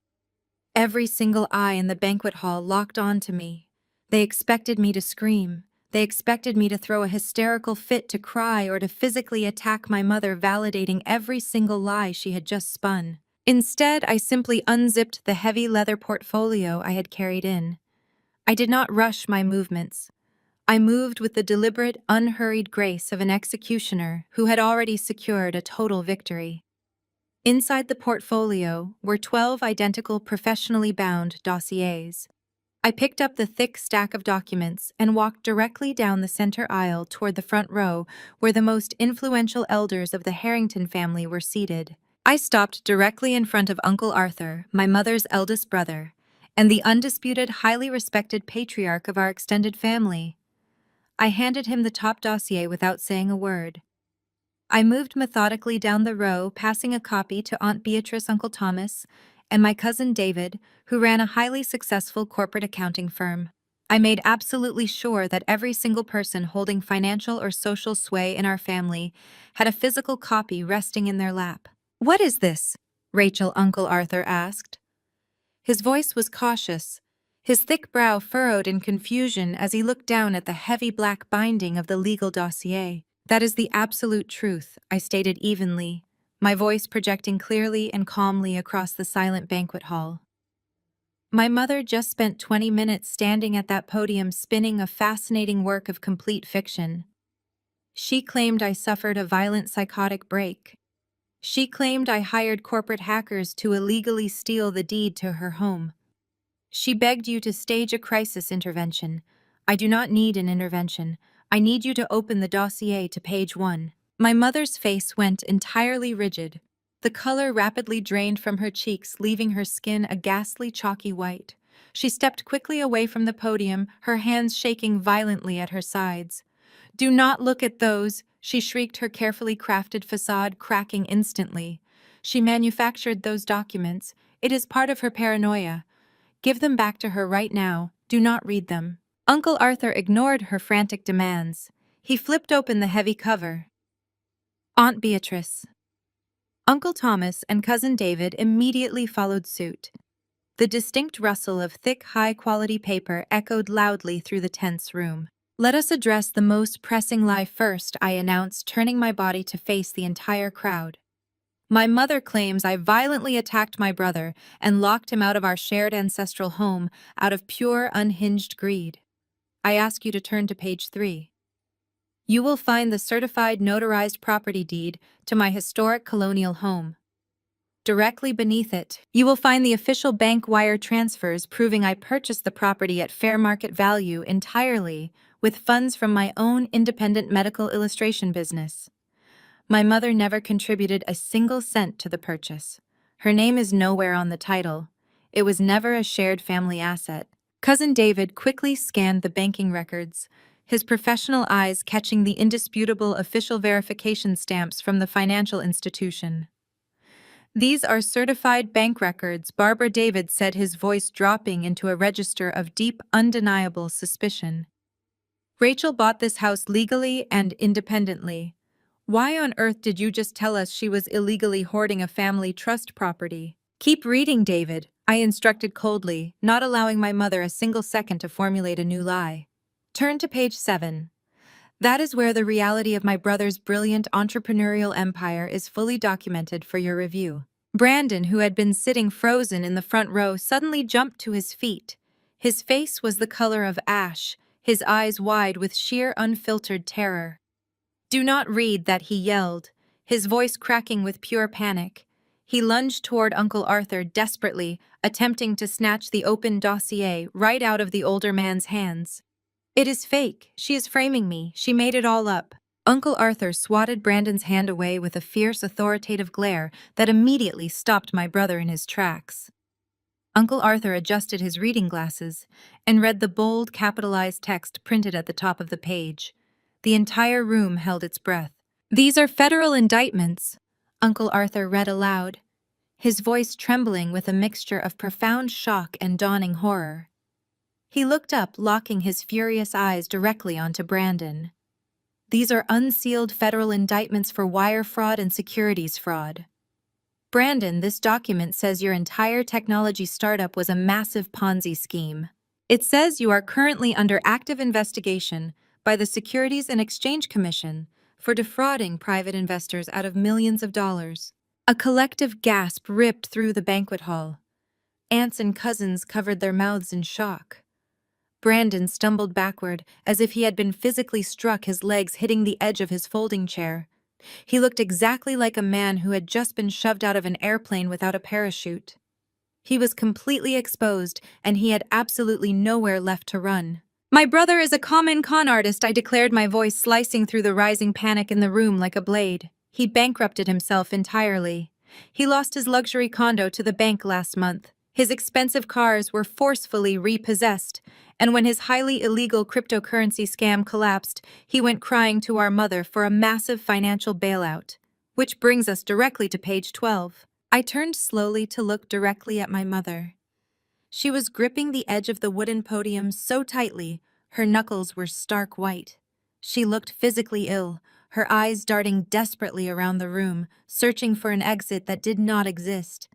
Every single eye in the banquet hall locked onto me. They expected me to scream. They expected me to throw a hysterical fit, to cry, or to physically attack my mother, validating every single lie she had just spun. Instead, I simply unzipped the heavy leather portfolio I had carried in. I did not rush my movements. I moved with the deliberate, unhurried grace of an executioner who had already secured a total victory. Inside the portfolio were 12 identical, professionally bound dossiers. I picked up the thick stack of documents and walked directly down the center aisle toward the front row where the most influential elders of the Harrington family were seated. I stopped directly in front of Uncle Arthur, my mother's eldest brother, and the undisputed, highly respected patriarch of our extended family. I handed him the top dossier without saying a word. I moved methodically down the row, passing a copy to Aunt Beatrice, Uncle Thomas, and my cousin David, who ran a highly successful corporate accounting firm. I made absolutely sure that every single person holding financial or social sway in our family had a physical copy resting in their lap. "What is this?" Rachel Uncle Arthur asked. His voice was cautious, his thick brow furrowed in confusion as he looked down at the heavy black binding of the legal dossier. "That is the absolute truth," I stated evenly, my voice projecting clearly and calmly across the silent banquet hall. My mother just spent 20 minutes standing at that podium spinning a fascinating work of complete fiction. She claimed I suffered a violent psychotic break. She claimed I hired corporate hackers to illegally steal the deed to her home. She begged you to stage a crisis intervention. I do not need an intervention. I need you to open the dossier to page 1. My mother's face went entirely rigid. The color rapidly drained from her cheeks, leaving her skin a ghastly chalky white. She stepped quickly away from the podium, her hands shaking violently at her sides. "Do not look at those," she shrieked, her carefully crafted facade cracking instantly. "She manufactured those documents. It is part of her paranoia. Give them back to her right now. Do not read them." Uncle Arthur ignored her frantic demands. He flipped open the heavy cover. Aunt Beatrice, Uncle Thomas, and Cousin David immediately followed suit. The distinct rustle of thick, high-quality paper echoed loudly through the tense room. "Let us address the most pressing lie first," I announced, turning my body to face the entire crowd. "My mother claims I violently attacked my brother and locked him out of our shared ancestral home out of pure, unhinged greed. I ask you to turn to page 3. You will find the certified notarized property deed to my historic colonial home. Directly beneath it, you will find the official bank wire transfers proving I purchased the property at fair market value entirely with funds from my own independent medical illustration business. My mother never contributed a single cent to the purchase. Her name is nowhere on the title. It was never a shared family asset." Cousin David quickly scanned the banking records, his professional eyes catching the indisputable official verification stamps from the financial institution. "These are certified bank records," Barbara David said, his voice dropping into a register of deep, undeniable suspicion. "Rachel bought this house legally and independently. Why on earth did you just tell us she was illegally hoarding a family trust property?" "Keep reading, David," I instructed coldly, not allowing my mother a single second to formulate a new lie. "Turn to page 7. That is where the reality of my brother's brilliant entrepreneurial empire is fully documented for your review." Brandon, who had been sitting frozen in the front row, suddenly jumped to his feet. His face was the color of ash, his eyes wide with sheer unfiltered terror. "Do not read that," he yelled, his voice cracking with pure panic. He lunged toward Uncle Arthur desperately, attempting to snatch the open dossier right out of the older man's hands. "It is fake. She is framing me. She made it all up." Uncle Arthur swatted Brandon's hand away with a fierce, authoritative glare that immediately stopped my brother in his tracks. Uncle Arthur adjusted his reading glasses and read the bold, capitalized text printed at the top of the page. The entire room held its breath. "These are federal indictments," Uncle Arthur read aloud, his voice trembling with a mixture of profound shock and dawning horror. He looked up, locking his furious eyes directly onto Brandon. "These are unsealed federal indictments for wire fraud and securities fraud. Brandon, this document says your entire technology startup was a massive Ponzi scheme. It says you are currently under active investigation by the Securities and Exchange Commission for defrauding private investors out of millions of dollars." A collective gasp ripped through the banquet hall. Aunts and cousins covered their mouths in shock. Brandon stumbled backward as if he had been physically struck, his legs hitting the edge of his folding chair. He looked exactly like a man who had just been shoved out of an airplane without a parachute. He was completely exposed, and he had absolutely nowhere left to run. My brother is a common con artist, I declared, my voice slicing through the rising panic in the room like a blade. He bankrupted himself entirely. He lost his luxury condo to the bank last month. His expensive cars were forcefully repossessed, and when his highly illegal cryptocurrency scam collapsed, he went crying to our mother for a massive financial bailout. Which brings us directly to page 12. I turned slowly to look directly at my mother. She was gripping the edge of the wooden podium so tightly, her knuckles were stark white. She looked physically ill, her eyes darting desperately around the room, searching for an exit that did not exist.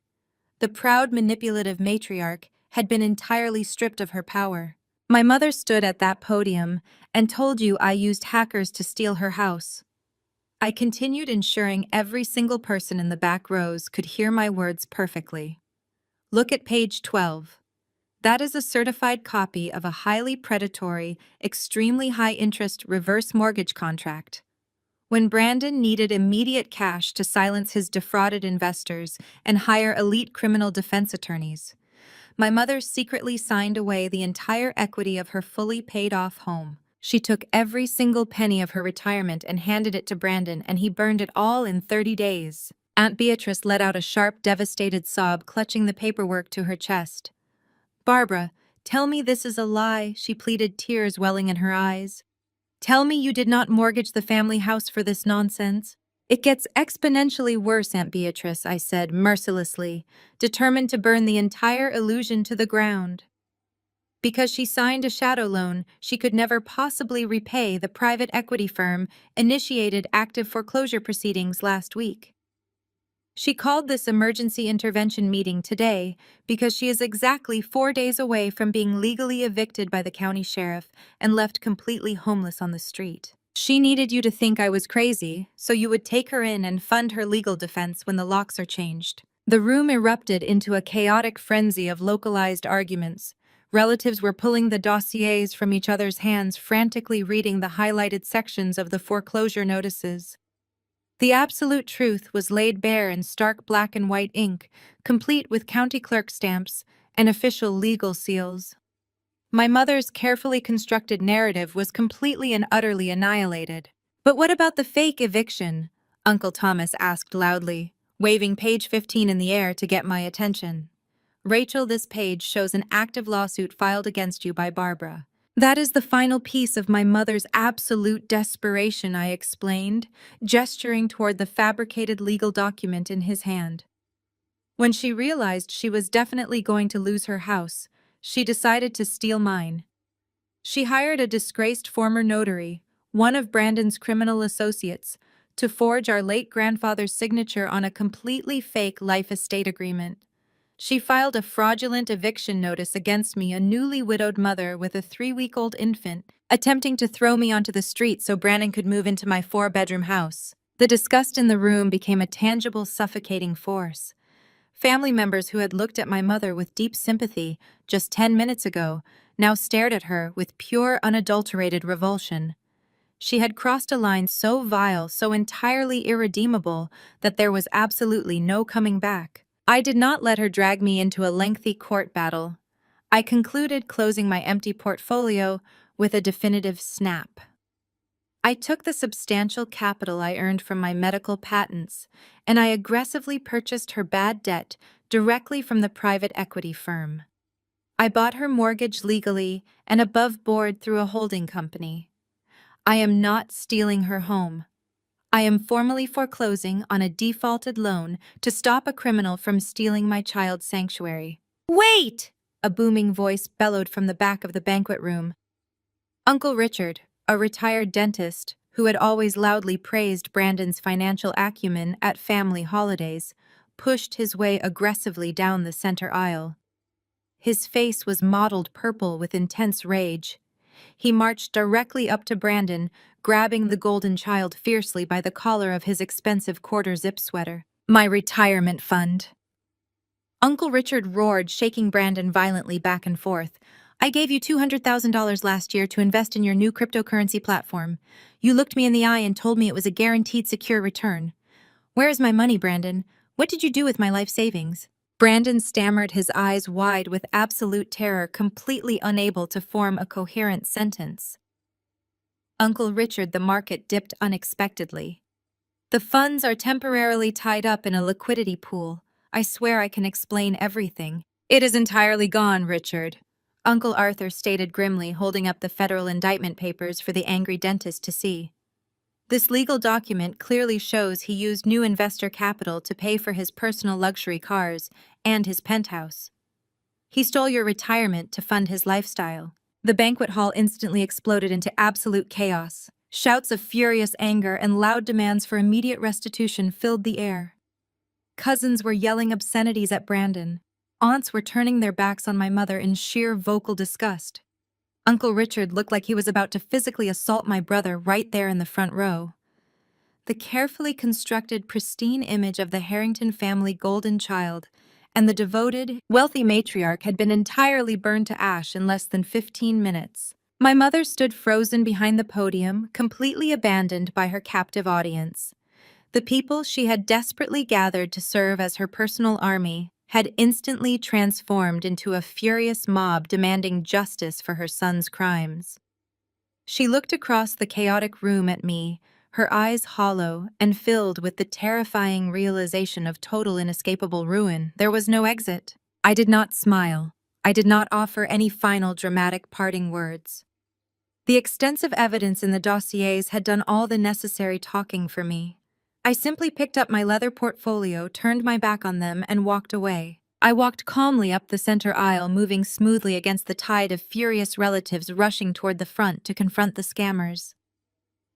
The proud, manipulative matriarch had been entirely stripped of her power. My mother stood at that podium and told you I used hackers to steal her house. I continued, ensuring every single person in the back rows could hear my words perfectly. Look at page 12. That is a certified copy of a highly predatory, extremely high-interest reverse mortgage contract. When Brandon needed immediate cash to silence his defrauded investors and hire elite criminal defense attorneys, my mother secretly signed away the entire equity of her fully paid-off home. She took every single penny of her retirement and handed it to Brandon, and he burned it all in 30 days. Aunt Beatrice let out a sharp, devastated sob, clutching the paperwork to her chest. Barbara, tell me this is a lie, she pleaded, tears welling in her eyes. Tell me you did not mortgage the family house for this nonsense. It gets exponentially worse, Aunt Beatrice, I said mercilessly, determined to burn the entire illusion to the ground. Because she signed a shadow loan, she could never possibly repay the private equity firm initiated active foreclosure proceedings last week. She called this emergency intervention meeting today because she is exactly 4 days away from being legally evicted by the county sheriff and left completely homeless on the street. She needed you to think I was crazy, so you would take her in and fund her legal defense when the locks are changed. The room erupted into a chaotic frenzy of localized arguments. Relatives were pulling the dossiers from each other's hands, frantically reading the highlighted sections of the foreclosure notices. The absolute truth was laid bare in stark black and white ink, complete with county clerk stamps and official legal seals. My mother's carefully constructed narrative was completely and utterly annihilated. But what about the fake eviction? Uncle Thomas asked loudly, waving page 15 in the air to get my attention. Rachel, this page shows an active lawsuit filed against you by Barbara. That is the final piece of my mother's absolute desperation, I explained, gesturing toward the fabricated legal document in his hand. When she realized she was definitely going to lose her house, she decided to steal mine. She hired a disgraced former notary, one of Brandon's criminal associates, to forge our late grandfather's signature on a completely fake life estate agreement. She filed a fraudulent eviction notice against me, a newly widowed mother with a 3-week-old infant, attempting to throw me onto the street so Brandon could move into my 4-bedroom house. The disgust in the room became a tangible, suffocating force. Family members who had looked at my mother with deep sympathy just 10 minutes ago now stared at her with pure, unadulterated revulsion. She had crossed a line so vile, so entirely irredeemable, that there was absolutely no coming back. I did not let her drag me into a lengthy court battle. I concluded, closing my empty portfolio with a definitive snap. I took the substantial capital I earned from my medical patents, and I aggressively purchased her bad debt directly from the private equity firm. I bought her mortgage legally and above board through a holding company. I am not stealing her home. I am formally foreclosing on a defaulted loan to stop a criminal from stealing my child's sanctuary. Wait! A booming voice bellowed from the back of the banquet room. Uncle Richard, a retired dentist who had always loudly praised Brandon's financial acumen at family holidays, pushed his way aggressively down the center aisle. His face was mottled purple with intense rage. He marched directly up to Brandon, grabbing the golden child fiercely by the collar of his expensive quarter-zip sweater. My retirement fund. Uncle Richard roared, shaking Brandon violently back and forth. I gave you $200,000 last year to invest in your new cryptocurrency platform. You looked me in the eye and told me it was a guaranteed secure return. Where is my money, Brandon? What did you do with my life savings? Brandon stammered, his eyes wide with absolute terror, completely unable to form a coherent sentence. Uncle Richard, the market dipped unexpectedly. The funds are temporarily tied up in a liquidity pool. I swear I can explain everything. It is entirely gone, Richard. Uncle Arthur stated grimly, holding up the federal indictment papers for the angry dentist to see. This legal document clearly shows he used new investor capital to pay for his personal luxury cars and his penthouse. He stole your retirement to fund his lifestyle. The banquet hall instantly exploded into absolute chaos. Shouts of furious anger and loud demands for immediate restitution filled the air. Cousins were yelling obscenities at Brandon. Aunts were turning their backs on my mother in sheer vocal disgust. Uncle Richard looked like he was about to physically assault my brother right there in the front row. The carefully constructed, pristine image of the Harrington family golden child and the devoted, wealthy matriarch had been entirely burned to ash in less than 15 minutes. My mother stood frozen behind the podium, completely abandoned by her captive audience. The people she had desperately gathered to serve as her personal army had instantly transformed into a furious mob demanding justice for her son's crimes. She looked across the chaotic room at me, her eyes hollow and filled with the terrifying realization of total inescapable ruin. There was no exit. I did not smile. I did not offer any final dramatic parting words. The extensive evidence in the dossiers had done all the necessary talking for me. I simply picked up my leather portfolio, turned my back on them, and walked away. I walked calmly up the center aisle, moving smoothly against the tide of furious relatives rushing toward the front to confront the scammers.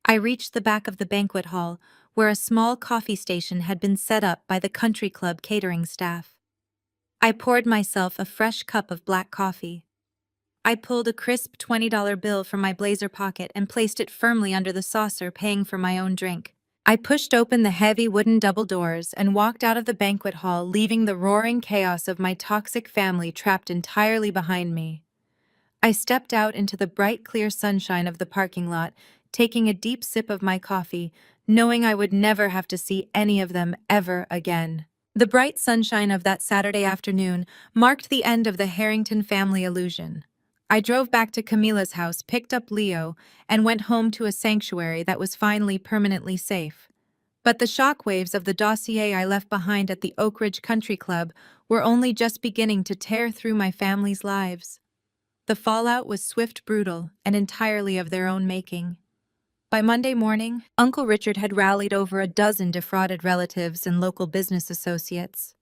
I reached the back of the banquet hall, where a small coffee station had been set up by the country club catering staff. I poured myself a fresh cup of black coffee. I pulled a crisp $20 bill from my blazer pocket and placed it firmly under the saucer, paying for my own drink. I pushed open the heavy wooden double doors and walked out of the banquet hall, leaving the roaring chaos of my toxic family trapped entirely behind me. I stepped out into the bright, clear sunshine of the parking lot, taking a deep sip of my coffee, knowing I would never have to see any of them ever again. The bright sunshine of that Saturday afternoon marked the end of the Harrington family illusion. I drove back to Camila's house, picked up Leo, and went home to a sanctuary that was finally permanently safe. But the shockwaves of the dossier I left behind at the Oak Ridge Country Club were only just beginning to tear through my family's lives. The fallout was swift, brutal, and entirely of their own making. By Monday morning, Uncle Richard had rallied over a dozen defrauded relatives and local business associates.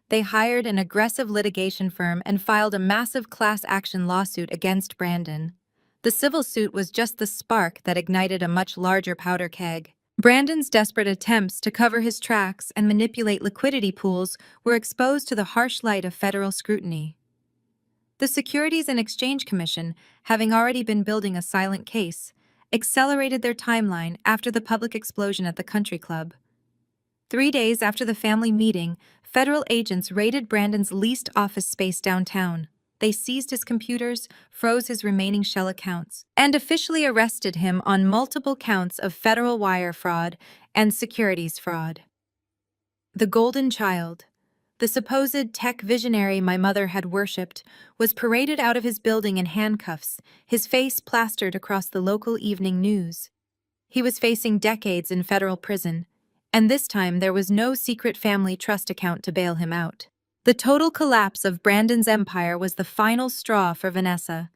They hired an aggressive litigation firm and filed a massive class action lawsuit against Brandon. The civil suit was just the spark that ignited a much larger powder keg. Brandon's desperate attempts to cover his tracks and manipulate liquidity pools were exposed to the harsh light of federal scrutiny. The Securities and Exchange Commission, having already been building a silent case, accelerated their timeline after the public explosion at the country club. 3 days after the family meeting, federal agents raided Brandon's leased office space downtown. They seized his computers, froze his remaining shell accounts, and officially arrested him on multiple counts of federal wire fraud and securities fraud. The golden child, the supposed tech visionary my mother had worshipped, was paraded out of his building in handcuffs, his face plastered across the local evening news. He was facing decades in federal prison, and this time there was no secret family trust account to bail him out. The total collapse of Brandon's empire was the final straw for Vanessa.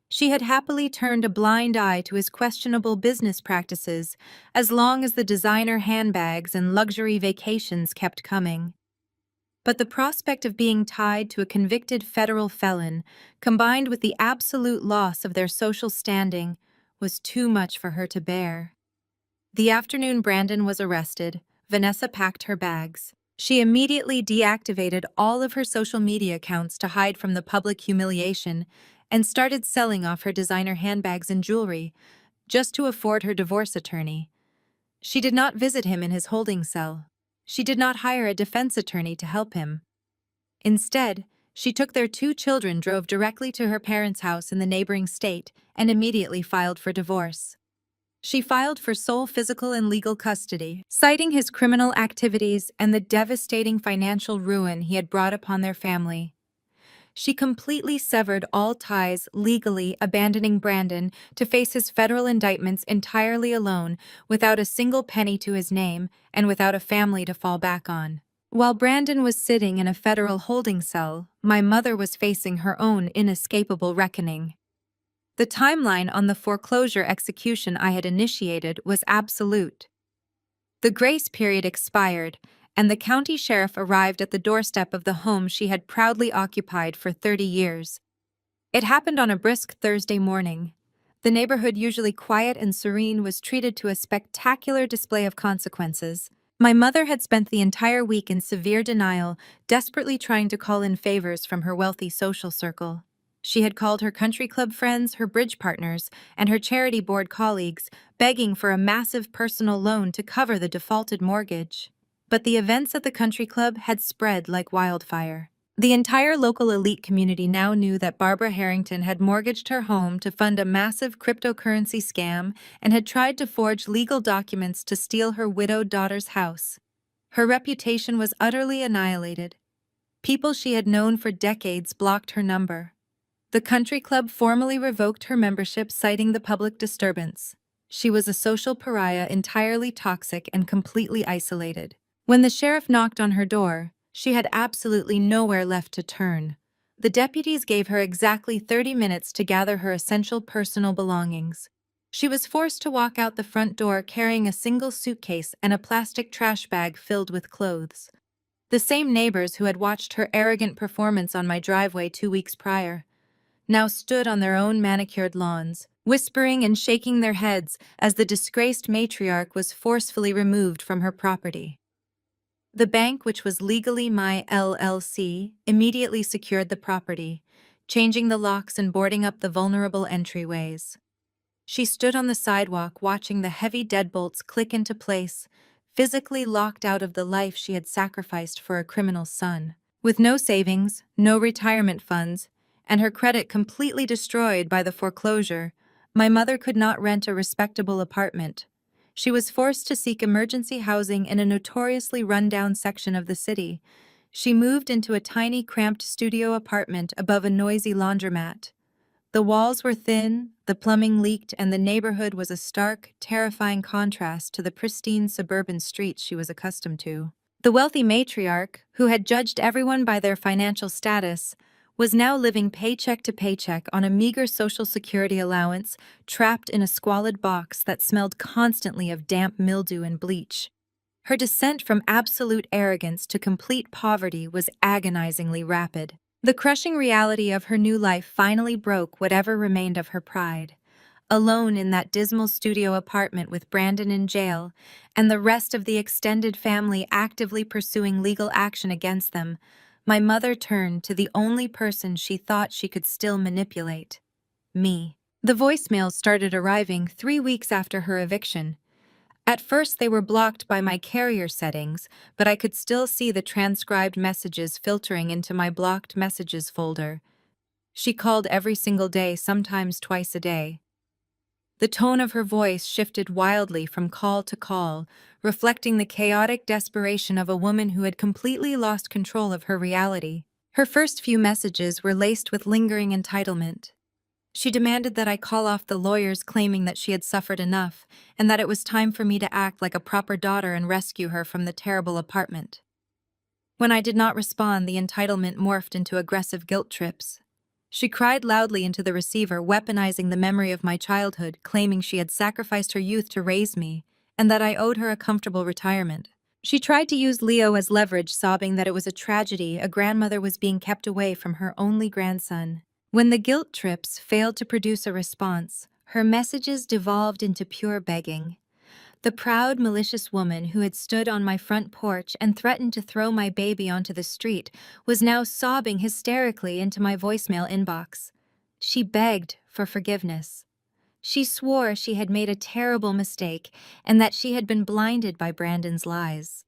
She had happily turned a blind eye to his questionable business practices as long as the designer handbags and luxury vacations kept coming. But the prospect of being tied to a convicted federal felon, combined with the absolute loss of their social standing, was too much for her to bear. The afternoon Brandon was arrested, Vanessa packed her bags. She immediately deactivated all of her social media accounts to hide from the public humiliation and started selling off her designer handbags and jewelry, just to afford her divorce attorney. She did not visit him in his holding cell. She did not hire a defense attorney to help him. Instead, she took their 2 children, drove directly to her parents' house in the neighboring state, and immediately filed for divorce. She filed for sole physical and legal custody, citing his criminal activities and the devastating financial ruin he had brought upon their family. She completely severed all ties, legally abandoning Brandon to face his federal indictments entirely alone, without a single penny to his name and without a family to fall back on. While Brandon was sitting in a federal holding cell, my mother was facing her own inescapable reckoning. The timeline on the foreclosure execution I had initiated was absolute. The grace period expired, and the county sheriff arrived at the doorstep of the home she had proudly occupied for 30 years. It happened on a brisk Thursday morning. The neighborhood, usually quiet and serene, was treated to a spectacular display of consequences. My mother had spent the entire week in severe denial, desperately trying to call in favors from her wealthy social circle. She had called her country club friends, her bridge partners, and her charity board colleagues, begging for a massive personal loan to cover the defaulted mortgage. But the events at the country club had spread like wildfire. The entire local elite community now knew that Barbara Harrington had mortgaged her home to fund a massive cryptocurrency scam and had tried to forge legal documents to steal her widowed daughter's house. Her reputation was utterly annihilated. People she had known for decades blocked her number. The country club formally revoked her membership, citing the public disturbance. She was a social pariah, entirely toxic and completely isolated. When the sheriff knocked on her door, she had absolutely nowhere left to turn. The deputies gave her exactly 30 minutes to gather her essential personal belongings. She was forced to walk out the front door carrying a single suitcase and a plastic trash bag filled with clothes. The same neighbors who had watched her arrogant performance on my driveway 2 weeks prior now stood on their own manicured lawns, whispering and shaking their heads as the disgraced matriarch was forcefully removed from her property. The bank, which was legally my LLC, immediately secured the property, changing the locks and boarding up the vulnerable entryways. She stood on the sidewalk watching the heavy deadbolts click into place, physically locked out of the life she had sacrificed for a criminal's son. With no savings, no retirement funds, and her credit completely destroyed by the foreclosure, my mother could not rent a respectable apartment. She was forced to seek emergency housing in a notoriously run-down section of the city. She moved into a tiny, cramped studio apartment above a noisy laundromat. The walls were thin, the plumbing leaked, and the neighborhood was a stark, terrifying contrast to the pristine suburban streets she was accustomed to. The wealthy matriarch, who had judged everyone by their financial status, was now living paycheck to paycheck on a meager Social Security allowance, trapped in a squalid box that smelled constantly of damp mildew and bleach. Her descent from absolute arrogance to complete poverty was agonizingly rapid. The crushing reality of her new life finally broke whatever remained of her pride. Alone in that dismal studio apartment with Brandon in jail, and the rest of the extended family actively pursuing legal action against them, my mother turned to the only person she thought she could still manipulate: me. The voicemails started arriving 3 weeks after her eviction. At first they were blocked by my carrier settings, but I could still see the transcribed messages filtering into my blocked messages folder. She called every single day, sometimes twice a day. The tone of her voice shifted wildly from call to call, reflecting the chaotic desperation of a woman who had completely lost control of her reality. Her first few messages were laced with lingering entitlement. She demanded that I call off the lawyers, claiming that she had suffered enough, and that it was time for me to act like a proper daughter and rescue her from the terrible apartment. When I did not respond, the entitlement morphed into aggressive guilt trips. She cried loudly into the receiver, weaponizing the memory of my childhood, claiming she had sacrificed her youth to raise me, and that I owed her a comfortable retirement. She tried to use Leo as leverage, sobbing that it was a tragedy a grandmother was being kept away from her only grandson. When the guilt trips failed to produce a response, her messages devolved into pure begging. The proud, malicious woman who had stood on my front porch and threatened to throw my baby onto the street was now sobbing hysterically into my voicemail inbox. She begged for forgiveness. She swore she had made a terrible mistake and that she had been blinded by Brandon's lies.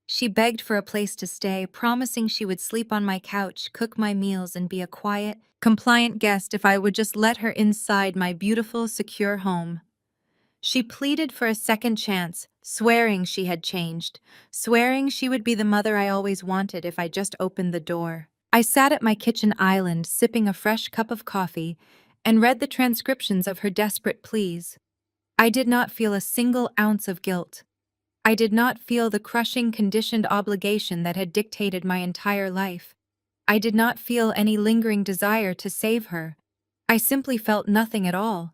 She begged for a place to stay, promising she would sleep on my couch, cook my meals, and be a quiet, compliant guest if I would just let her inside my beautiful, secure home. She pleaded for a second chance, swearing she had changed, swearing she would be the mother I always wanted if I just opened the door. I sat at my kitchen island, sipping a fresh cup of coffee, and read the transcriptions of her desperate pleas. I did not feel a single ounce of guilt. I did not feel the crushing conditioned obligation that had dictated my entire life. I did not feel any lingering desire to save her. I simply felt nothing at all.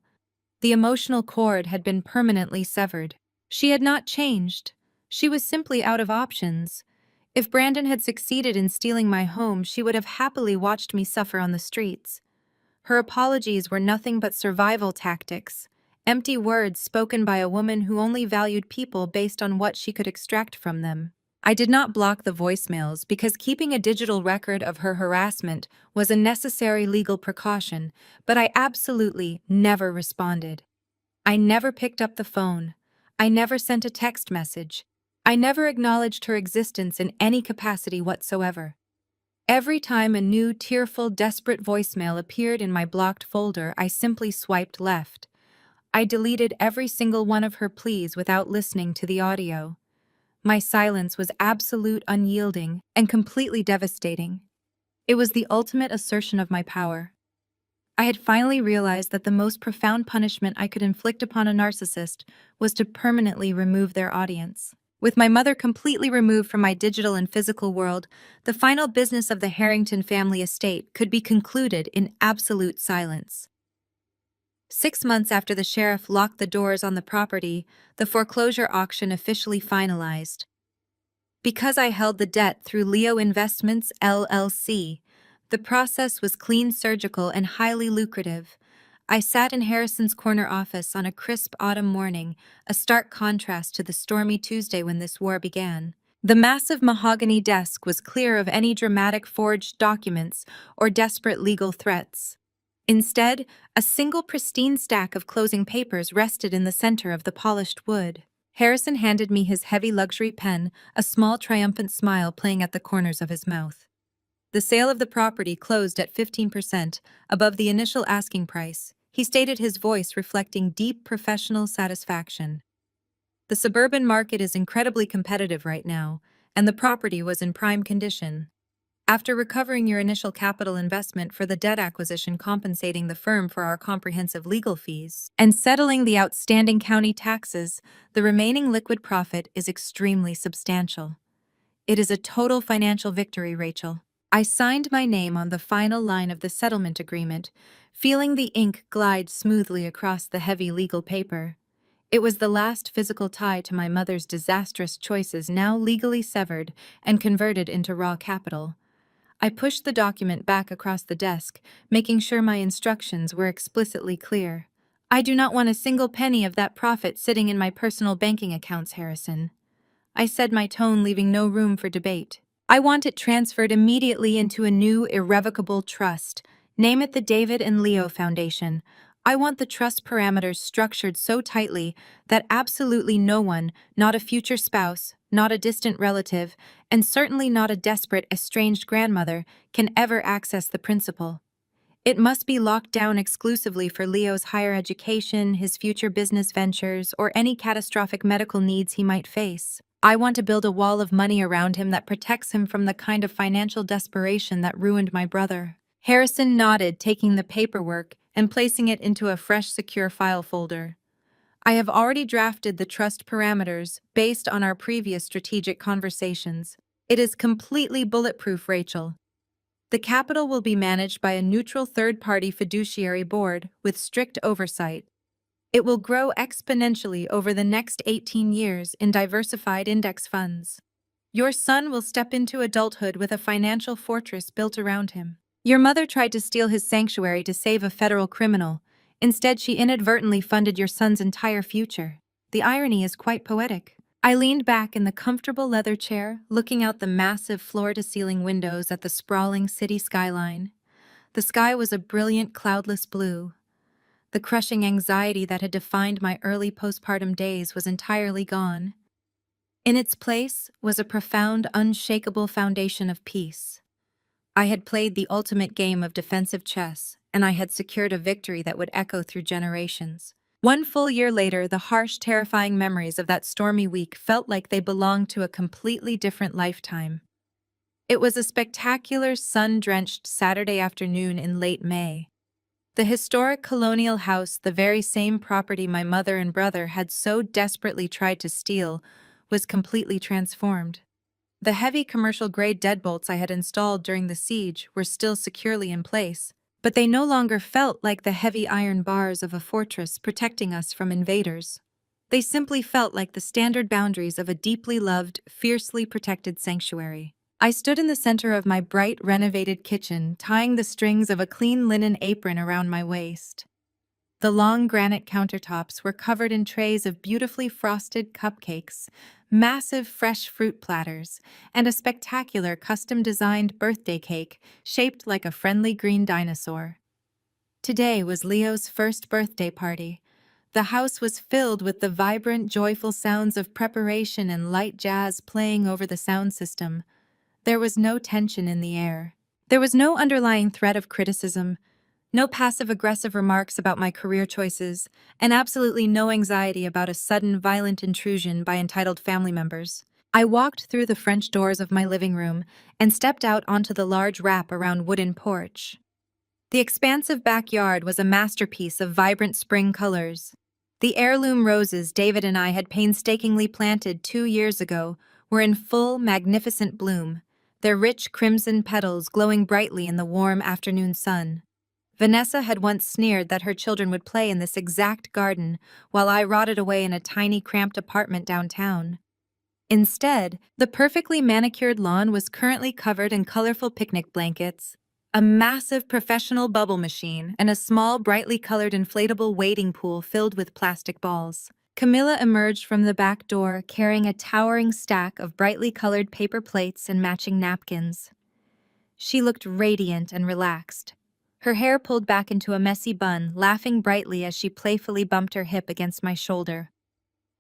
The emotional cord had been permanently severed. She had not changed. She was simply out of options. If Brandon had succeeded in stealing my home, she would have happily watched me suffer on the streets. Her apologies were nothing but survival tactics, empty words spoken by a woman who only valued people based on what she could extract from them. I did not block the voicemails because keeping a digital record of her harassment was a necessary legal precaution, but I absolutely never responded. I never picked up the phone. I never sent a text message. I never acknowledged her existence in any capacity whatsoever. Every time a new, tearful, desperate voicemail appeared in my blocked folder, I simply swiped left. I deleted every single one of her pleas without listening to the audio. My silence was absolute, unyielding, and completely devastating. It was the ultimate assertion of my power. I had finally realized that the most profound punishment I could inflict upon a narcissist was to permanently remove their audience. With my mother completely removed from my digital and physical world, the final business of the Harrington family estate could be concluded in absolute silence. 6 months after the sheriff locked the doors on the property, the foreclosure auction officially finalized. Because I held the debt through Leo Investments, LLC, the process was clean, surgical, and highly lucrative. I sat in Harrison's corner office on a crisp autumn morning, a stark contrast to the stormy Tuesday when this war began. The massive mahogany desk was clear of any dramatic forged documents or desperate legal threats. Instead, a single pristine stack of closing papers rested in the center of the polished wood. Harrison handed me his heavy luxury pen, a small triumphant smile playing at the corners of his mouth. The sale of the property closed at 15%, above the initial asking price, he stated, his voice reflecting deep professional satisfaction. The suburban market is incredibly competitive right now, and the property was in prime condition. After recovering your initial capital investment for the debt acquisition, compensating the firm for our comprehensive legal fees, and settling the outstanding county taxes, the remaining liquid profit is extremely substantial. It is a total financial victory, Rachel. I signed my name on the final line of the settlement agreement, feeling the ink glide smoothly across the heavy legal paper. It was the last physical tie to my mother's disastrous choices, now legally severed and converted into raw capital. I pushed the document back across the desk, making sure my instructions were explicitly clear. I do not want a single penny of that profit sitting in my personal banking accounts, Harrison. I said, my tone leaving no room for debate. I want it transferred immediately into a new, irrevocable trust. Name it the David and Leo Foundation. I want the trust parameters structured so tightly that absolutely no one, not a future spouse, not a distant relative, and certainly not a desperate, estranged grandmother, can ever access the principal. It must be locked down exclusively for Leo's higher education, his future business ventures, or any catastrophic medical needs he might face. I want to build a wall of money around him that protects him from the kind of financial desperation that ruined my brother. Harrison nodded, taking the paperwork and placing it into a fresh, secure file folder. I have already drafted the trust parameters based on our previous strategic conversations. It is completely bulletproof, Rachel. The capital will be managed by a neutral third-party fiduciary board with strict oversight. It will grow exponentially over the next 18 years in diversified index funds. Your son will step into adulthood with a financial fortress built around him. Your mother tried to steal his sanctuary to save a federal criminal. Instead, she inadvertently funded your son's entire future. The irony is quite poetic. I leaned back in the comfortable leather chair, looking out the massive floor-to-ceiling windows at the sprawling city skyline. The sky was a brilliant, cloudless blue. The crushing anxiety that had defined my early postpartum days was entirely gone. In its place was a profound, unshakable foundation of peace. I had played the ultimate game of defensive chess, and I had secured a victory that would echo through generations. One full year later, the harsh, terrifying memories of that stormy week felt like they belonged to a completely different lifetime. It was a spectacular, sun-drenched Saturday afternoon in late May. The historic colonial house, the very same property my mother and brother had so desperately tried to steal, was completely transformed. The heavy commercial-grade deadbolts I had installed during the siege were still securely in place, but they no longer felt like the heavy iron bars of a fortress protecting us from invaders. They simply felt like the standard boundaries of a deeply loved, fiercely protected sanctuary. I stood in the center of my bright, renovated kitchen, tying the strings of a clean linen apron around my waist. The long granite countertops were covered in trays of beautifully frosted cupcakes, massive fresh fruit platters, and a spectacular custom-designed birthday cake shaped like a friendly green dinosaur. Today was Leo's first birthday party. The house was filled with the vibrant, joyful sounds of preparation and light jazz playing over the sound system. There was no tension in the air. There was no underlying threat of criticism, no passive-aggressive remarks about my career choices, and absolutely no anxiety about a sudden violent intrusion by entitled family members. I walked through the French doors of my living room and stepped out onto the large wrap-around wooden porch. The expansive backyard was a masterpiece of vibrant spring colors. The heirloom roses David and I had painstakingly planted 2 years ago were in full, magnificent bloom, their rich crimson petals glowing brightly in the warm afternoon sun. Vanessa had once sneered that her children would play in this exact garden while I rotted away in a tiny, cramped apartment downtown. Instead, the perfectly manicured lawn was currently covered in colorful picnic blankets, a massive professional bubble machine, and a small, brightly colored inflatable wading pool filled with plastic balls. Camilla emerged from the back door carrying a towering stack of brightly colored paper plates and matching napkins. She looked radiant and relaxed, her hair pulled back into a messy bun, laughing brightly as she playfully bumped her hip against my shoulder.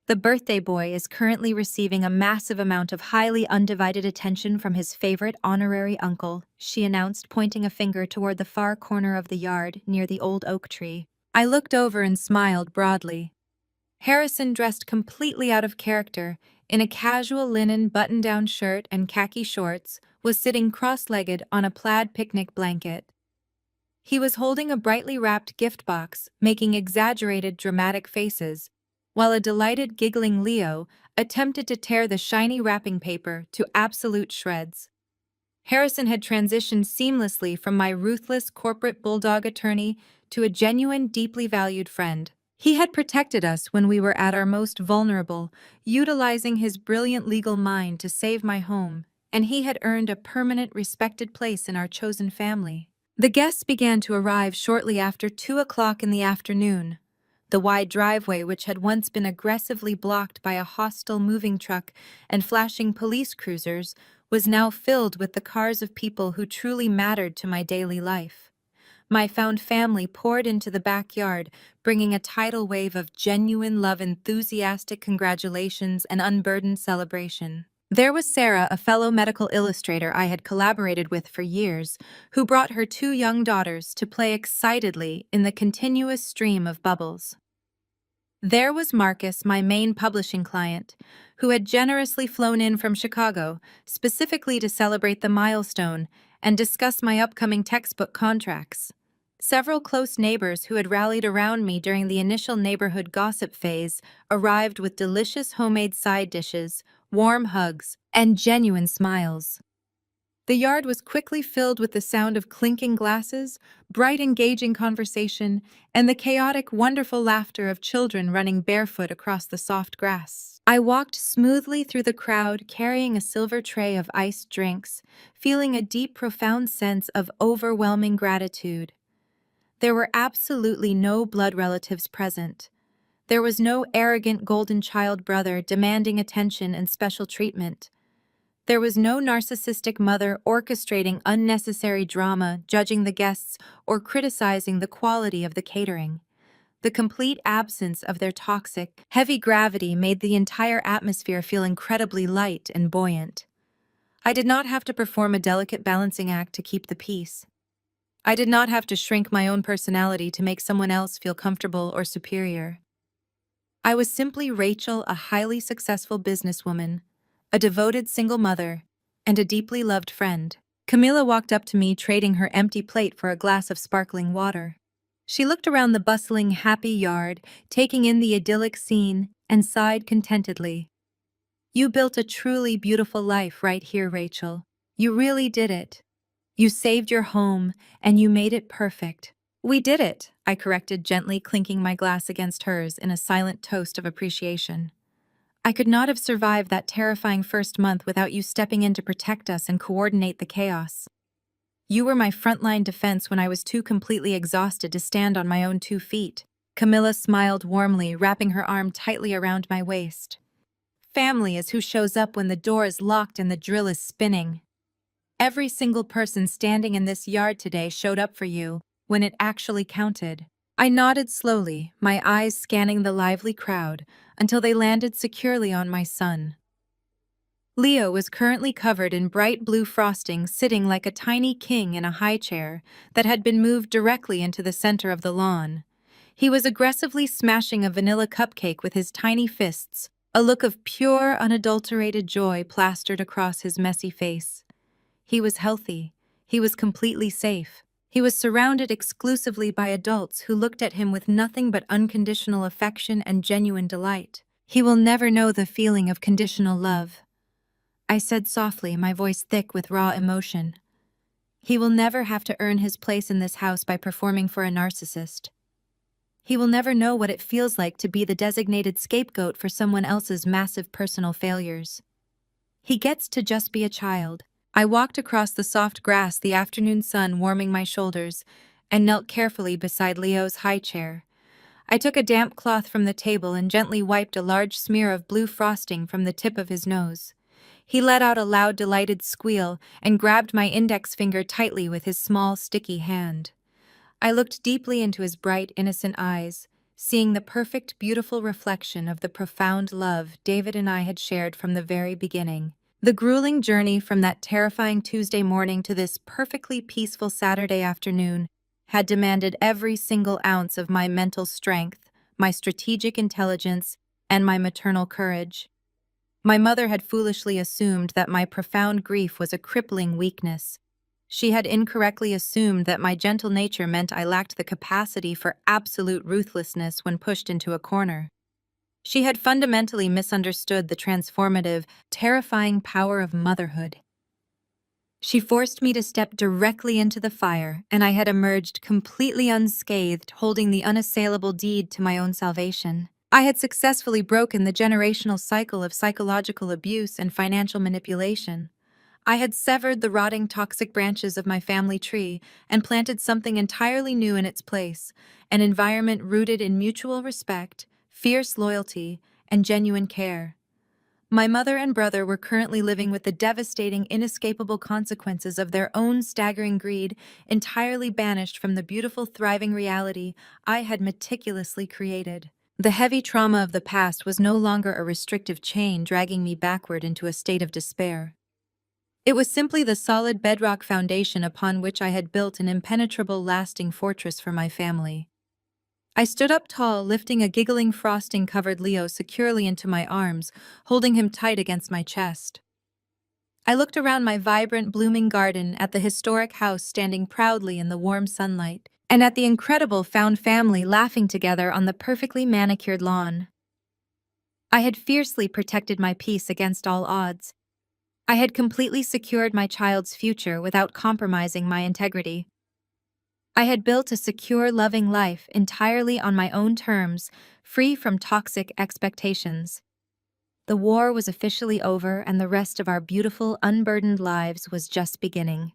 The birthday boy is currently receiving a massive amount of highly undivided attention from his favorite honorary uncle, she announced, pointing a finger toward the far corner of the yard near the old oak tree. I looked over and smiled broadly. Harrison, dressed completely out of character, in a casual linen button-down shirt and khaki shorts, was sitting cross-legged on a plaid picnic blanket. He was holding a brightly wrapped gift box, making exaggerated, dramatic faces, while a delighted, giggling Leo attempted to tear the shiny wrapping paper to absolute shreds. Harrison had transitioned seamlessly from my ruthless corporate bulldog attorney to a genuine, deeply valued friend. He had protected us when we were at our most vulnerable, utilizing his brilliant legal mind to save my home, and he had earned a permanent, respected place in our chosen family. The guests began to arrive shortly after 2 o'clock in the afternoon. The wide driveway, which had once been aggressively blocked by a hostile moving truck and flashing police cruisers, was now filled with the cars of people who truly mattered to my daily life. My found family poured into the backyard, bringing a tidal wave of genuine love, enthusiastic congratulations, and unburdened celebration. There was Sarah, a fellow medical illustrator I had collaborated with for years, who brought her 2 young daughters to play excitedly in the continuous stream of bubbles. There was Marcus, my main publishing client, who had generously flown in from Chicago, specifically to celebrate the milestone and discuss my upcoming textbook contracts. Several close neighbors who had rallied around me during the initial neighborhood gossip phase arrived with delicious homemade side dishes, warm hugs, and genuine smiles. The yard was quickly filled with the sound of clinking glasses, bright, engaging conversation, and the chaotic, wonderful laughter of children running barefoot across the soft grass. I walked smoothly through the crowd, carrying a silver tray of iced drinks, feeling a deep, profound sense of overwhelming gratitude. There were absolutely no blood relatives present. There was no arrogant golden child brother demanding attention and special treatment. There was no narcissistic mother orchestrating unnecessary drama, judging the guests, or criticizing the quality of the catering. The complete absence of their toxic, heavy gravity made the entire atmosphere feel incredibly light and buoyant. I did not have to perform a delicate balancing act to keep the peace. I did not have to shrink my own personality to make someone else feel comfortable or superior. I was simply Rachel, a highly successful businesswoman, a devoted single mother, and a deeply loved friend. Camilla walked up to me, trading her empty plate for a glass of sparkling water. She looked around the bustling, happy yard, taking in the idyllic scene, and sighed contentedly. You built a truly beautiful life right here, Rachel. You really did it. You saved your home, and you made it perfect. We did it, I corrected, gently clinking my glass against hers in a silent toast of appreciation. I could not have survived that terrifying first month without you stepping in to protect us and coordinate the chaos. You were my frontline defense when I was too completely exhausted to stand on my own 2 feet. Camilla smiled warmly, wrapping her arm tightly around my waist. Family is who shows up when the door is locked and the drill is spinning. Every single person standing in this yard today showed up for you when it actually counted. I nodded slowly, my eyes scanning the lively crowd until they landed securely on my son. Leo was currently covered in bright blue frosting, sitting like a tiny king in a high chair that had been moved directly into the center of the lawn. He was aggressively smashing a vanilla cupcake with his tiny fists, a look of pure, unadulterated joy plastered across his messy face. He was healthy. He was completely safe. He was surrounded exclusively by adults who looked at him with nothing but unconditional affection and genuine delight. He will never know the feeling of conditional love, I said softly, my voice thick with raw emotion. He will never have to earn his place in this house by performing for a narcissist. He will never know what it feels like to be the designated scapegoat for someone else's massive personal failures. He gets to just be a child. I walked across the soft grass, the afternoon sun warming my shoulders, and knelt carefully beside Leo's high chair. I took a damp cloth from the table and gently wiped a large smear of blue frosting from the tip of his nose. He let out a loud, delighted squeal and grabbed my index finger tightly with his small, sticky hand. I looked deeply into his bright, innocent eyes, seeing the perfect, beautiful reflection of the profound love David and I had shared from the very beginning. The grueling journey from that terrifying Tuesday morning to this perfectly peaceful Saturday afternoon had demanded every single ounce of my mental strength, my strategic intelligence, and my maternal courage. My mother had foolishly assumed that my profound grief was a crippling weakness. She had incorrectly assumed that my gentle nature meant I lacked the capacity for absolute ruthlessness when pushed into a corner. She had fundamentally misunderstood the transformative, terrifying power of motherhood. She forced me to step directly into the fire, and I had emerged completely unscathed, holding the unassailable deed to my own salvation. I had successfully broken the generational cycle of psychological abuse and financial manipulation. I had severed the rotting toxic branches of my family tree and planted something entirely new in its place, an environment rooted in mutual respect, fierce loyalty, and genuine care. My mother and brother were currently living with the devastating, inescapable consequences of their own staggering greed, entirely banished from the beautiful, thriving reality I had meticulously created. The heavy trauma of the past was no longer a restrictive chain dragging me backward into a state of despair. It was simply the solid bedrock foundation upon which I had built an impenetrable, lasting fortress for my family. I stood up tall, lifting a giggling frosting-covered Leo securely into my arms, holding him tight against my chest. I looked around my vibrant, blooming garden, at the historic house standing proudly in the warm sunlight, and at the incredible found family laughing together on the perfectly manicured lawn. I had fiercely protected my peace against all odds. I had completely secured my child's future without compromising my integrity. I had built a secure, loving life entirely on my own terms, free from toxic expectations. The war was officially over, and the rest of our beautiful, unburdened lives was just beginning.